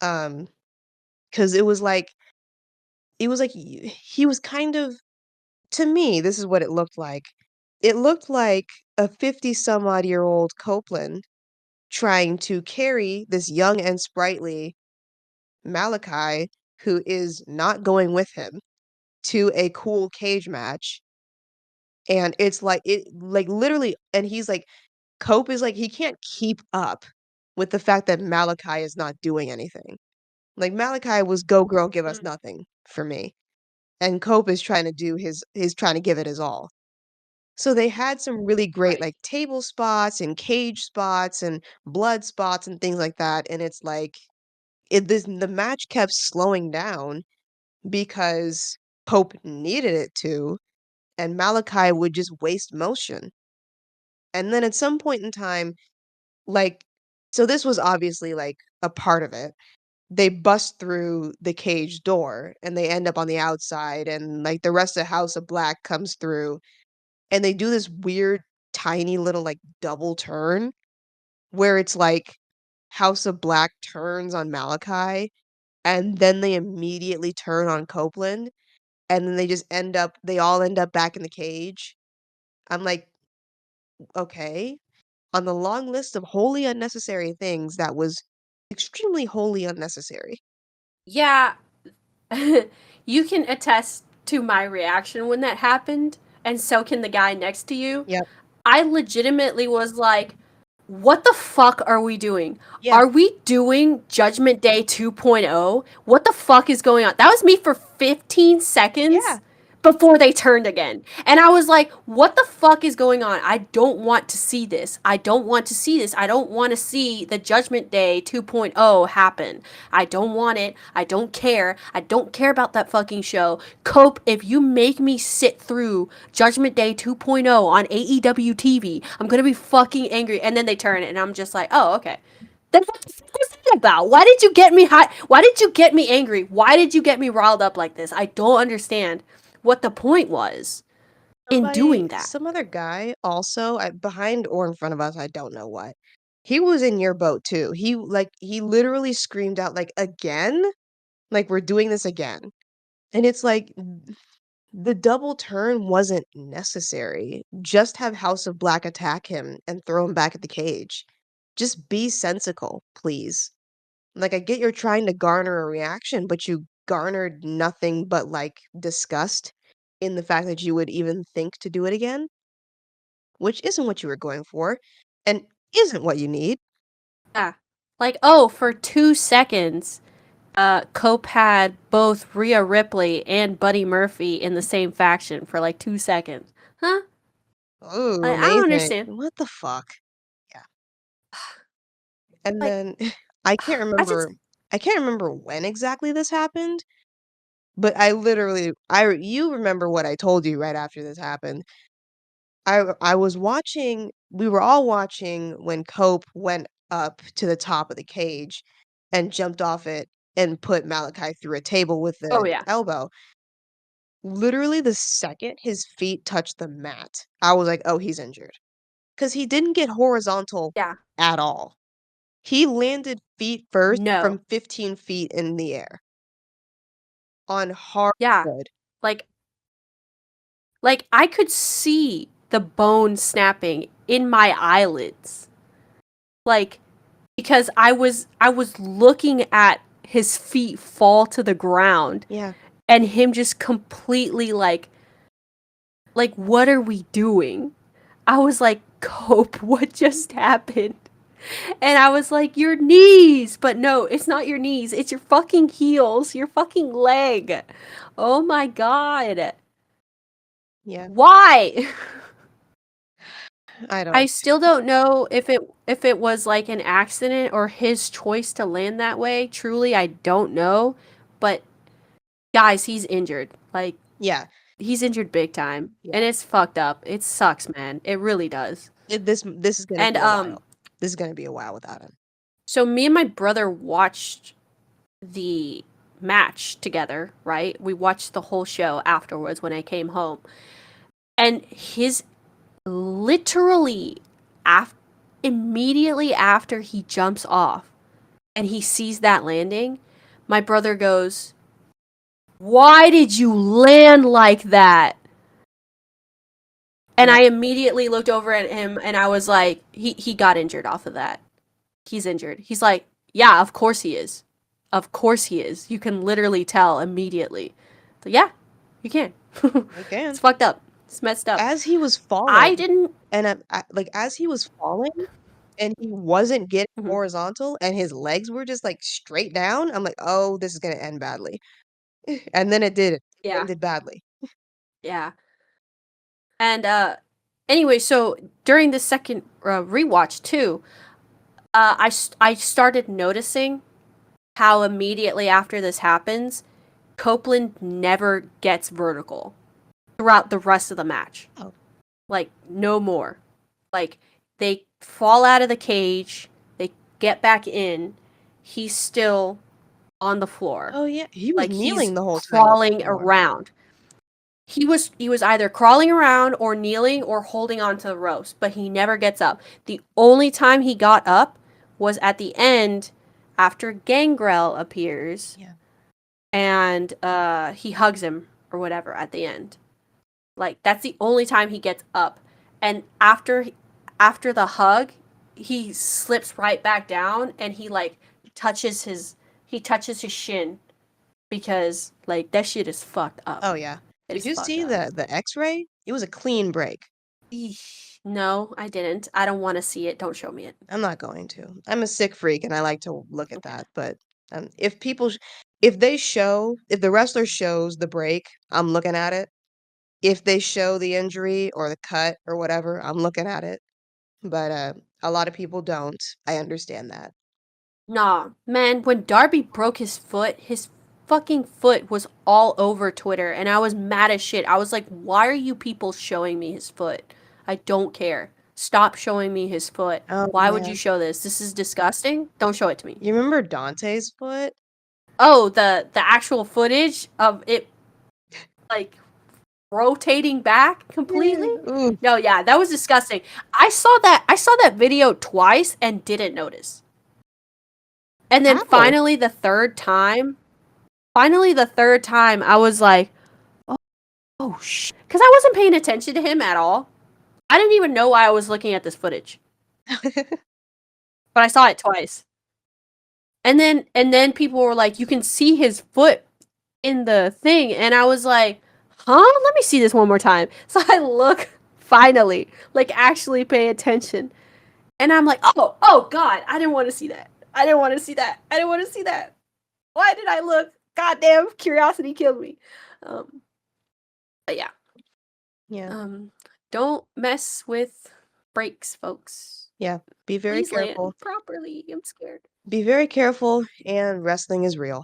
Um, because it was like he was kind of, to me, this is what it looked like. It looked like a 50 some odd year old Copeland trying to carry this young and sprightly Malachi, who is not going with him, to a cool cage match. And it's like it like literally, and he's like, Cope is like he can't keep up with the fact that Malachi is not doing anything. Like Malachi was go girl, give us Mm, nothing for me. And Cope is trying to do his trying to give it his all. So they had some really great right. like table spots and cage spots and blood spots and things like that. And it's like the match kept slowing down because Pope needed it to, and Malachi would just waste motion. And then at some point in time, like, so this was obviously like a part of it. They bust through the cage door and they end up on the outside, and like the rest of House of Black comes through, and they do this weird, tiny little like double turn where it's like House of Black turns on Malachi and then they immediately turn on Copeland, and then they all end up back in the cage. I'm like, okay. On the long list of wholly unnecessary things, that was extremely wholly unnecessary. Yeah, you can attest to my reaction when that happened, and so can the guy next to you. Yep. I legitimately was like, what the fuck are we doing? Yeah. Are we doing Judgment Day 2.0? What the fuck is going on? That was me for 15 Yeah. seconds before they turned again. And I was like, what the fuck is going on? I don't want to see this. I don't want to see this. I don't want to see the Judgment Day 2.0 happen. I don't want it. I don't care. I don't care about that fucking show. Cope, if you make me sit through Judgment Day 2.0 on AEW TV, I'm gonna be fucking angry. And then they turn it, and I'm just like, oh, okay. Then what the fuck was that about? Why did you get me hot? Why did you get me angry? Why did you get me riled up like this? I don't understand what the point was in doing that. Some other guy also, behind or in front of us, I don't know what. He was in your boat too. He literally screamed out like again, like we're doing this again. And it's like the double turn wasn't necessary. Just have House of Black attack him and throw him back at the cage. Just be sensical, please. Like, I get you're trying to garner a reaction, but you garnered nothing but like disgust in the fact that you would even think to do it again, which isn't what you were going for and isn't what you need. Yeah. Like, oh, for 2 seconds, Cope had both Rhea Ripley and Buddy Murphy in the same faction for like 2 seconds. Huh? Oh, I don't amazing. understand. What the fuck? Yeah. And Like, then I can't I just remember. I can't remember when exactly this happened, but I literally I you remember what I told you right after this happened. I was watching we were all watching when Cope went up to the top of the cage and jumped off it and put Malachi through a table with Oh, the yeah. elbow. Literally the second his feet touched the mat, I was like, "Oh, he's injured," because he didn't get horizontal Yeah. at all. He landed feet first No. from 15 feet in the air on hard Yeah. wood. Like I could see the bone snapping in my eyelids. Like, because I was looking at his feet fall to the ground Yeah, and him just completely like what are we doing? I was like, Cope, what just happened? And I was like, your knees. But no, it's not your knees. It's your fucking heels, your fucking leg. Oh my god. yeah. Why? I I don't still don't know if it was like an accident or his choice to land that way. Truly, I don't know. But guys, he's injured. Like yeah, he's injured big time. yeah. And it's fucked up. It sucks, man. It really does. This is gonna And be a while. This is gonna be a while without him. so me and my brother watched the match together, right? We watched the whole show afterwards when I came home. And his literally af- immediately after he jumps off and he sees that landing, my brother goes, "Why did you land like that?" And Yeah. I immediately looked over at him and I was like, he got injured off of that. He's injured. He's like, "Yeah, of course he is. Of course he is. You can literally tell immediately." So yeah, you can. I It's can. fucked up. It's messed up. As he was I falling, didn't. and like as he was falling, and he wasn't getting Mhm. horizontal, and his legs were just like straight down, I'm like, "Oh, this is gonna end badly." And then it did. It Yeah, ended badly. yeah. And anyway, so during the second rewatch too, I started noticing how immediately after this happens, Copeland never gets vertical throughout the rest of the match. Oh, Like no more. Like they fall out of the cage, they get back in, he's still on the floor. oh yeah, he was Like kneeling he's the whole time on the crawling floor. around. He was either crawling around or kneeling or holding onto the ropes, but he never gets up. The only time he got up was at the end after Gangrel appears Yeah. and he hugs him or whatever at the end. Like that's the only time he gets up. And after the hug, he slips right back down and touches his touches his shin because like that shit is fucked up. Oh yeah. It Did is you fucked see up. the X-ray? It was a clean break. Eesh. No, I didn't. I don't want to see it. Don't show me it. I'm not going to. I'm a sick freak and I like to look at Okay. that, but if people if the wrestler shows the break, I'm looking at it. If they show the injury or the cut or whatever, I'm looking at it. But a lot of people don't. I understand that. Nah, man, when Darby broke his fucking foot was all over Twitter, and I was mad as shit. I was like, why are you people showing me his foot? I don't care. Stop showing me his foot. Oh Why would yeah. you show this? This is disgusting. Don't show it to me. You remember Dante's foot? Oh, the actual footage of it like rotating back Yeah. completely? Ooh. No, yeah, that was disgusting. I saw that video twice and didn't notice. And then How? finally the third time, I was like, oh, oh shit. Because I wasn't paying attention to him at all. I didn't even know why I was looking at this footage, but I saw it twice. And then people were like, you can see his foot in the thing. And I was like, huh? Let me see this one more time. So I look, finally, like actually pay attention. And I'm like, oh God, I didn't want to see that. I didn't want to see that. I didn't want to see that. Why did I look? Goddamn, curiosity killed me. Um, but yeah, Yeah. um, don't mess with breaks, folks. Yeah, be very Please careful. land properly. I'm scared. Be very careful, and wrestling is real.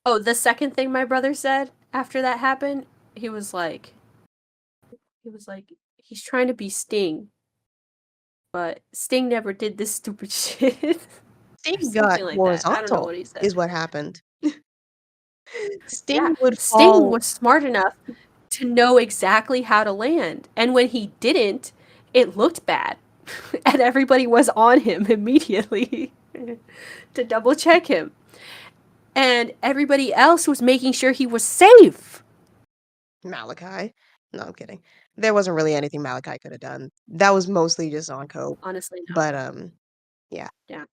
Oh, the second thing my brother said after that happened, he was like, he was like, he's trying to be Sting, but Sting never did this stupid shit. Or Sting got something like that. I don't know horizontal, what he said. is what happened. Yeah, Sting would Sting fall. was smart enough to know exactly how to land. And when he didn't, it looked bad. And everybody was on him immediately to double check him. And everybody else was making sure he was safe. Malachi. No, I'm kidding. There wasn't really anything Malachi could have done. That was mostly just on cope. Honestly, no. But, yeah. Yeah.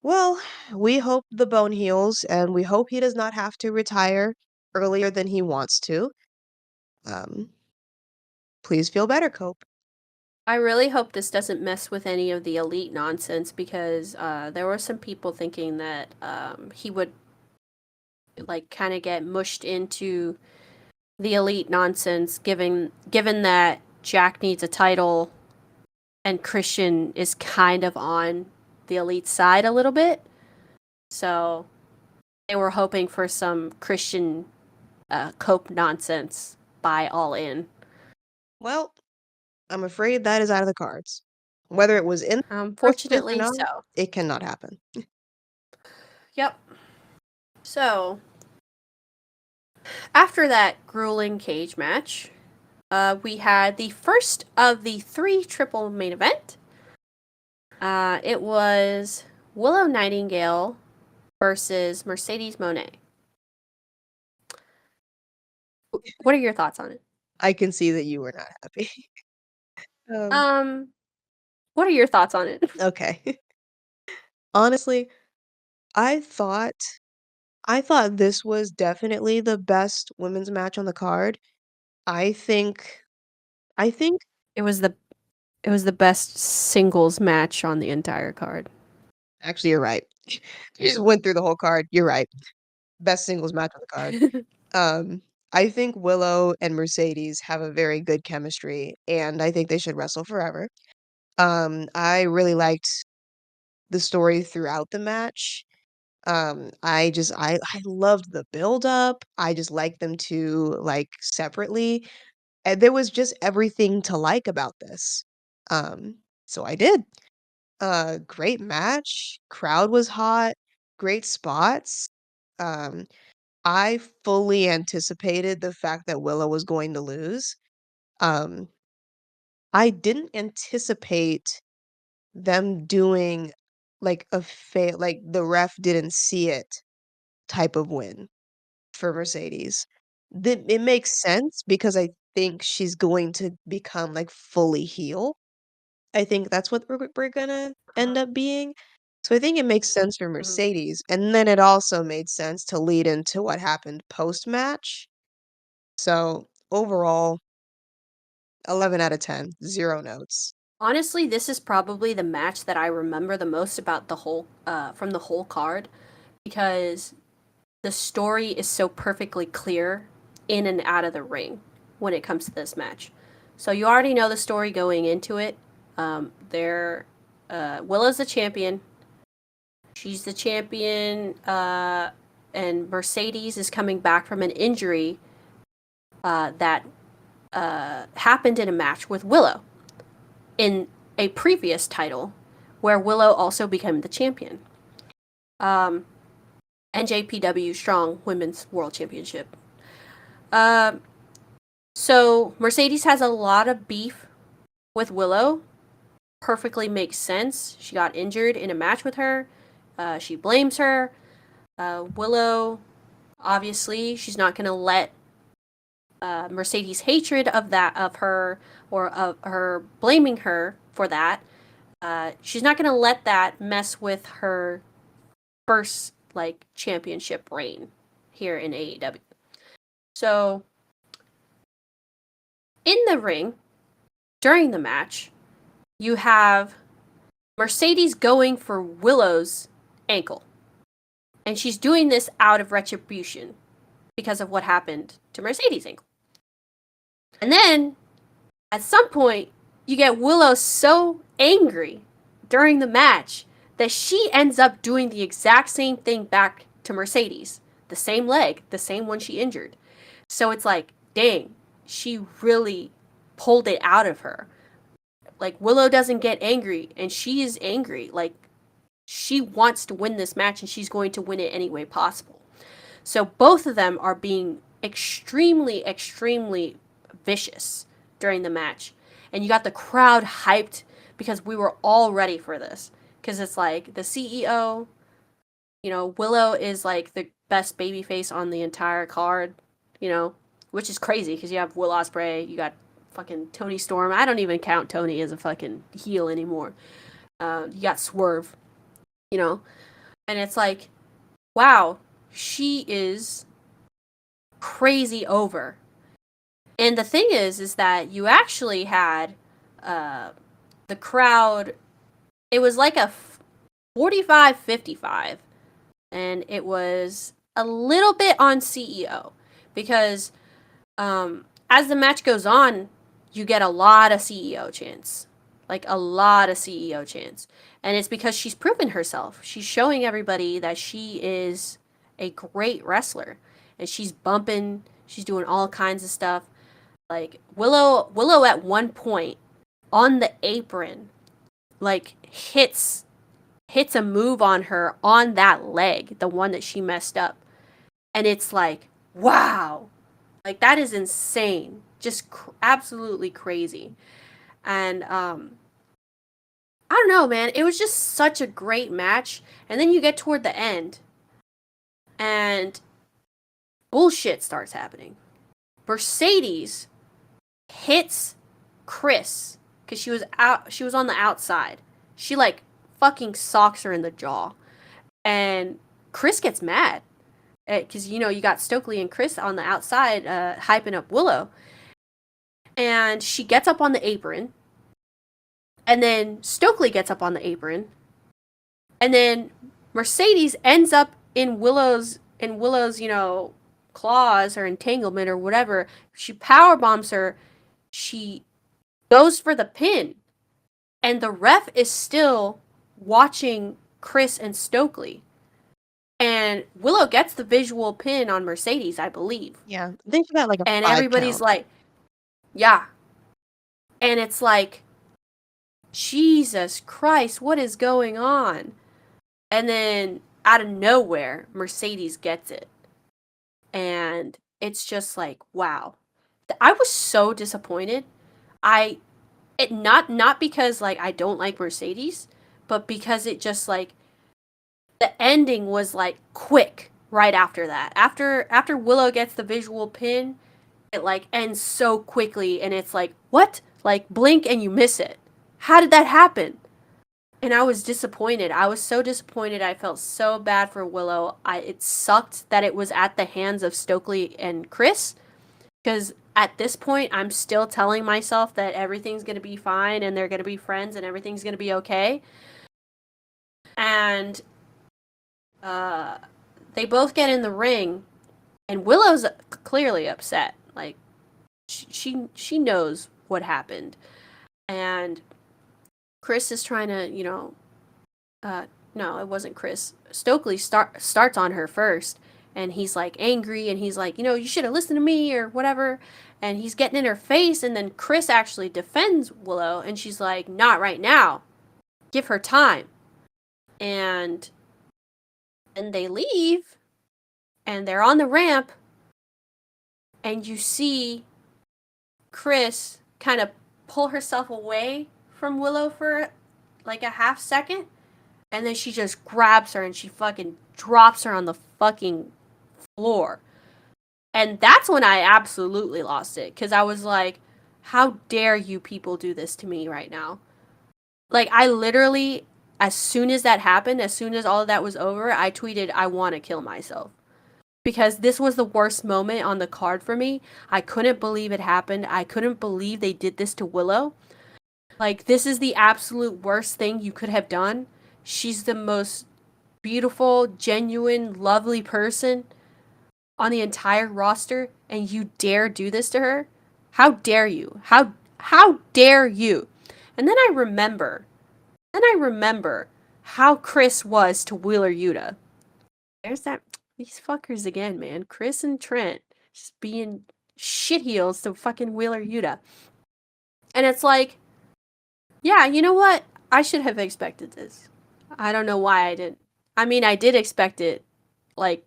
Well, we hope the bone heals, and we hope he does not have to retire earlier than he wants to. Um, please feel better, Cope. I really hope this doesn't mess with any of the elite nonsense because there were some people thinking that he would like kind of get mushed into the elite nonsense given that Jack needs a title and Christian is kind of on the elite side a little bit. So they were hoping for some Christian cope nonsense by All In. Well, I'm afraid that is out of the cards. Whether it was in the first place or Fortunately, not, so. it cannot happen. Yep. So after that grueling cage match, we had the first of the 3 triple main event. It was Willow Nightingale versus Mercedes Monet. What are your thoughts on it? I can see that you were not happy. Um, Um, what are your thoughts on it? okay. Honestly, I thought I thought this was definitely the best women's match on the card. I think I think It was the it was the best singles match on the entire card. actually you're right. You just went through the whole card. You're right. Best singles match on the card. Um, I think Willow and Mercedes have a very good chemistry, and I think they should wrestle forever. I really liked the story throughout the match. I loved the build up. I just liked them two like separately. And there was just everything to like about this. Um, so I did. Great match. Crowd was hot. Great spots. Um, I fully anticipated the fact that Willow was going to lose. Um, I didn't anticipate them doing like a fail, like the ref didn't see it type of win for Mercedes. It makes sense because I think she's going to become like fully heel. I think that's what we're gonna end up being. So I think it makes sense for Mhm. Mercedes, and then it also made sense to lead into what happened post-match. So overall, 11 out of 10, 0 notes. Honestly, this is probably the match that I remember the most about the whole from the whole card because the story is so perfectly clear in and out of the ring when it comes to this match. So you already know the story going into it. There, Willow's the champion. She's the champion, and Mercedes is coming back from an injury that happened in a match with Willow in a previous title, where Willow also became the champion. Um, NJPW Strong Women's World Championship. Um, so Mercedes has a lot of beef with Willow. Perfectly makes sense. She got injured in a match with her. She blames her. Willow, obviously, she's not going to let Mercedes' hatred of her or of her blaming her for that. She's not going to let that mess with her first like championship reign here in AEW. So in the ring during the match, you have Mercedes going for Willow's ankle. And she's doing this out of retribution because of what happened to Mercedes' ankle. And then at some point, you get Willow so angry during the match that she ends up doing the exact same thing back to Mercedes. The same leg, the same one she injured. So it's like, dang, she really pulled it out of her. Like, Willow doesn't get angry, and she is angry. Like, she wants to win this match, and she's going to win it any way possible. So both of them are being extremely, extremely vicious during the match. And you got the crowd hyped because we were all ready for this. Because it's like the CEO, Willow is like the best babyface on the entire card, which is crazy because you have Will Ospreay, you got fucking Tony Storm. I don't even count Tony as a fucking heel anymore. You got Swerve, you know, and it's like, wow, she is crazy over. And the thing is that you actually had uh, the crowd. It was like a 45-55, and it was a little bit on CEO because as the match goes on, you get a lot of CEO chants, like a lot of CEO chants, and it's because she's proven herself. She's showing everybody that she is a great wrestler, and she's bumping, she's doing all kinds of stuff. Like Willow at one point on the apron, like hits a move on her on that leg, the one that she messed up. And it's like, wow. Like that is insane. Just absolutely crazy. And I don't know, man. It was just such a great match. And then you get toward the end and bullshit starts happening. Mercedes hits Chris cuz she was on the outside. She like fucking socks her in the jaw. And Chris gets mad because you got Stokely and Chris on the outside hyping up Willow, and she gets up on the apron, and then Stokely gets up on the apron, and then Mercedes ends up in Willow's claws or entanglement or whatever. She power bombs her. She goes for the pin, and the ref is still watching Chris and Stokely. And Willow gets the visual pin on Mercedes, I believe. Yeah, they got like a And 5 everybody's count. like, yeah. And it's like, Jesus Christ, what is going on? And then out of nowhere, Mercedes gets it. And it's just like, wow. I was so disappointed. I it not because like I don't like Mercedes, but because it just like the ending was like quick right after that. After Willow gets the visual pin, it like ends so quickly and it's like, what? Like blink and you miss it. How did that happen? And I was disappointed. I was so disappointed. I felt so bad for Willow. It sucked that it was at the hands of Stokely and Chris because at this point I'm still telling myself that everything's going to be fine and they're going to be friends and everything's going to be okay. And uh they both get in the ring and Willow's clearly upset. Like she knows what happened. And Chris is trying to, no, it wasn't Chris. Stokely starts on her first, and he's like angry, and he's like, you should have listened to me or whatever. And he's getting in her face, and then Chris actually defends Willow, and she's like, not right now. Give her time. And then they leave, and they're on the ramp, and you see Chris kind of pull herself away from Willow for like a half second, and then she just grabs her and she fucking drops her on the fucking floor. And that's when I absolutely lost it because I was like, how dare you people do this to me right now? Like, I literally, as soon as that happened, as soon as all of that was over, I tweeted, I want to kill myself. Because this was the worst moment on the card for me. I couldn't believe it happened. I couldn't believe they did this to Willow. Like, this is the absolute worst thing you could have done. She's the most beautiful, genuine, lovely person on the entire roster, and you dare do this to her? How dare you? How dare you? And then I remember Then I remember how Chris was to Wheeler Yuta. There's that these fuckers again, man. Chris and Trent just being shitheels to fucking Wheeler Yuta. And it's like, yeah, you know what? I should have expected this. I don't know why I didn't. I mean, I did expect it, like,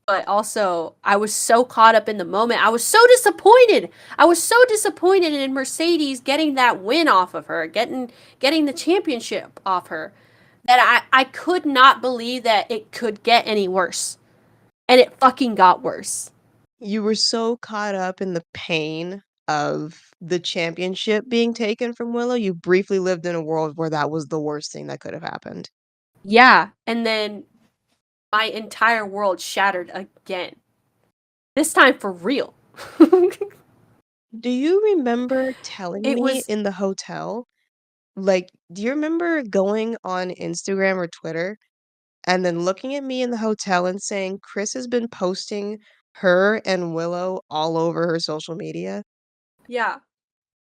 but also I was so caught up in the moment. I was so disappointed. I was so disappointed in Mercedes getting that win off of her, getting the championship off her, that I could not believe that it could get any worse. And it fucking got worse. You were so caught up in the pain of the championship being taken from Willow, you briefly lived in a world where that was the worst thing that could have happened. Yeah, and then my entire world shattered again. This time for real. Do you remember telling It me was, in the hotel? Like, do you remember going on Instagram or Twitter and then looking at me in the hotel and saying, Chris has been posting her and Willow all over her social media? yeah,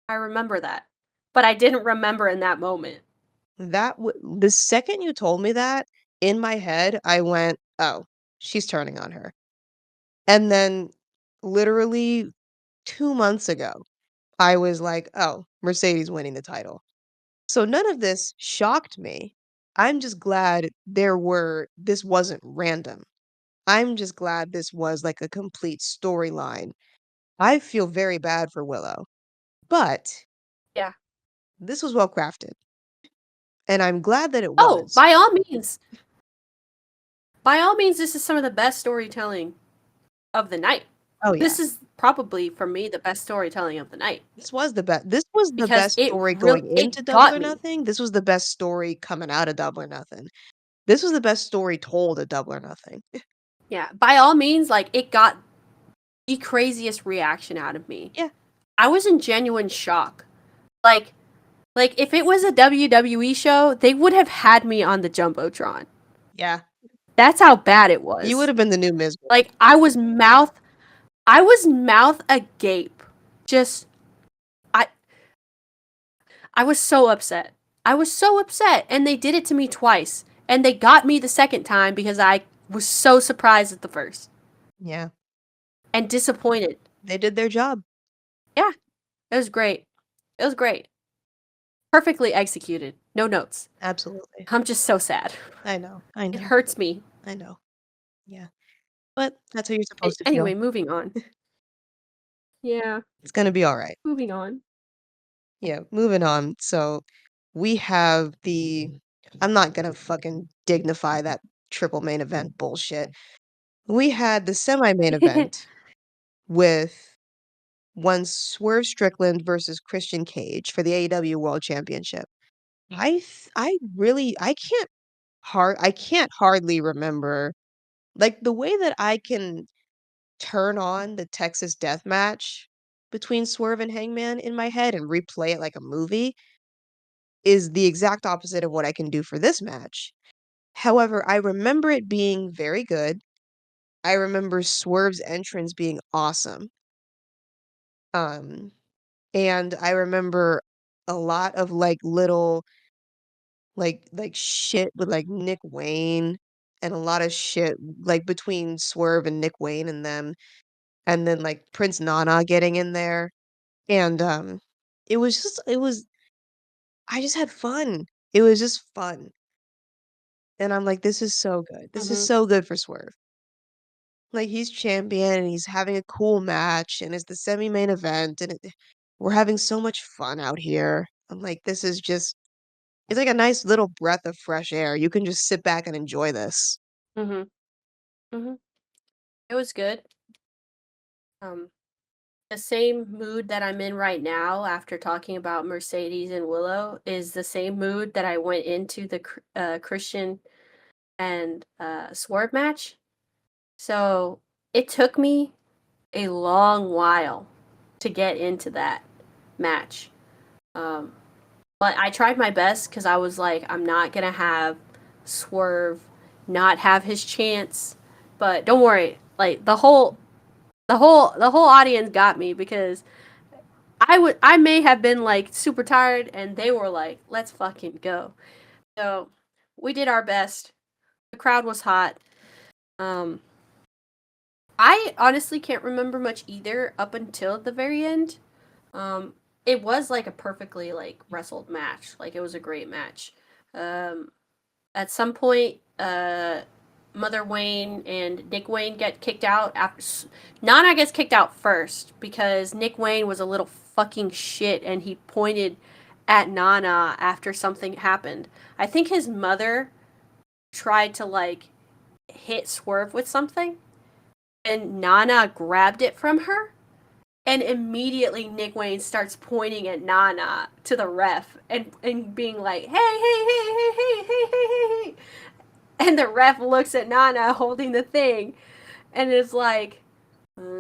I remember that. But I didn't remember in that moment. The second you told me that, in my head, I went, "Oh, she's turning on her." And then literally 2 months ago, I was like, "Oh, Mercedes winning the title." So none of this shocked me. I'm just glad this wasn't random. I'm just glad this was like a complete storyline. I feel very bad for Willow, but Yeah. this was well crafted, and I'm glad that it Oh, was. by all means, this is some of the best storytelling of the night. Oh, yeah. This is probably, for me, the best storytelling of the night This was the because best story going it into Double got or me. Nothing. This was the best story coming out of Double or Nothing. This was the best story told at Double or Nothing. Yeah, by all means, like, it got the craziest reaction out of me. Yeah, I was in genuine shock. Like, like if it was a WWE show, they would have had me on the jumbotron. yeah. That's how bad it You would was. have been the new Miz. Like I was mouth agape. Just I I was so upset. I was so upset and they did it to me twice. And they got me the second time because I was so surprised at the first Yeah, and disappointed. they did their job. Yeah, it was great. It was great. Perfectly executed. No notes. Absolutely. I'm just so sad. I know. I It know. hurts me. I know. Yeah. But that's how you're supposed to feel. Anyway, moving on. Yeah, It's gonna be alright. moving on. Yeah, moving on. So, we have the I'm not gonna fucking dignify that triple main event bullshit. We had the semi-main event with one Swerve Strickland versus Christian Cage for the AEW World Championship. I can't hardly remember like the way that I can turn on the Texas Death Match between Swerve and Hangman in my head and replay it like a movie is the exact opposite of what I can do for this match. However, I remember it being very good. I remember Swerve's entrance being awesome. Um And I remember a lot of, like, little, like, shit with, like, Nick Wayne and a lot of shit, like, between Swerve and Nick Wayne and them, and then, like, Prince Nana getting in there, and, it was I just had fun. It was just fun, and I'm like, "This is so good. This is Mhm. so good for Swerve." Like, he's champion, and he's having a cool match, and it's the semi-main event, and we're having so much fun out here. I'm like, "This is just" it's like a nice little breath of fresh air. You can just sit back and enjoy this. Mhm. Mhm. It was good. Um the same mood that I'm in right now after talking about Mercedes and Willow is the same mood that I went into the Christian and Swerve match. So it took me a long while to get into that match. Um, but I tried my best because I was like, I'm not gonna have Swerve not have his chance. But don't worry, like the whole audience got me because I may have been like super tired and they were like, let's fucking go. So we did our best. The crowd was hot. Um, I honestly can't remember much either up until the very end. Um, it was like a perfectly like wrestled match. Like it was a great match. Um, at some point, Mother Wayne and Nick Wayne get kicked out after Nana gets kicked out first because Nick Wayne was a little fucking shit and he pointed at Nana after something happened. I think his mother tried to like hit Swerve with something and Nana grabbed it from her. And immediately Nick Wayne starts pointing at Nana to the ref and being like, hey. And the ref looks at Nana holding the thing and is like,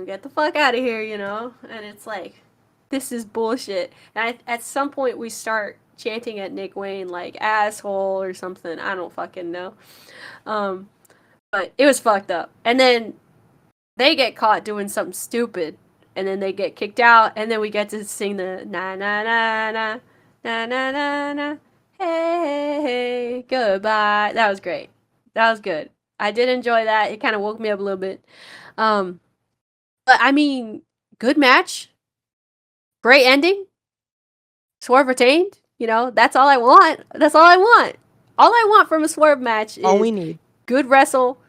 get the fuck out of here, you know? And it's like, this is bullshit. And at some point, we start chanting at Nick Wayne, like, asshole or something. I don't fucking know. Um, but it was fucked up. And then they get caught doing something stupid. And then they get kicked out. And then we get to sing the na na na na na na na na. Hey, goodbye. That was great. That was good. I did enjoy that. It kind of woke me up a little bit. Um, but I mean, good match, great ending. Swerve retained. You know, that's all I want. That's all I want. All I want from a Swerve match All we is need. good wrestle,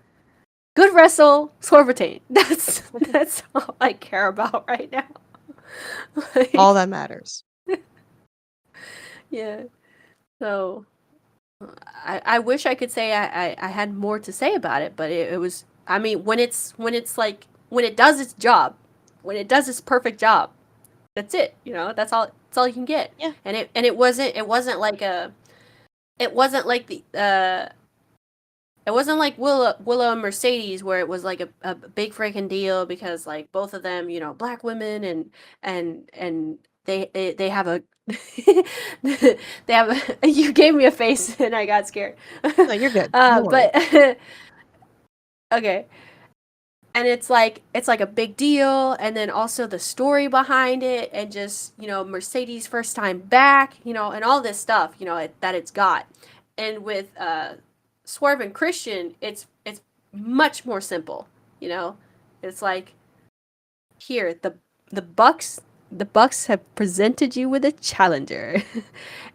good wrestle, Swerve retain. That's all I care about right now. All Like, that matters. yeah. So I wish I could say I had more to say about it, but it was. I mean, when it's like when it does its job, when it does its perfect job, that's it. You know, that's all you can get. Yeah. And it wasn't like a it wasn't like the it wasn't like Willow and Mercedes where it was like a big freaking deal because like both of them, you know, black women and they have a they have a you gave me a face and I got scared. No, you're good. Don't worry. But okay. And it's like a big deal and then also the story behind it and just you know Mercedes first time back you know and all this stuff you know that it's got and with Swerve and Christian it's much more simple you know it's like here the bucks the bucks have presented you with a challenger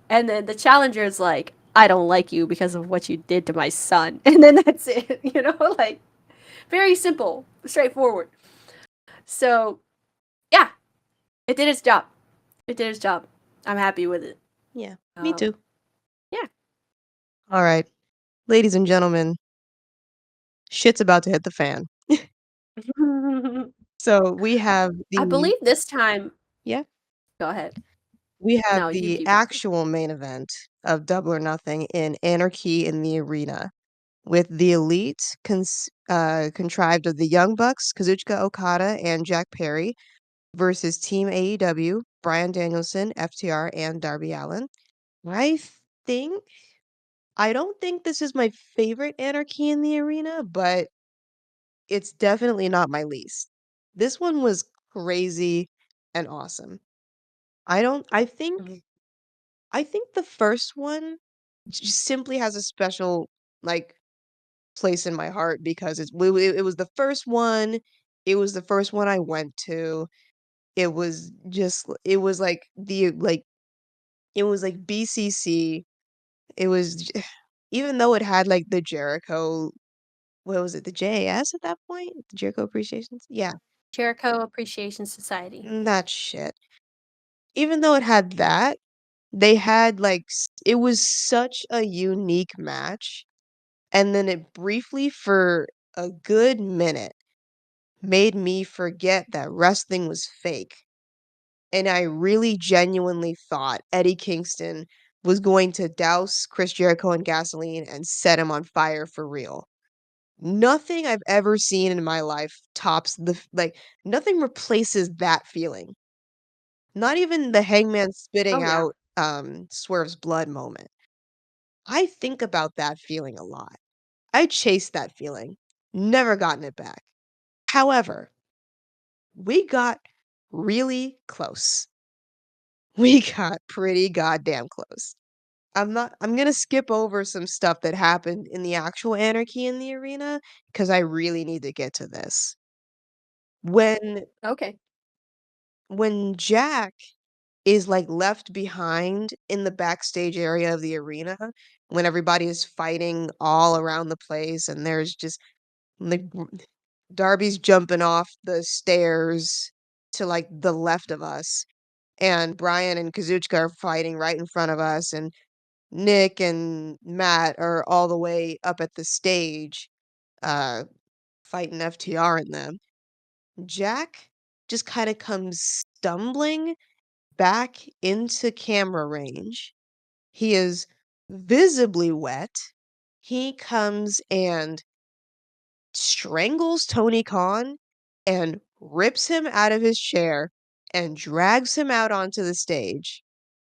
and then the challenger is like I don't like you because of what you did to my son and then that's it you know like very simple straightforward. So, yeah, it did its job. It did its job. I'm happy with it. Yeah, me Um, too. yeah. All right, ladies and gentlemen, shit's about to hit the fan. So we have I the believe this time. yeah, Go ahead. we have No, you the keep going. actual main event of Double or Nothing in Anarchy in the Arena with the Elite contrived of the Young Bucks, Kazuchika Okada and Jack Perry versus Team AEW, Bryan Danielson, FTR, and Darby Allin. I think I don't think this is my favorite Anarchy in the Arena, but it's definitely not my least. This one was crazy and awesome. I don't Mhm. I think the first one just simply has a special like place in my heart because it was the first one. It was the first one I went to. It was just it was like the like it was like BCC. It was even though it had like the Jericho, what was it? The JAS at that point? The Jericho Appreciations? Yeah, Jericho Appreciation Society. that shit. Even though it had that, they had like it was such a unique match, and then it briefly for a good minute made me forget that wrestling was fake. And I really genuinely thought Eddie Kingston was going to douse Chris Jericho in gasoline and set him on fire for real. Nothing I've ever seen in my life tops nothing replaces that feeling. Not even the hangman spitting Oh yeah. out Swerve's blood moment. I think about that feeling a lot. I chased that feeling. Never gotten it back. However, we got really close. We got pretty goddamn close. I'm gonna skip over some stuff that happened in the actual anarchy in the arena because I really need to get to this. When Okay. when Jack is like left behind in the backstage area of the arena, when everybody is fighting all around the place, and there's just like Darby's jumping off the stairs to like the left of us, and Brian and Kazuchika are fighting right in front of us, and Nick and Matt are all the way up at the stage, uh, fighting FTR and them. Jack just kind of comes stumbling back into camera range. He is visibly wet. He comes and strangles Tony Khan and rips him out of his chair and drags him out onto the stage.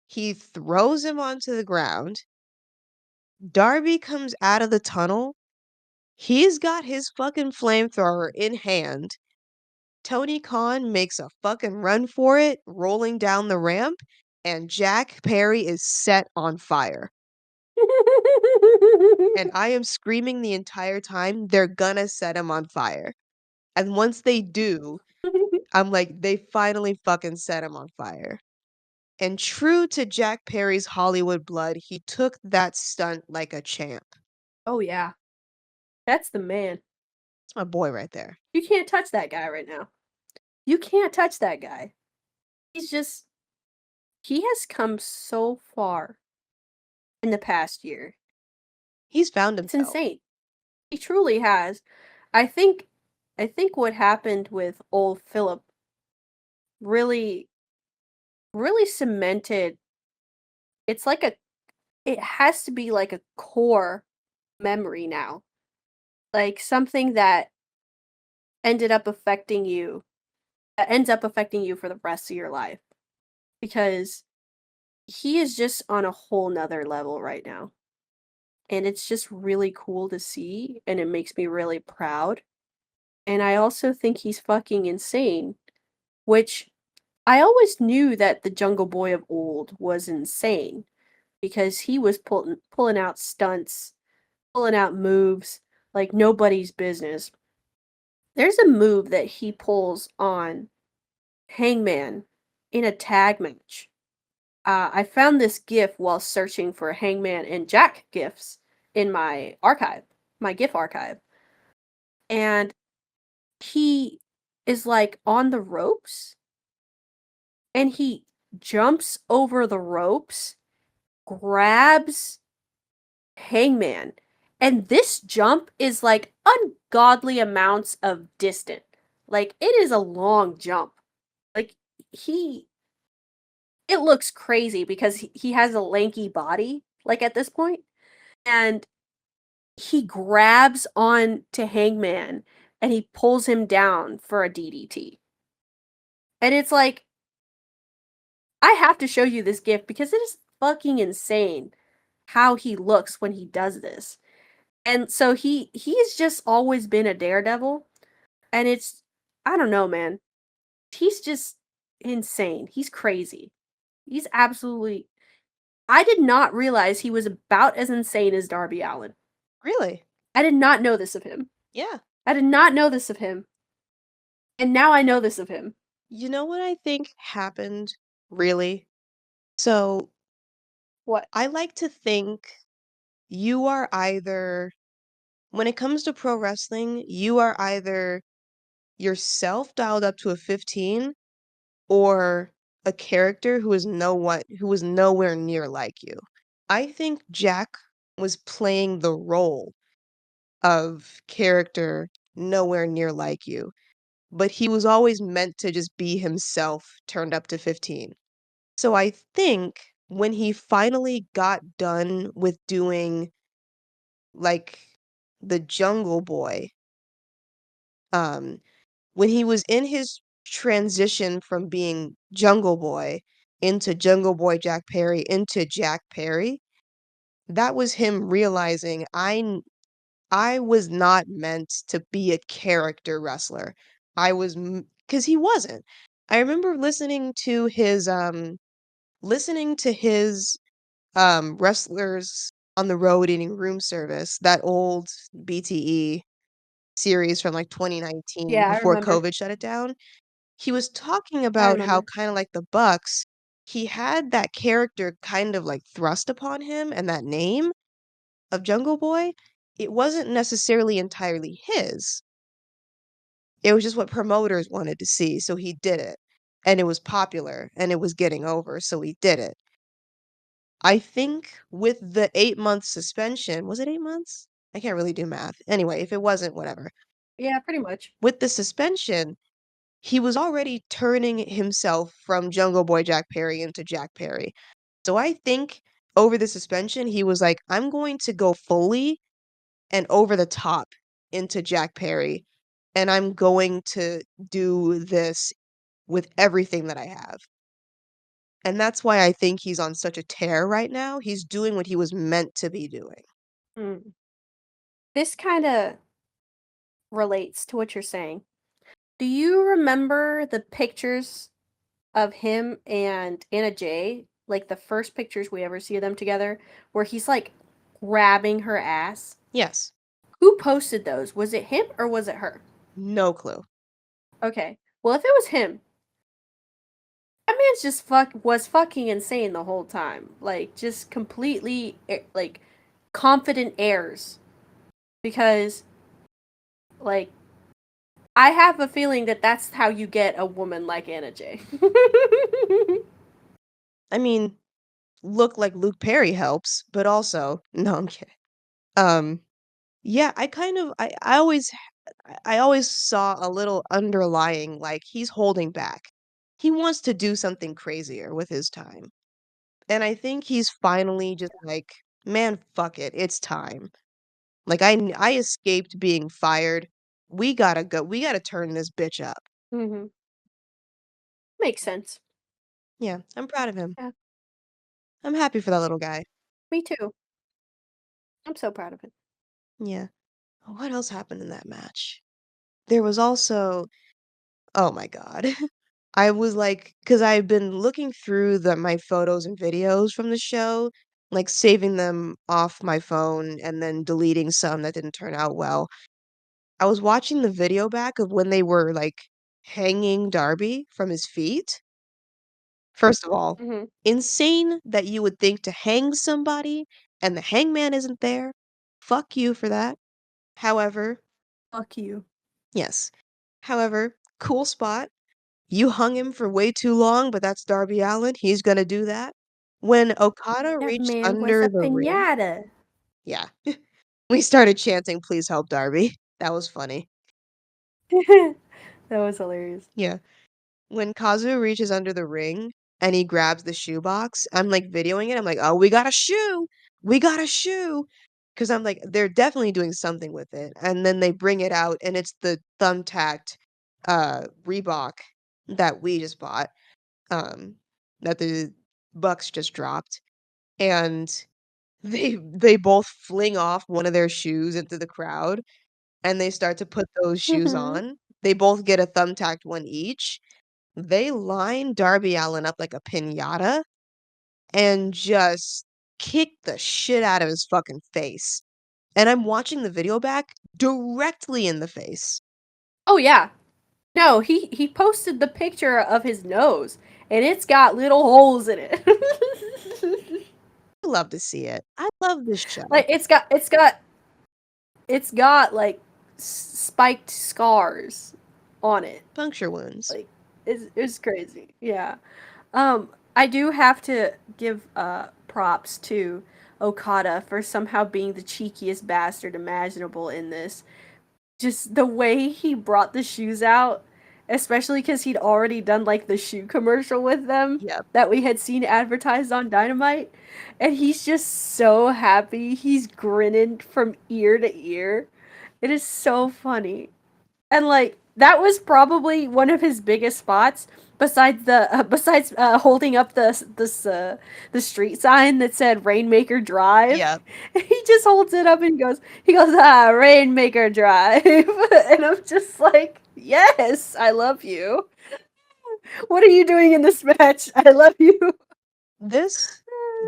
He throws him onto the ground. Darby comes out of the tunnel. He's got his fucking flamethrower in hand. Tony Khan makes a fucking run for it, rolling down the ramp, and Jack Perry is set on fire. And I am screaming the entire time, they're gonna set him on fire. And once they do, I'm like, they finally fucking set him on fire. And true to Jack Perry's Hollywood blood, he took that stunt like a champ. Oh yeah. That's the man. It's my boy right there. You can't touch that guy right now. You can't touch that guy. He's just he has come so far in the past year. He's found It's himself. insane. He truly has. I think I think what happened with old Philip really really cemented it's like a it has to be like a core memory now. Like something that ended up affecting you that ends up affecting you for the rest of your life because he is just on a whole nother level right now. And it's just really cool to see and it makes me really proud. And I also think he's fucking insane, which I always knew that the Jungle Boy of old was insane because he was pulling out stunts, pulling out moves like nobody's business. There's a move that he pulls on Hangman in a tag match. I found this GIF while searching for Hangman and Jack GIFs in my GIF archive. And he is like on the ropes and he jumps over the ropes, grabs Hangman. And this jump is like ungodly amounts of distance. Like it is a long jump. Like he it looks crazy because he has a lanky body like at this point and he grabs on to Hangman and he pulls him down for a DDT. And it's like I have to show you this gift because it is fucking insane how he looks when he does this. And so he's just always been a daredevil and it's I don't know, man. He's just insane. He's crazy. He's absolutely I did not realize he was about as insane as Darby Allin. Really? I did not know this of him. Yeah. I did not know this of him. And now I know this of him. You know what I think happened, really? So, What? I like to think you are either, when it comes to pro wrestling, you are either yourself dialed up to a 15 or a character who is nowhere near like you. I think Jack was playing the role of character nowhere near like you, but he was always meant to just be himself turned up to 15. So I think when he finally got done with doing like the Jungle Boy, um, when he was in his transition from being Jungle Boy into Jungle Boy Jack Perry into Jack Perry, that was him realizing I was not meant to be a character wrestler. I was because he wasn't. I remember listening to his wrestlers on the road eating room service, that old BTE series from like 2019 Yeah, I before remember. COVID shut it down. He was talking I about how remember. kind of like the Bucks, he had that character kind of like thrust upon him and that name of Jungle Boy. It wasn't necessarily entirely his. It was just what promoters wanted to see, so he did it. And it was popular and it was getting over, so he did it. I think with the 8-month suspension, was it 8 months? I can't really do math. Anyway, if it wasn't, whatever. Yeah, pretty much. With the suspension, he was already turning himself from Jungle Boy Jack Perry into Jack Perry. So I think over the suspension, he was like, I'm going to go fully and over the top into Jack Perry, and I'm going to do this with everything that I have. And that's why I think he's on such a tear right now. He's doing what he was meant to be doing. Mm. This kind of relates to what you're saying. Do you remember the pictures of him and Anna Jay? Like the first pictures we ever see of them together, where he's like grabbing her ass? Yes. Who posted those? Was it him or was it her? No clue. Okay. Well, if it was him, that man's just was fucking insane the whole time. Like just completely like confident airs because like I have a feeling that that's how you get a woman like Anna Jay. I mean, look like Luke Perry helps, but also, no, I'm kidding. Um, yeah, I always saw a little underlying like he's holding back. He wants to do something crazier with his time. And I think he's finally just like, man, fuck it. It's time. Like I escaped being fired. We gotta go. We gotta turn this bitch up. Mhm. Makes sense. Yeah, I'm proud of him. Yeah, I'm happy for that little guy. me too. I'm so proud of him. Yeah. What else happened in that match? There was also, oh my God. I was like, because I've been looking through my photos and videos from the show, like saving them off my phone and then deleting some that didn't turn out well. I was watching the video back of when they were like hanging Darby from his feet. First of all, Mhm. insane that you would think to hang somebody and the hangman isn't there. Fuck you for that. However, Fuck you. yes. However, cool spot. You hung him for way too long, but that's Darby Allin. He's gonna do that. When Okada That reached man was under a the ring, pinata. yeah, we started chanting, "Please help Darby." That was funny. That was hilarious. Yeah. When Kazu reaches under the ring and he grabs the shoebox, I'm like videoing it. I'm like, "Oh, we got a shoe. We got a shoe." Because I'm like, they're definitely doing something with it. And then they bring it out and it's the thumbtacked Reebok that we just bought, um, that the Bucks just dropped. And they both fling off one of their shoes into the crowd and they start to put those shoes Mhm. on. They both get a thumbtacked one each. They line Darby Allin up like a piñata and just kick the shit out of his fucking face. And I'm watching the video back directly in the face. Oh yeah. No, he posted the picture of his nose and it's got little holes in it. I love to see it. I love this show. Like it's got like spiked scars on it. Puncture wounds. Like it's crazy. Yeah. I do have to give props to Okada for somehow being the cheekiest bastard imaginable in this. Just the way he brought the shoes out, especially because he'd already done like the shoe commercial with them Yep. that we had seen advertised on Dynamite. And he's just so happy. He's grinning from ear to ear. It is so funny. And like that was probably one of his biggest spots besides holding up the street sign that said Rainmaker Drive. Yep. He just holds it up and goes ah Rainmaker Drive. And I'm just like, "Yes, I love you. What are you doing in this match? I love you." This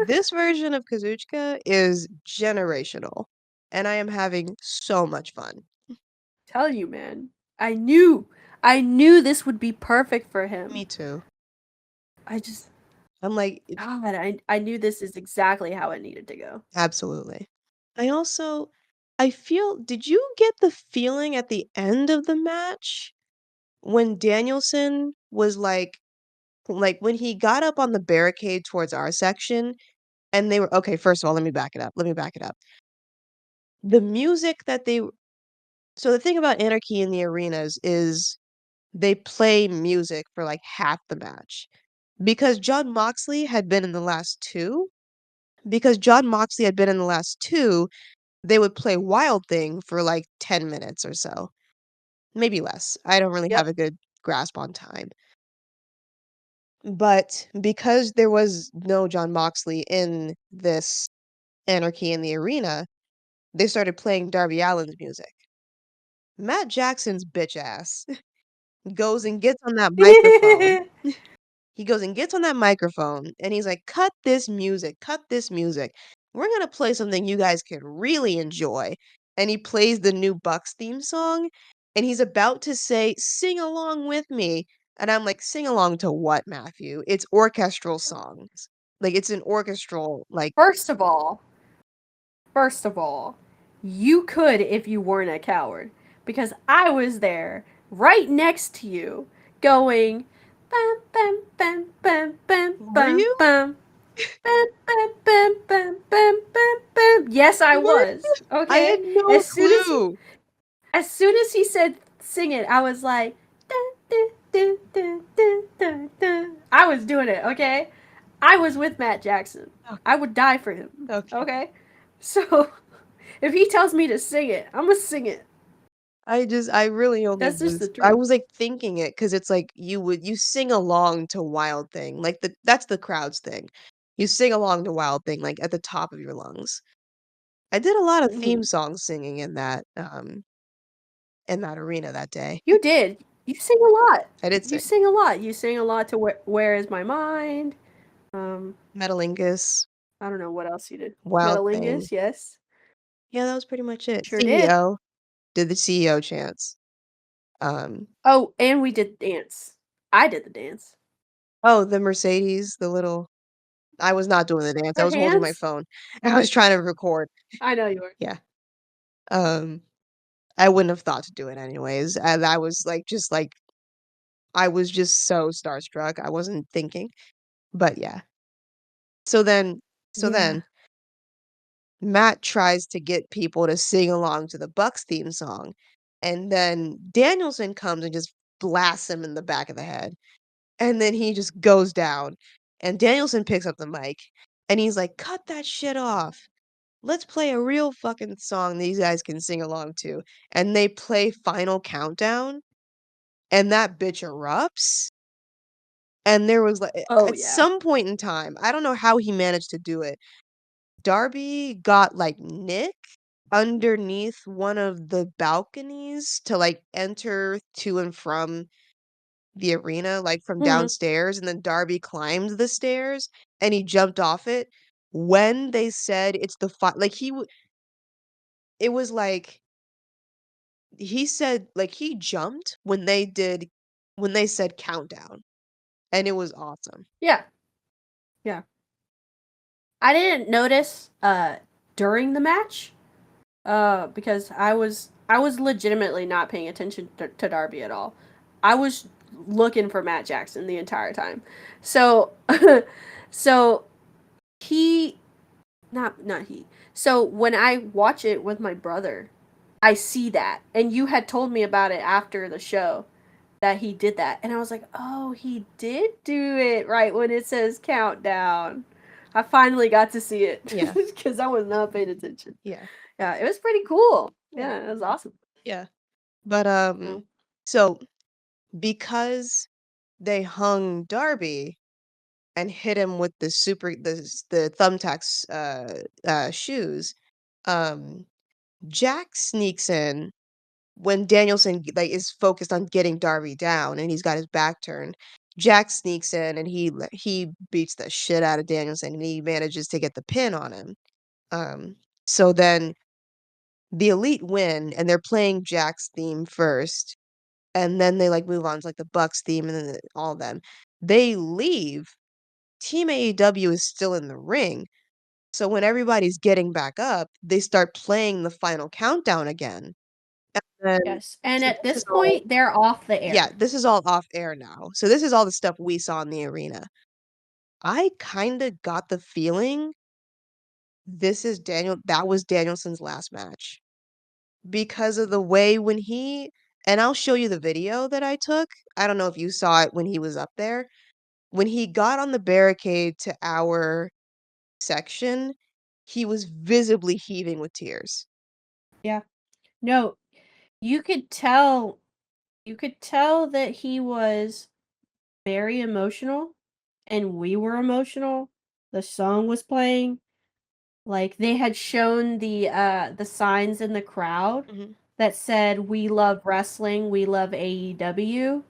This version of Kazuchika is generational, and I am having so much fun. Tell you, man. I knew this would be perfect for him. Me too. I just, I'm like, God, I knew this is exactly how it needed to go. absolutely. I also I feel did you get the feeling at the end of the match when Danielson was like when he got up on the barricade towards our section and they were okay, first of all, let me back it up. Let me back it up. The music that they so the thing about Anarchy in the arenas is they play music for like half the match. Because John Moxley had been in the last two, because John Moxley had been in the last two, they would play Wild Thing for like 10 minutes or so. Maybe less. I don't really have Yep. a good grasp on time. But because there was no John Moxley in this Anarchy in the Arena, they started playing Darby Allin's music. Matt Jackson's bitch ass goes and gets on that microphone. He goes and gets on that microphone and he's like, "Cut this music, cut this music. We're gonna play something you guys can really enjoy." And he plays the new Bucks theme song and he's about to say, "Sing along with me." And I'm like, "Sing along to what, Matthew? It's orchestral songs." Like it's an orchestral like First of all, First of all, you could if you weren't a coward, because I was there right next to you going bam bam bam bam bam were bam you? bam bam bam bam bam bam bam bam. Yes, I Were was. I had Okay? no As soon as he clue. as soon as he said sing it, I was like dun, dun, dun, dun, dun, dun, dun. I was doing it, okay? I was with Matt Jackson. I Okay. would die for him. Okay. Okay? So if he tells me to sing it, I'm gonna sing it. I really only That's just the was I truth. was, like, thinking it because it's like you sing along to Wild Thing, like, that's the crowd's thing. You sing along to Wild Thing, like, at the top of your lungs. I did a lot of theme Hmm. song singing in that arena that day. You did. You sing a lot. I did You sing. sing a lot. You sing a lot to Where Is My Mind? Um, Metalingus, I don't know what else you did. Wild Thing. Metalingus, yes. Yeah, that was pretty much it. Sure did. CEO, did the CEO chants. Um, Oh, and we did dance. I did the dance. oh, the Mercedes, the little I was not doing the dance, I The was holding my hands? phone. I was trying to record. I know you were. Yeah. Um I wouldn't have thought to do it anyways, and I was, like, just, like I was just so starstruck, I wasn't thinking, but yeah. So then so Yeah. then Matt tries to get people to sing along to the Bucks theme song, and then Danielson comes and just blasts him in the back of the head, and then he just goes down, and Danielson picks up the mic, and he's like, "Cut that shit off. Let's play a real fucking song these guys can sing along to," and they play Final Countdown, and that bitch erupts, and there was, like Oh at yeah. some point in time, I don't know how he managed to do it, Darby got, like, Nick underneath one of the balconies to, like, enter to and from the arena, like, from Hmm. downstairs, and then Darby climbed the stairs, and he jumped off it. When they said it's the like, it was like he said like, he jumped when they said countdown, and it was awesome. Yeah. Yeah. I didn't notice during the match because I was legitimately not paying attention to Darby at all. I was looking for Matt Jackson the entire time. So so he not he. So when I watch it with my brother, I see that. And you had told me about it after the show that he did that. And I was like, "Oh, he did do it right when it says countdown." I finally got to see it Yeah, cuz I was not paying attention. yeah, Yeah, it was pretty cool. yeah, Yeah, it was awesome. yeah. But, Mm. so because they hung Darby and hit him with the thumbtacks, shoes, um, Jack sneaks in when Danielson, like, is focused on getting Darby down and he's got his back turned. Jack sneaks in and he beats the shit out of Danielson and he manages to get the pin on him. Um, so then the Elite win and they're playing Jack's theme first, and then they like move on to like the Bucks theme and then all of them. They leave. Team AEW is still in the ring. So when everybody's getting back up, they start playing the final countdown again. And then Yes. And so at this this is all point, they're off the yeah, air. this is all off air now. So this is all the stuff we saw in the arena. I kind of got the feeling that was Danielson's last match because of the way when he and I'll show you the video that I took. I don't know if you saw it when he was up there. When he got on the barricade to our section, he was visibly heaving with tears. Yeah. No, you could tell you could tell that he was very emotional and we were emotional. The song was playing. Like they had shown the signs in the crowd Mhm. that said we love wrestling, we love AEW.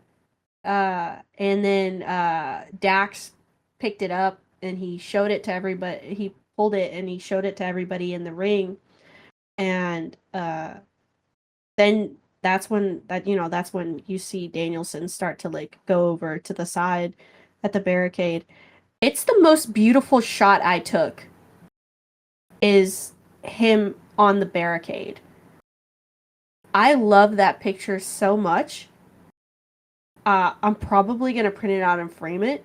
And then Dax picked it up and he showed it to everybody. He pulled it and he showed it to everybody in the ring. And then that's when you see Danielson start to like go over to the side at the barricade. It's the most beautiful shot I took is him on the barricade. I love that picture so much. I'm probably gonna print it out and frame it.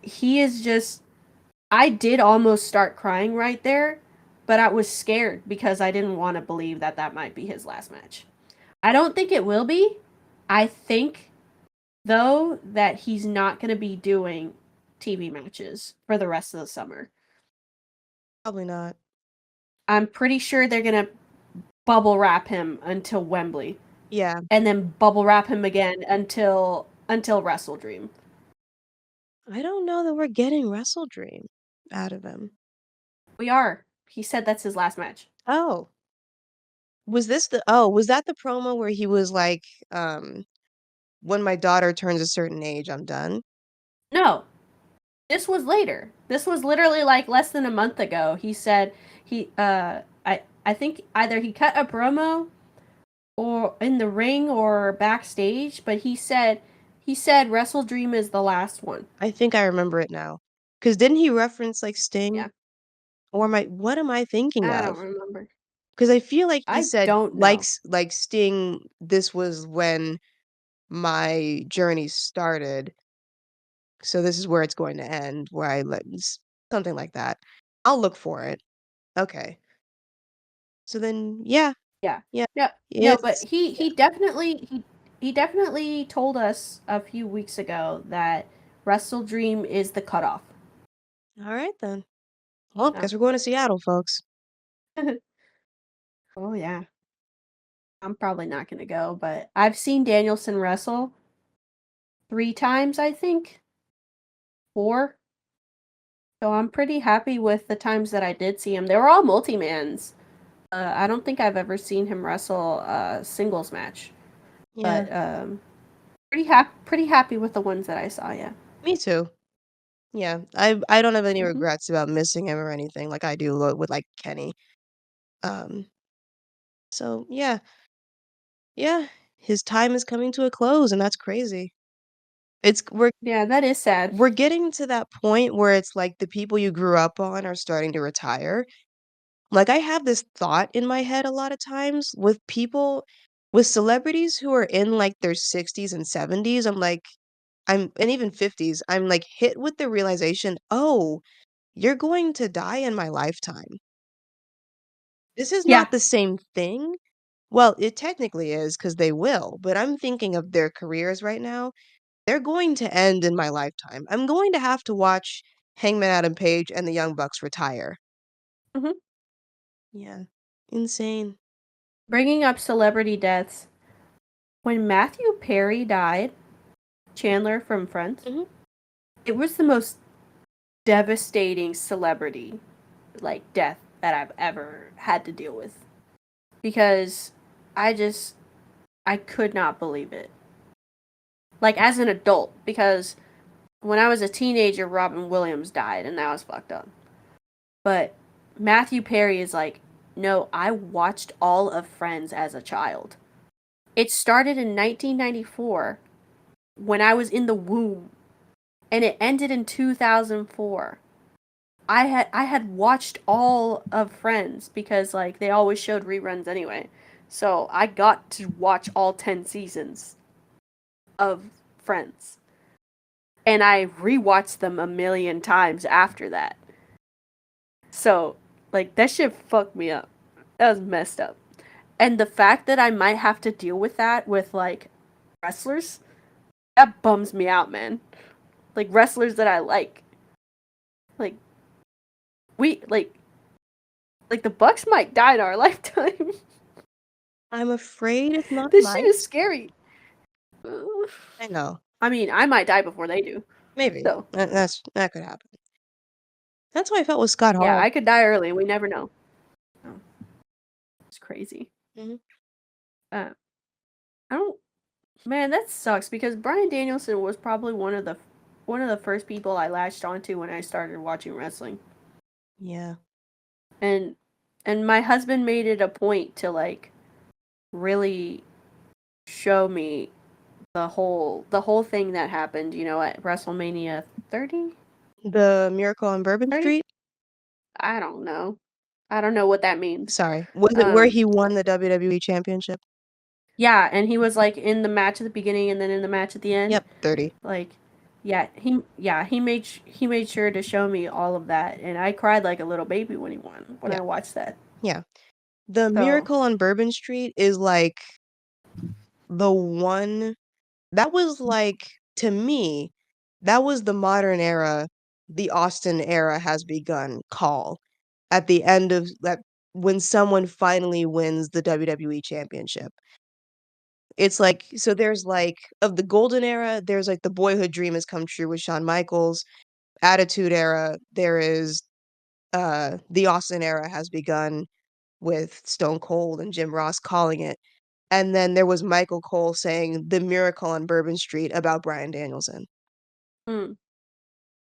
He is just I did almost start crying right there, but I was scared because I didn't want to believe that that might be his last match. I don't think it will be. I think, though, that he's not going to be doing TV matches for the rest of the summer. Probably not. I'm pretty sure they're going to bubble wrap him until Wembley Yeah, and then bubble wrap him again until Wrestle Dream. I don't know that we're getting Wrestle Dream out of him. We are. He said that's his last match. Oh, was that the promo where he was like, um, when my daughter turns a certain age, I'm done? No, this was later. This was literally like less than a month ago. He said I think either he cut a promo or in the ring or backstage, but he said Wrestle Dream is the last one. I think I remember it now. 'Cause didn't he reference like Sting? Yeah. Or what am I thinking I of? don't remember. Because I feel like he I said don't know. like Sting, this was when my journey started. So this is where it's going to end, where something like that. I'll look for it. Okay. So then, yeah, Yeah. yeah, No, no, but it's he yeah. he definitely he definitely told us a few weeks ago that Wrestle Dream is the cutoff. All right then. Well, Yeah. guess we're going to Seattle, folks. Oh yeah. I'm probably not gonna go, but I've seen Danielson wrestle 3 times, I think. 4. So I'm pretty happy with the times that I did see him. They were all multi-mans. I don't think I've ever seen him wrestle a singles match, Yeah, but pretty happy with the ones that I saw. Yeah. me too. Yeah, I don't have any Hmm. regrets about missing him or anything like I do with like Kenny. Um, so yeah, yeah, his time is coming to a close, and that's crazy. It's Yeah, that is sad. we're getting to that point where it's like the people you grew up on are starting to retire. Like, I have this thought in my head a lot of times with celebrities who are in, like, their 60s and 70s, and even 50s, I'm, like, hit with the realization, "Oh, you're going to die in my lifetime." This is Yeah. not the same thing. Well, it technically is because they will, but I'm thinking of their careers right now. They're going to end in my lifetime. I'm going to have to watch Hangman Adam Page and the Young Bucks retire. Hmm. Yeah. Insane. Bringing up celebrity deaths. When Matthew Perry died, Chandler from Friends, Mhm. it was the most devastating celebrity like death that I've ever had to deal with because I just I could not believe it. like as an adult, because when I was a teenager, Robin Williams died, and that was fucked up. But Matthew Perry is like, no, I watched all of Friends as a child. It started in 1994 when I was in the womb, and it ended in 2004. I had watched all of Friends because like they always showed reruns anyway. So I got to watch all 10 seasons of Friends. And I rewatched them a million times after that. So, like that shit fucked me up. That was messed up. And the fact that I might have to deal with that with like wrestlers, that bums me out, man. Like wrestlers that I like we like the Bucks might die in our lifetime. I'm afraid it's not This shit is might. scary. I know. I mean, I might die before they do. Maybe. So, That could happen. That's how I felt with Scott yeah, Hall. I could die early. We never know. Oh, it's crazy. Mhm. Uh, I don't. Man, that sucks because Brian Danielson was probably one of the first people I latched onto when I started watching wrestling. Yeah. And my husband made it a point to like really show me the whole thing that happened, at WrestleMania 30? The Miracle on Bourbon 30? Street? I don't know. I don't know what that means. Sorry. Was it where Um he won the WWE Championship? yeah, and he was like in the match at the beginning and then in the match at the end. Yep, 30. Like he made sure to show me all of that, and I cried like a little baby when he won when Yeah. I watched that. Yeah. The So, Miracle on Bourbon Street is like the one that was like to me, that was the modern era, the Austin era has begun call at the end of that when someone finally wins the WWE championship. It's like so there's like of the golden era, there's like the boyhood dream has come true with Shawn Michaels. Attitude era, there is the Austin era has begun with Stone Cold and Jim Ross calling it. And then there was Michael Cole saying the miracle on Bourbon Street about Bryan Danielson. mm,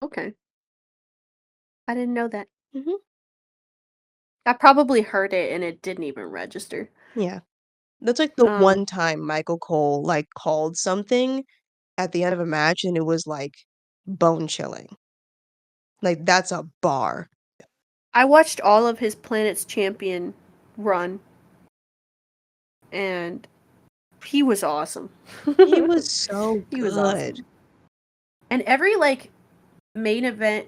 okay. I didn't know that. Mhm. I probably heard it and it didn't even register. Yeah. That's like the Um, one time Michael Cole like called something at the end of a match and it was like bone chilling. Like that's a bar. I watched all of his Planet's Champion run, and he was awesome. He was so He was good. awesome. And every like main event,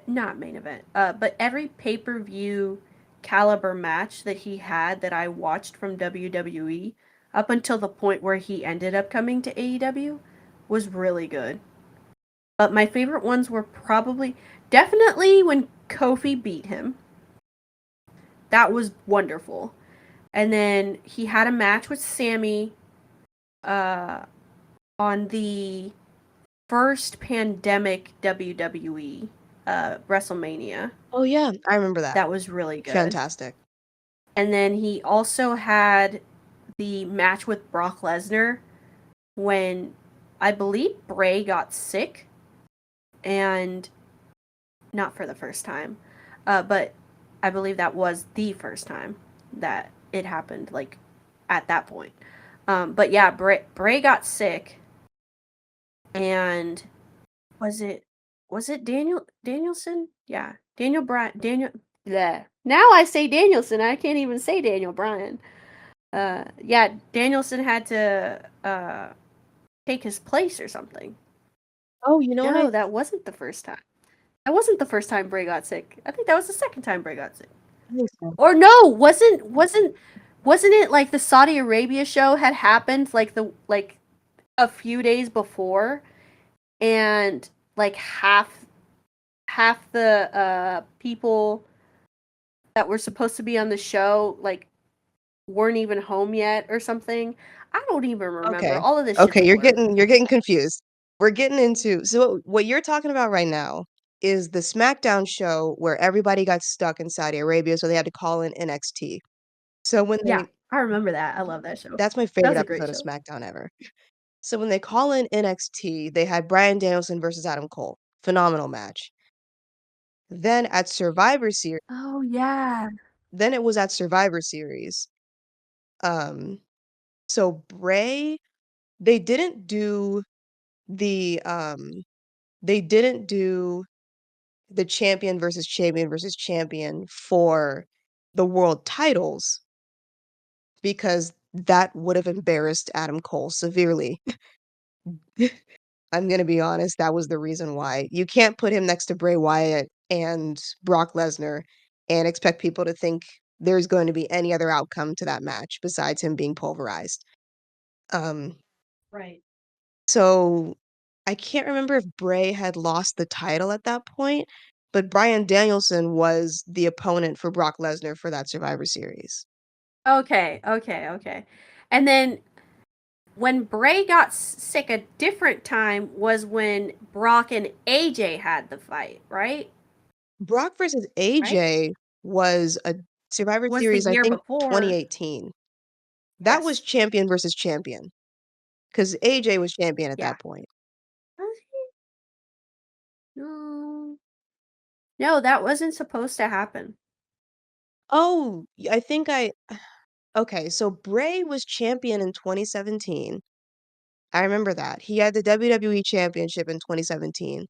not main event, but every pay-per-view caliber match that he had that I watched from WWE up until the point where he ended up coming to AEW was really good. But my favorite ones were probably definitely when Kofi beat him. That was wonderful. And then he had a match with Sammy uh, on the first pandemic WWE WrestleMania. Oh yeah, I remember that. That was really good. Fantastic. And then he also had the match with Brock Lesnar when I believe Bray got sick, and not for the first time, but I believe that was the first time that it happened, like at that point. But yeah, Bray got sick, and was it Danielson? Yeah, Daniel. Yeah. Now I say Danielson. I can't even say Daniel Bryan. Yeah, Danielson had to take his place or something. Oh, you know what No, that wasn't the first time. That wasn't the first time Bray got sick. I think that was the second time Bray got sick. I think so. Or no, wasn't it like the Saudi Arabia show had happened like a few days before, and like half the people that were supposed to be on the show like weren't even home yet or something. I don't even remember. Okay. All of this shit's Okay, a blur. you're getting confused. We're getting into so what you're talking about right now is the SmackDown show where everybody got stuck in Saudi Arabia, so they had to call in NXT. So when Yeah, they I remember that. I love that show. that's my That favorite was a great episode of show. SmackDown ever. So when they call in NXT, they had Bryan Danielson versus Adam Cole. Phenomenal match. Then at Survivor Series, Oh, yeah. then it was at Survivor Series. Um, so Bray, they didn't do the they didn't do the champion versus champion for the world titles because that would have embarrassed Adam Cole severely. I'm gonna be honest, that was the reason why. You can't put him next to Bray Wyatt and Brock Lesnar and expect people to think there's going to be any other outcome to that match besides him being pulverized. Um, Right. so I can't remember if Bray had lost the title at that point, but Bryan Danielson was the opponent for Brock Lesnar for that Survivor Series. Okay, okay, okay. And then when Bray got sick a different time was when Brock and AJ had the fight, right? Brock versus Right? AJ was a Survivor Was the Series, I year think before. 2018. That was Yes. champion versus champion. 'Cause AJ was champion at Yeah. that point. Was he? No. No, that wasn't supposed to happen. Oh, I think I okay, so Bray was champion in 2017. I remember that. He had the WWE Championship in 2017.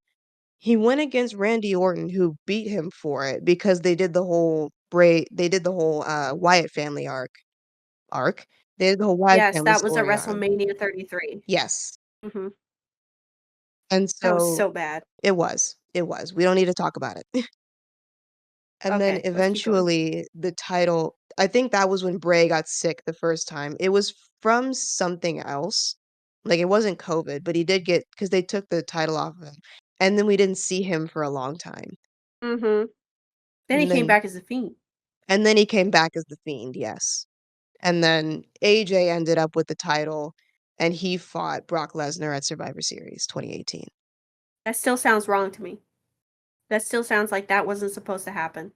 He went against Randy Orton, who beat him for it because they did the whole, Wyatt family arc? They did the whole Wyatt Yes, family that was at story arc. WrestleMania 33. Yes. Mhm. And That was so so bad. it was. We don't need to talk about it. And then Okay, let's keep going. eventually the title I think that was when Bray got sick the first time. It was from something else. Like, it wasn't COVID, but he did get because they took the title off of him, and then we didn't see him for a long time. Mhm. Then he And came then back as a Fiend. and then he came back as The Fiend, yes. And then AJ ended up with the title, and he fought Brock Lesnar at Survivor Series 2018. That still sounds wrong to me. That still sounds like that wasn't supposed to happen.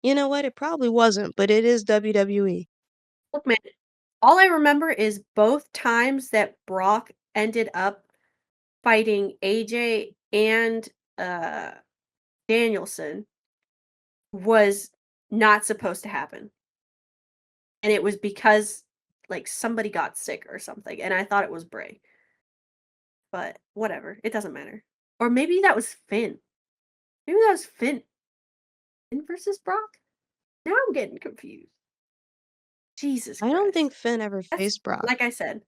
You know what? It probably wasn't, but it is WWE. Look, man, all I remember is both times that Brock ended up fighting AJ and, uh, Danielson was not supposed to happen, and it was because, like, somebody got sick or something, and I thought it was Bray, but whatever, it doesn't matter. Or maybe that was Finn. Maybe that was Finn versus Brock? Now I'm getting confused. Jesus I don't Christ. think Finn ever That's faced Brock. like I said.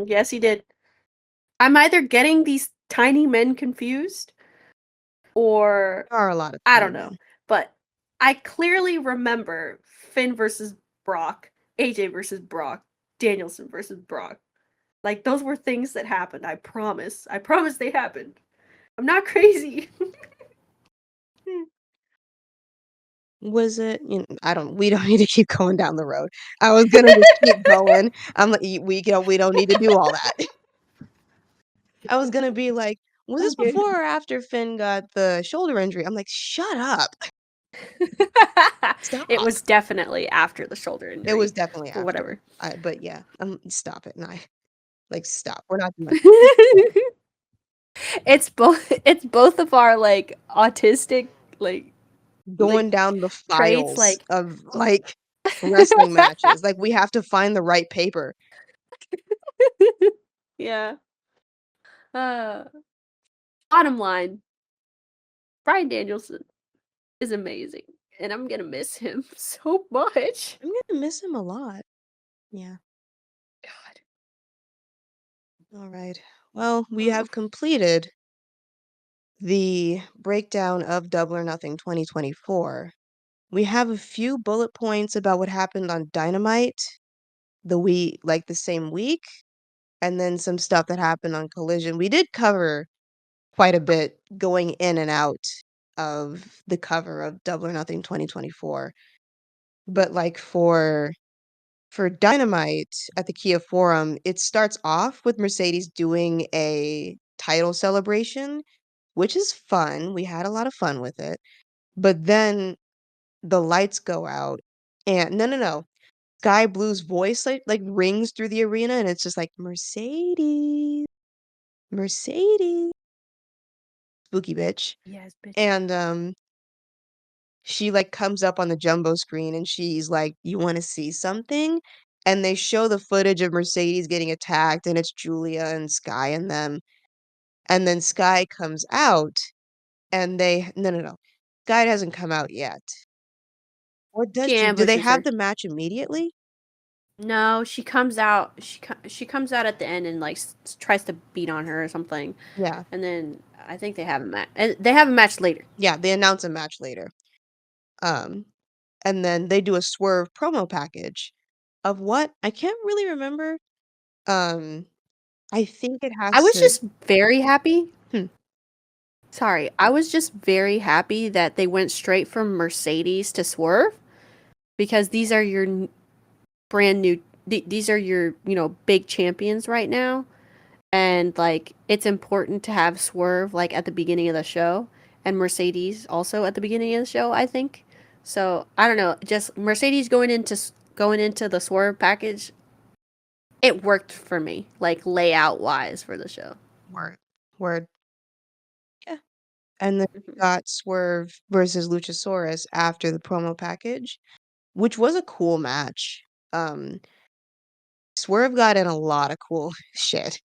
Yes, he did. I'm either getting these tiny men confused or There are a lot of I tiny don't know, men. but I clearly remember Finn versus Brock, AJ versus Brock, Danielson versus Brock. Like those were things that happened. I promise. I promise they happened. I'm not crazy. Hmm. Was it I don't we don't need to keep going down the road. I was gonna just keep going. I'm like, we don't need to do all that." I was gonna be like, "Was this Okay. before or after Finn got the shoulder injury?" I'm like, "Shut up. It Stop." was definitely after the shoulder It was injury, definitely but after. whatever. But yeah, stop it, and like, stop. We're not doing It's both of our like autistic like going like down the traits files like of, like, wrestling matches. Like, we have to find the right paper. yeah. Uh, bottom line, Brian Danielson is amazing, and I'm gonna miss him so much. I'm gonna miss him a lot. Yeah. God. Alright. Well, we Oh. have completed the breakdown of Double or Nothing 2024. We have a few bullet points about what happened on Dynamite the same week, and then some stuff that happened on Collision. We did cover quite a bit going in and out of the cover of Double or Nothing 2024. But like for Dynamite at the Kia Forum, it starts off with Mercedes doing a title celebration, which is fun. We had a lot of fun with it. But then the lights go out and no, no, no. Sky Blue's voice like rings through the arena and it's just like Mercedes, Mercedes, spooky bitch. Yes, bitch. And she like comes up on the jumbo screen and she's like, "You want to see something?" And they show the footage of Mercedes getting attacked and it's Julia and Sky and them. And then Sky comes out and they no no no. Sky hasn't come out yet. Or does She she? Do they ambushes have her. the match immediately? No, she comes out. She comes out at the end and like tries to beat on her or something, Yeah. and then I think they have a match. They have a match later. Yeah, they announce a match later. Um and then they do a Swerve promo package of what? I can't really remember. Um I think it I has was to just very happy. hmm, Sorry, I was just very happy that they went straight from Mercedes to Swerve because these are your brand new. These are your big champions right now, and like it's important to have Swerve like at the beginning of the show and Mercedes also at the beginning of the show, I think. So, I don't know, just Mercedes going into the Swerve package, it worked for me, like layout wise for the show. word. Word. Yeah. And then we Mhm. got Swerve versus Luchasaurus after the promo package, which was a cool match. Um Swerve got in a lot of cool shit.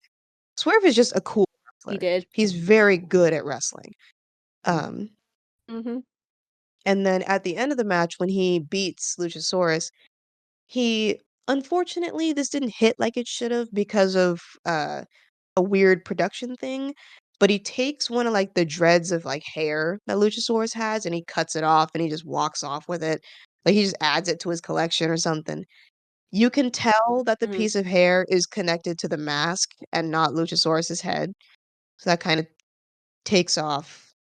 Swerve is just a cool He wrestler. did. He's very good at wrestling. Um Mhm. and then at the end of the match when he beats Luchasaurus, he unfortunately, this didn't hit like it should have because of, a weird production thing, but he takes one of, like, the dreads of, like, hair that Luchasaurus has, and he cuts it off, and he just walks off with it. Like, he just adds it to his collection or something. You can tell that the Mhm. piece of hair is connected to the mask and not Luchasaurus's head, so that kinda takes off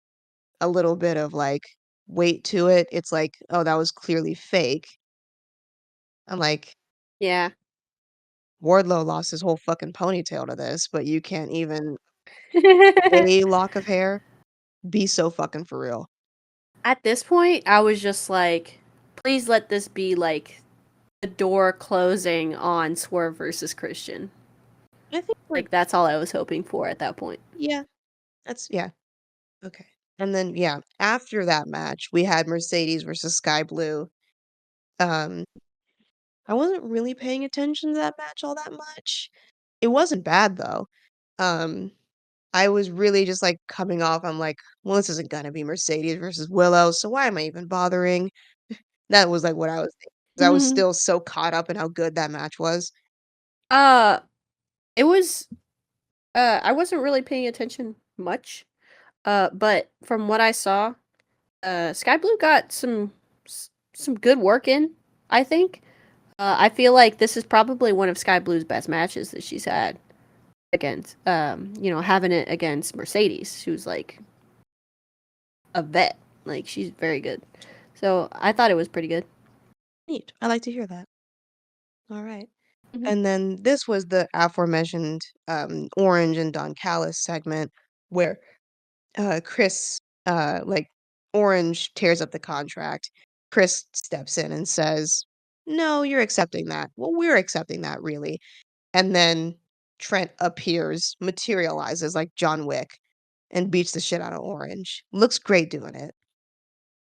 a little bit of, like, weight to it. It's like, "Oh, that was clearly fake." I'm like, Yeah. Wardlow lost his whole fucking ponytail to this, but you can't even a lock of hair? Be so fucking for real. At this point, I was just like, please let this be like the door closing on Swerve versus Christian. I think we're Like that's all I was hoping for at that point. yeah, that's yeah, okay. And then, yeah, after that match, we had Mercedes versus Sky Blue. Um, I wasn't really paying attention to that match all that much. It wasn't bad though. Um, I was really just, like, coming off, I'm like, "Well, this isn't gonna be Mercedes versus Willow, so why am I even bothering?" That was, like, what I was thinking 'cause I was still so caught up in how good that match was. Uh, it was I wasn't really paying attention much. But from what I saw, Sky Blue got some good work in, I think. I feel like this is probably one of Sky Blue's best matches that she's had against having it against Mercedes, who's like a vet. Like she's very good. So, I thought it was pretty good. Neat. I like to hear that. Alright. Mhm. And then this was the aforementioned, Orange and Don Callis segment where, Chris, like, Orange tears up the contract. Chris steps in and says, "No, you're accepting that." "Well, we're accepting that, really." And then Trent appears, materializes like John Wick, and beats the shit out of Orange. Looks great doing it.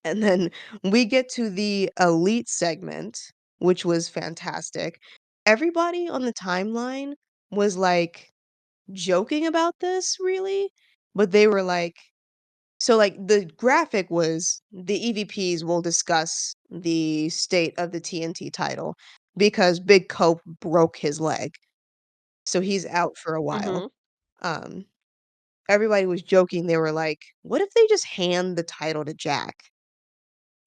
And then we get to the elite segment, which was fantastic. Everybody on the timeline was, like, joking about this, really, but they were like so, like, the graphic was the EVPs will discuss the state of the TNT title because Big Cope broke his leg, so he's out for a while. Mhm. Um, everybody was joking, they were like, "What if they just hand the title to Jack?"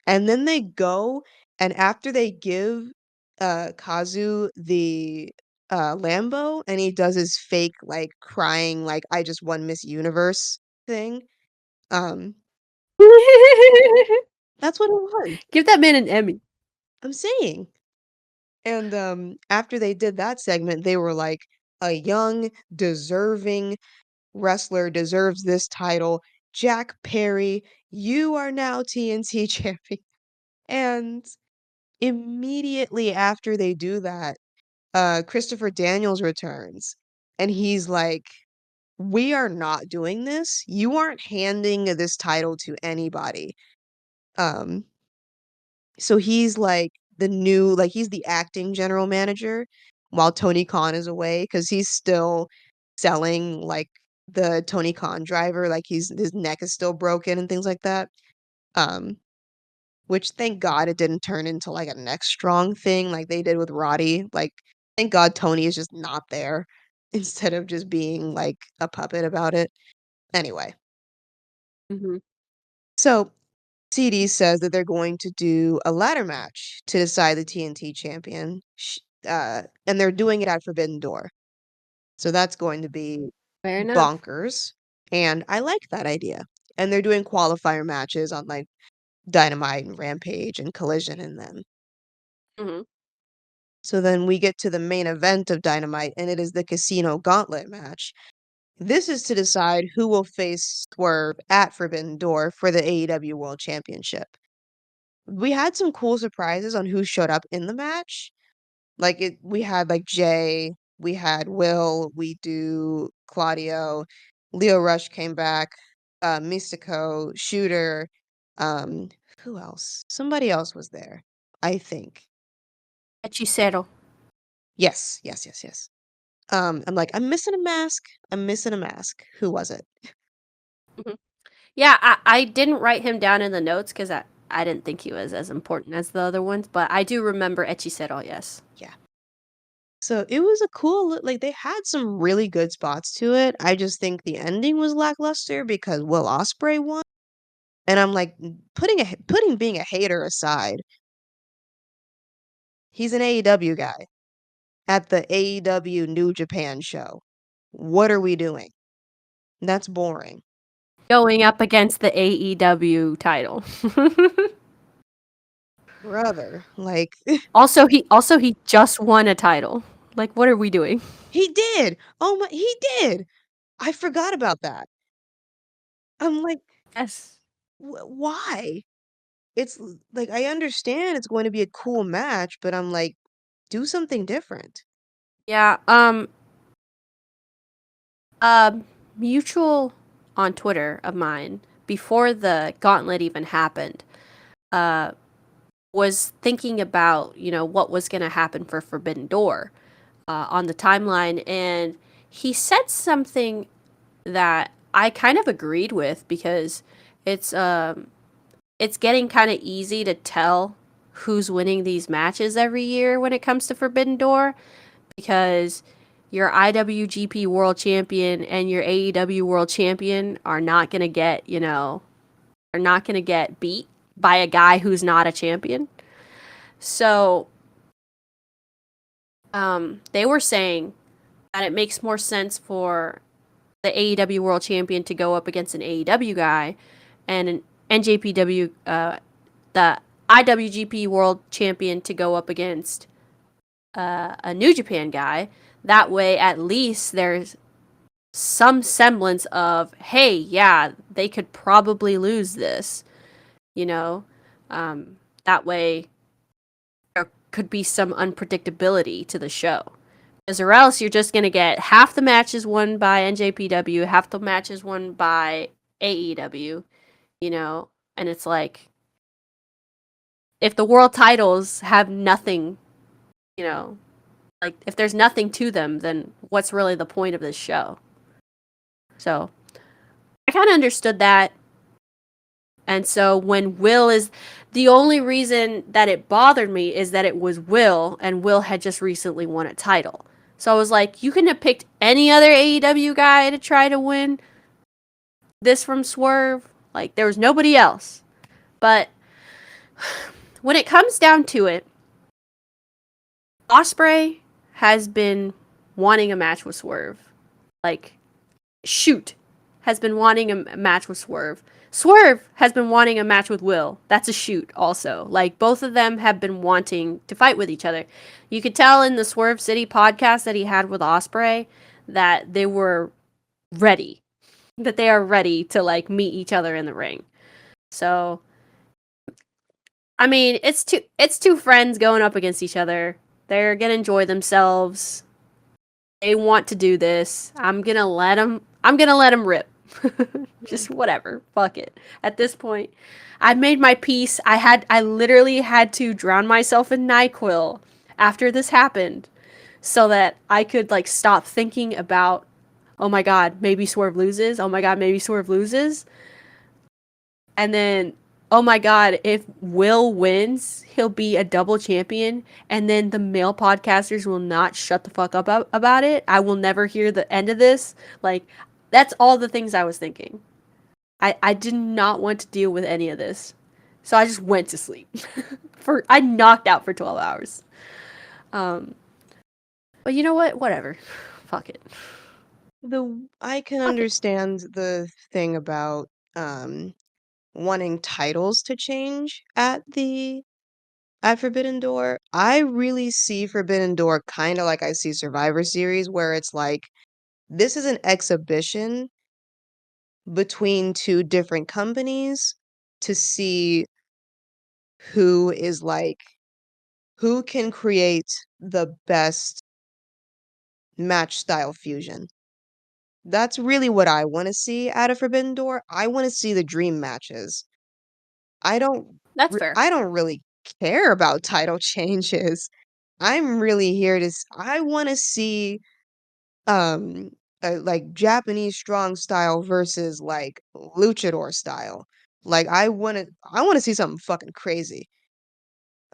And then they go, and after they give, Kazu the, Lambo, and he does his fake, like, crying, like, "I just won Miss Universe" thing, um, that's what it was. Give that man an Emmy. I'm saying. And, after they did that segment, they were like, "A young, deserving wrestler deserves this title. Jack Perry, you are now TNT champion." And immediately after they do that, Christopher Daniels returns, and he's like, "We are not doing this. You aren't handing this title to anybody." Um, so he's like he's the acting general manager while Tony Khan is away because he's still selling like the Tony Khan driver, like his neck is still broken and things like that. Um, which thank God it didn't turn into like a neck strong thing like they did with Roddy. Like, thank God Tony is just not there instead of just being like a puppet about it. Anyway, Mhm. so CD says that they're going to do a ladder match to decide the TNT champion, and they're doing it at Forbidden Door. So that's going to be Fair enough. bonkers, and I like that idea. And they're doing qualifier matches on like Dynamite and Rampage and Collision in them. Mhm. So then we get to the main event of Dynamite, and it is the Casino Gauntlet match. This is to decide who will face Swerve at Forbidden Door for the AEW World Championship. We had some cool surprises on who showed up in the match. We had like Jay, we had Will, we do Claudio, Leo Rush came back, Mystico, Shooter, um, who else? Somebody else was there, I think. Hechicero. Yes, yes, yes, yes. I'm like, I'm missing a mask. I'm missing a mask. Who was it? Mhm. Yeah, I didn't write him down in the notes because I didn't think he was as important as the other ones, but I do remember Hechicero, yes. Yeah. So it was a like they had some really good spots to it. I just think the ending was lackluster because Will Ospreay won, and I'm like, putting being a hater aside, he's an AEW guy at the AEW New Japan show. What are we doing? That's boring, Going up against the AEW title. brother. Like Also he just won a title. Like, what are we doing? he did. Oh my, he did. I forgot about that. I'm like, Yes. why? Like I understand it's going to be a cool match, but I'm like, do something different. Yeah, a mutual on Twitter of mine before the gauntlet even happened, uh, was thinking about, what was going to happen for Forbidden Door on the timeline. And he said something that I kind of agreed with because it's, um, it's getting kind of easy to tell who's winning these matches every year when it comes to Forbidden Door because your IWGP World Champion and your AEW World Champion are not going to get, are not going to get beat by a guy who's not a champion. So, they were saying that it makes more sense for the AEW World Champion to go up against an AEW guy and an NJPW, the IWGP World Champion to go up against a New Japan guy. That way, at least there's some semblance of, hey, yeah, they could probably lose this, you know? That way, there could be some unpredictability to the show. Because or else you're just going to get half the matches won by NJPW, half the matches won by AEW, And it's like, if the world titles have nothing, you know, like if there's nothing to them, then what's really the point of this show? So I kind of understood that. And so when Will is the only reason that it bothered me is that it was Will and Will had just recently won a title. So I was like, you couldn't have picked any other AEW guy to try to win this from Swerve. Like there was nobody else. But when it comes down to it, Osprey has been wanting a match with Swerve. Like Shoot has been wanting a match with Swerve. Swerve has been wanting a match with Will. That's a shoot also. Like both of them have been wanting to fight with each other. You could tell in the Swerve City podcast that he had with Osprey that they were ready. That they are ready to like meet each other in the ring. So I mean, it's two friends going up against each other. They're gonna enjoy themselves. They want to do this. I'm gonna let them. I'm gonna let them rip. Yeah. Just whatever. Fuck it. At this point, I made my peace. I literally had to drown myself in Nyquil after this happened, so that I could like stop thinking about, oh my god, maybe Swerve loses. Oh my god, maybe Swerve loses. And then, oh my god, if Will wins, he'll be a double champion. And then the male podcasters will not shut the fuck up about it. I will never hear the end of this. Like, that's all the things I was thinking. I did not want to deal with any of this. So I just went to sleep. I knocked out for 12 hours. Um, but you know what? Whatever. Fuck it. I can Fuck it. understand the thing about um wanting titles to change at Forbidden Door. I really see Forbidden Door kind of like I see Survivor Series, where it's like this is an exhibition between two different companies to see who is like who can create the best match style fusion. That's really what I want to see out of Forbidden Door. I want to see the dream matches. I don't That's fair. I don't really care about title changes. I'm really here to I want to see um like Japanese strong style versus like luchador style. Like I want to see something fucking crazy.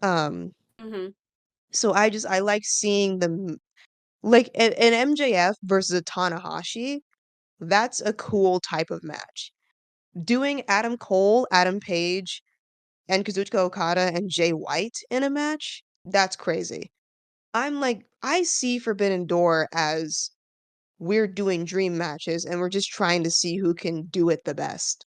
Um Hmm. so I like seeing them like an MJF versus a Tanahashi. That's a cool type of match. Doing Adam Cole, Adam Page, and Kazuchika Okada and Jay White in a match, that's crazy. I'm like, I see Forbidden Door as we're doing dream matches and we're just trying to see who can do it the best.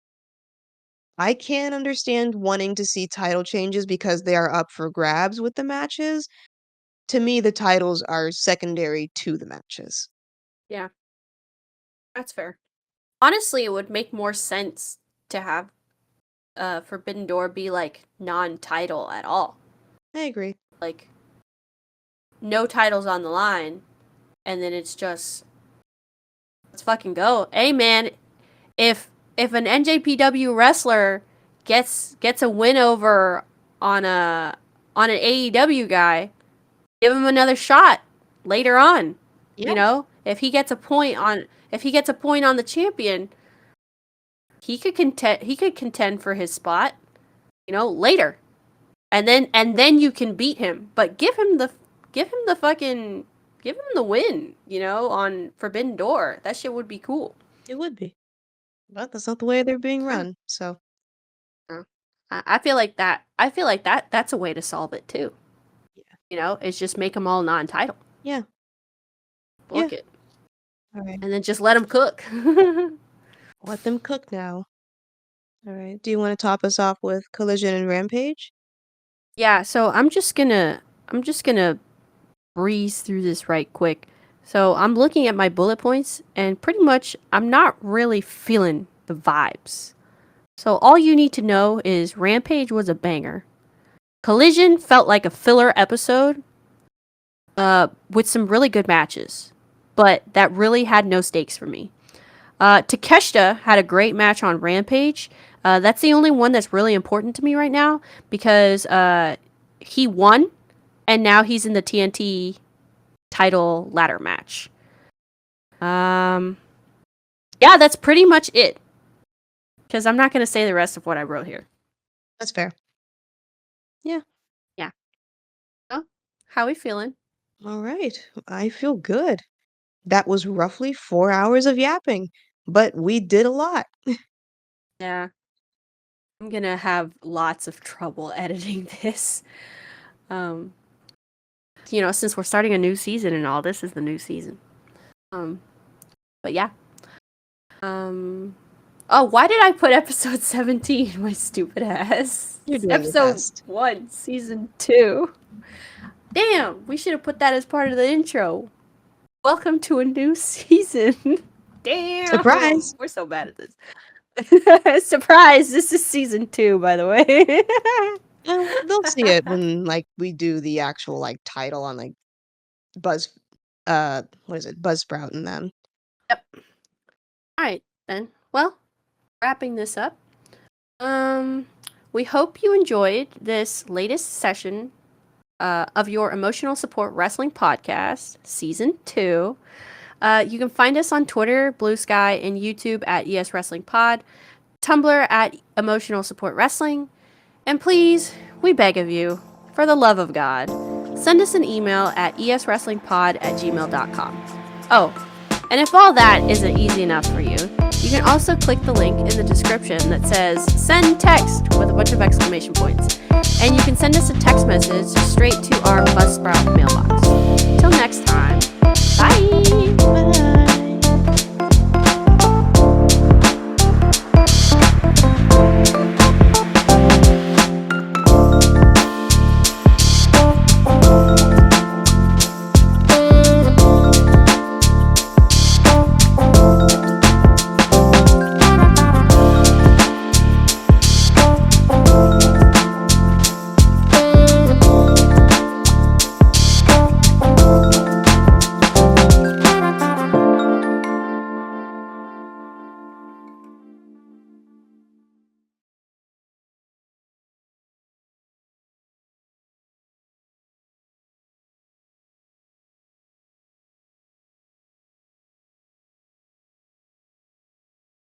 I can understand wanting to see title changes because they are up for grabs with the matches. To me, the titles are secondary to the matches. Yeah, that's fair. Honestly, it would make more sense to have Forbidden Door be like non-title at all. I agree. Like no titles on the line, and then it's just let's fucking go. Hey man, if an NJPW wrestler gets a win over on a on an AEW guy, give him another shot later on. You Yeah, know, if he gets a point on the champion, he could contend for his spot. You know, later. And then you can beat him. But give him the fucking give him the win, on Forbidden Door. That shit would be cool. it would be. But that's not the way they're being Huh. run. So, Uh, I feel like that's a way to solve it too. yeah. It's just make them all non-title. Yeah. Yeah. Book it. All right. And then just let them cook. Let them cook now. All right. Do you want to top us off with Collision and Rampage? Yeah, so I'm just gonna breeze through this right quick. So I'm looking at my bullet points and pretty much I'm not really feeling the vibes. So all you need to know is Rampage was a banger. Collision felt like a filler episode with some really good matches, but that really had no stakes for me. Takeshita had a great match on Rampage. That's the only one that's really important to me right now because he won and now he's in the TNT title ladder match. Um, yeah, that's pretty much it. Because I'm not going to say the rest of what I wrote here. That's fair. Yeah. Yeah. Oh, how we feeling? All right. I feel good. That was roughly 4 hours of yapping, but we did a lot. Yeah. I'm going to have lots of trouble editing this. Um, since we're starting a new season and all this is the new season. Um, but yeah. Um, oh, why did I put episode 17? My stupid ass. You're It's doing your episode best. 1, season 2. Damn, we should have put that as part of the intro. Welcome to a new season. Damn, Surprise! we're so bad at this. Surprise, this is season 2, by the way. And they'll see it when, like, we do the actual, like, title on, like, Buzz what is it? Buzzsprout and them. Yep. All right, then. Well, wrapping this up. Um, we hope you enjoyed this latest session of your Emotional Support Wrestling Podcast, Season 2. You can find us on Twitter, Bluesky, and YouTube at ES Wrestling Pod, Tumblr at Emotional Support Wrestling. And please, we beg of you, for the love of God, send us an email at eswrestlingpod@gmail.com. Oh, and if all that isn't easy enough for you, you can also click the link in the description that says send text with a bunch of exclamation points. And you can send us a text message straight to our Buzzsprout mail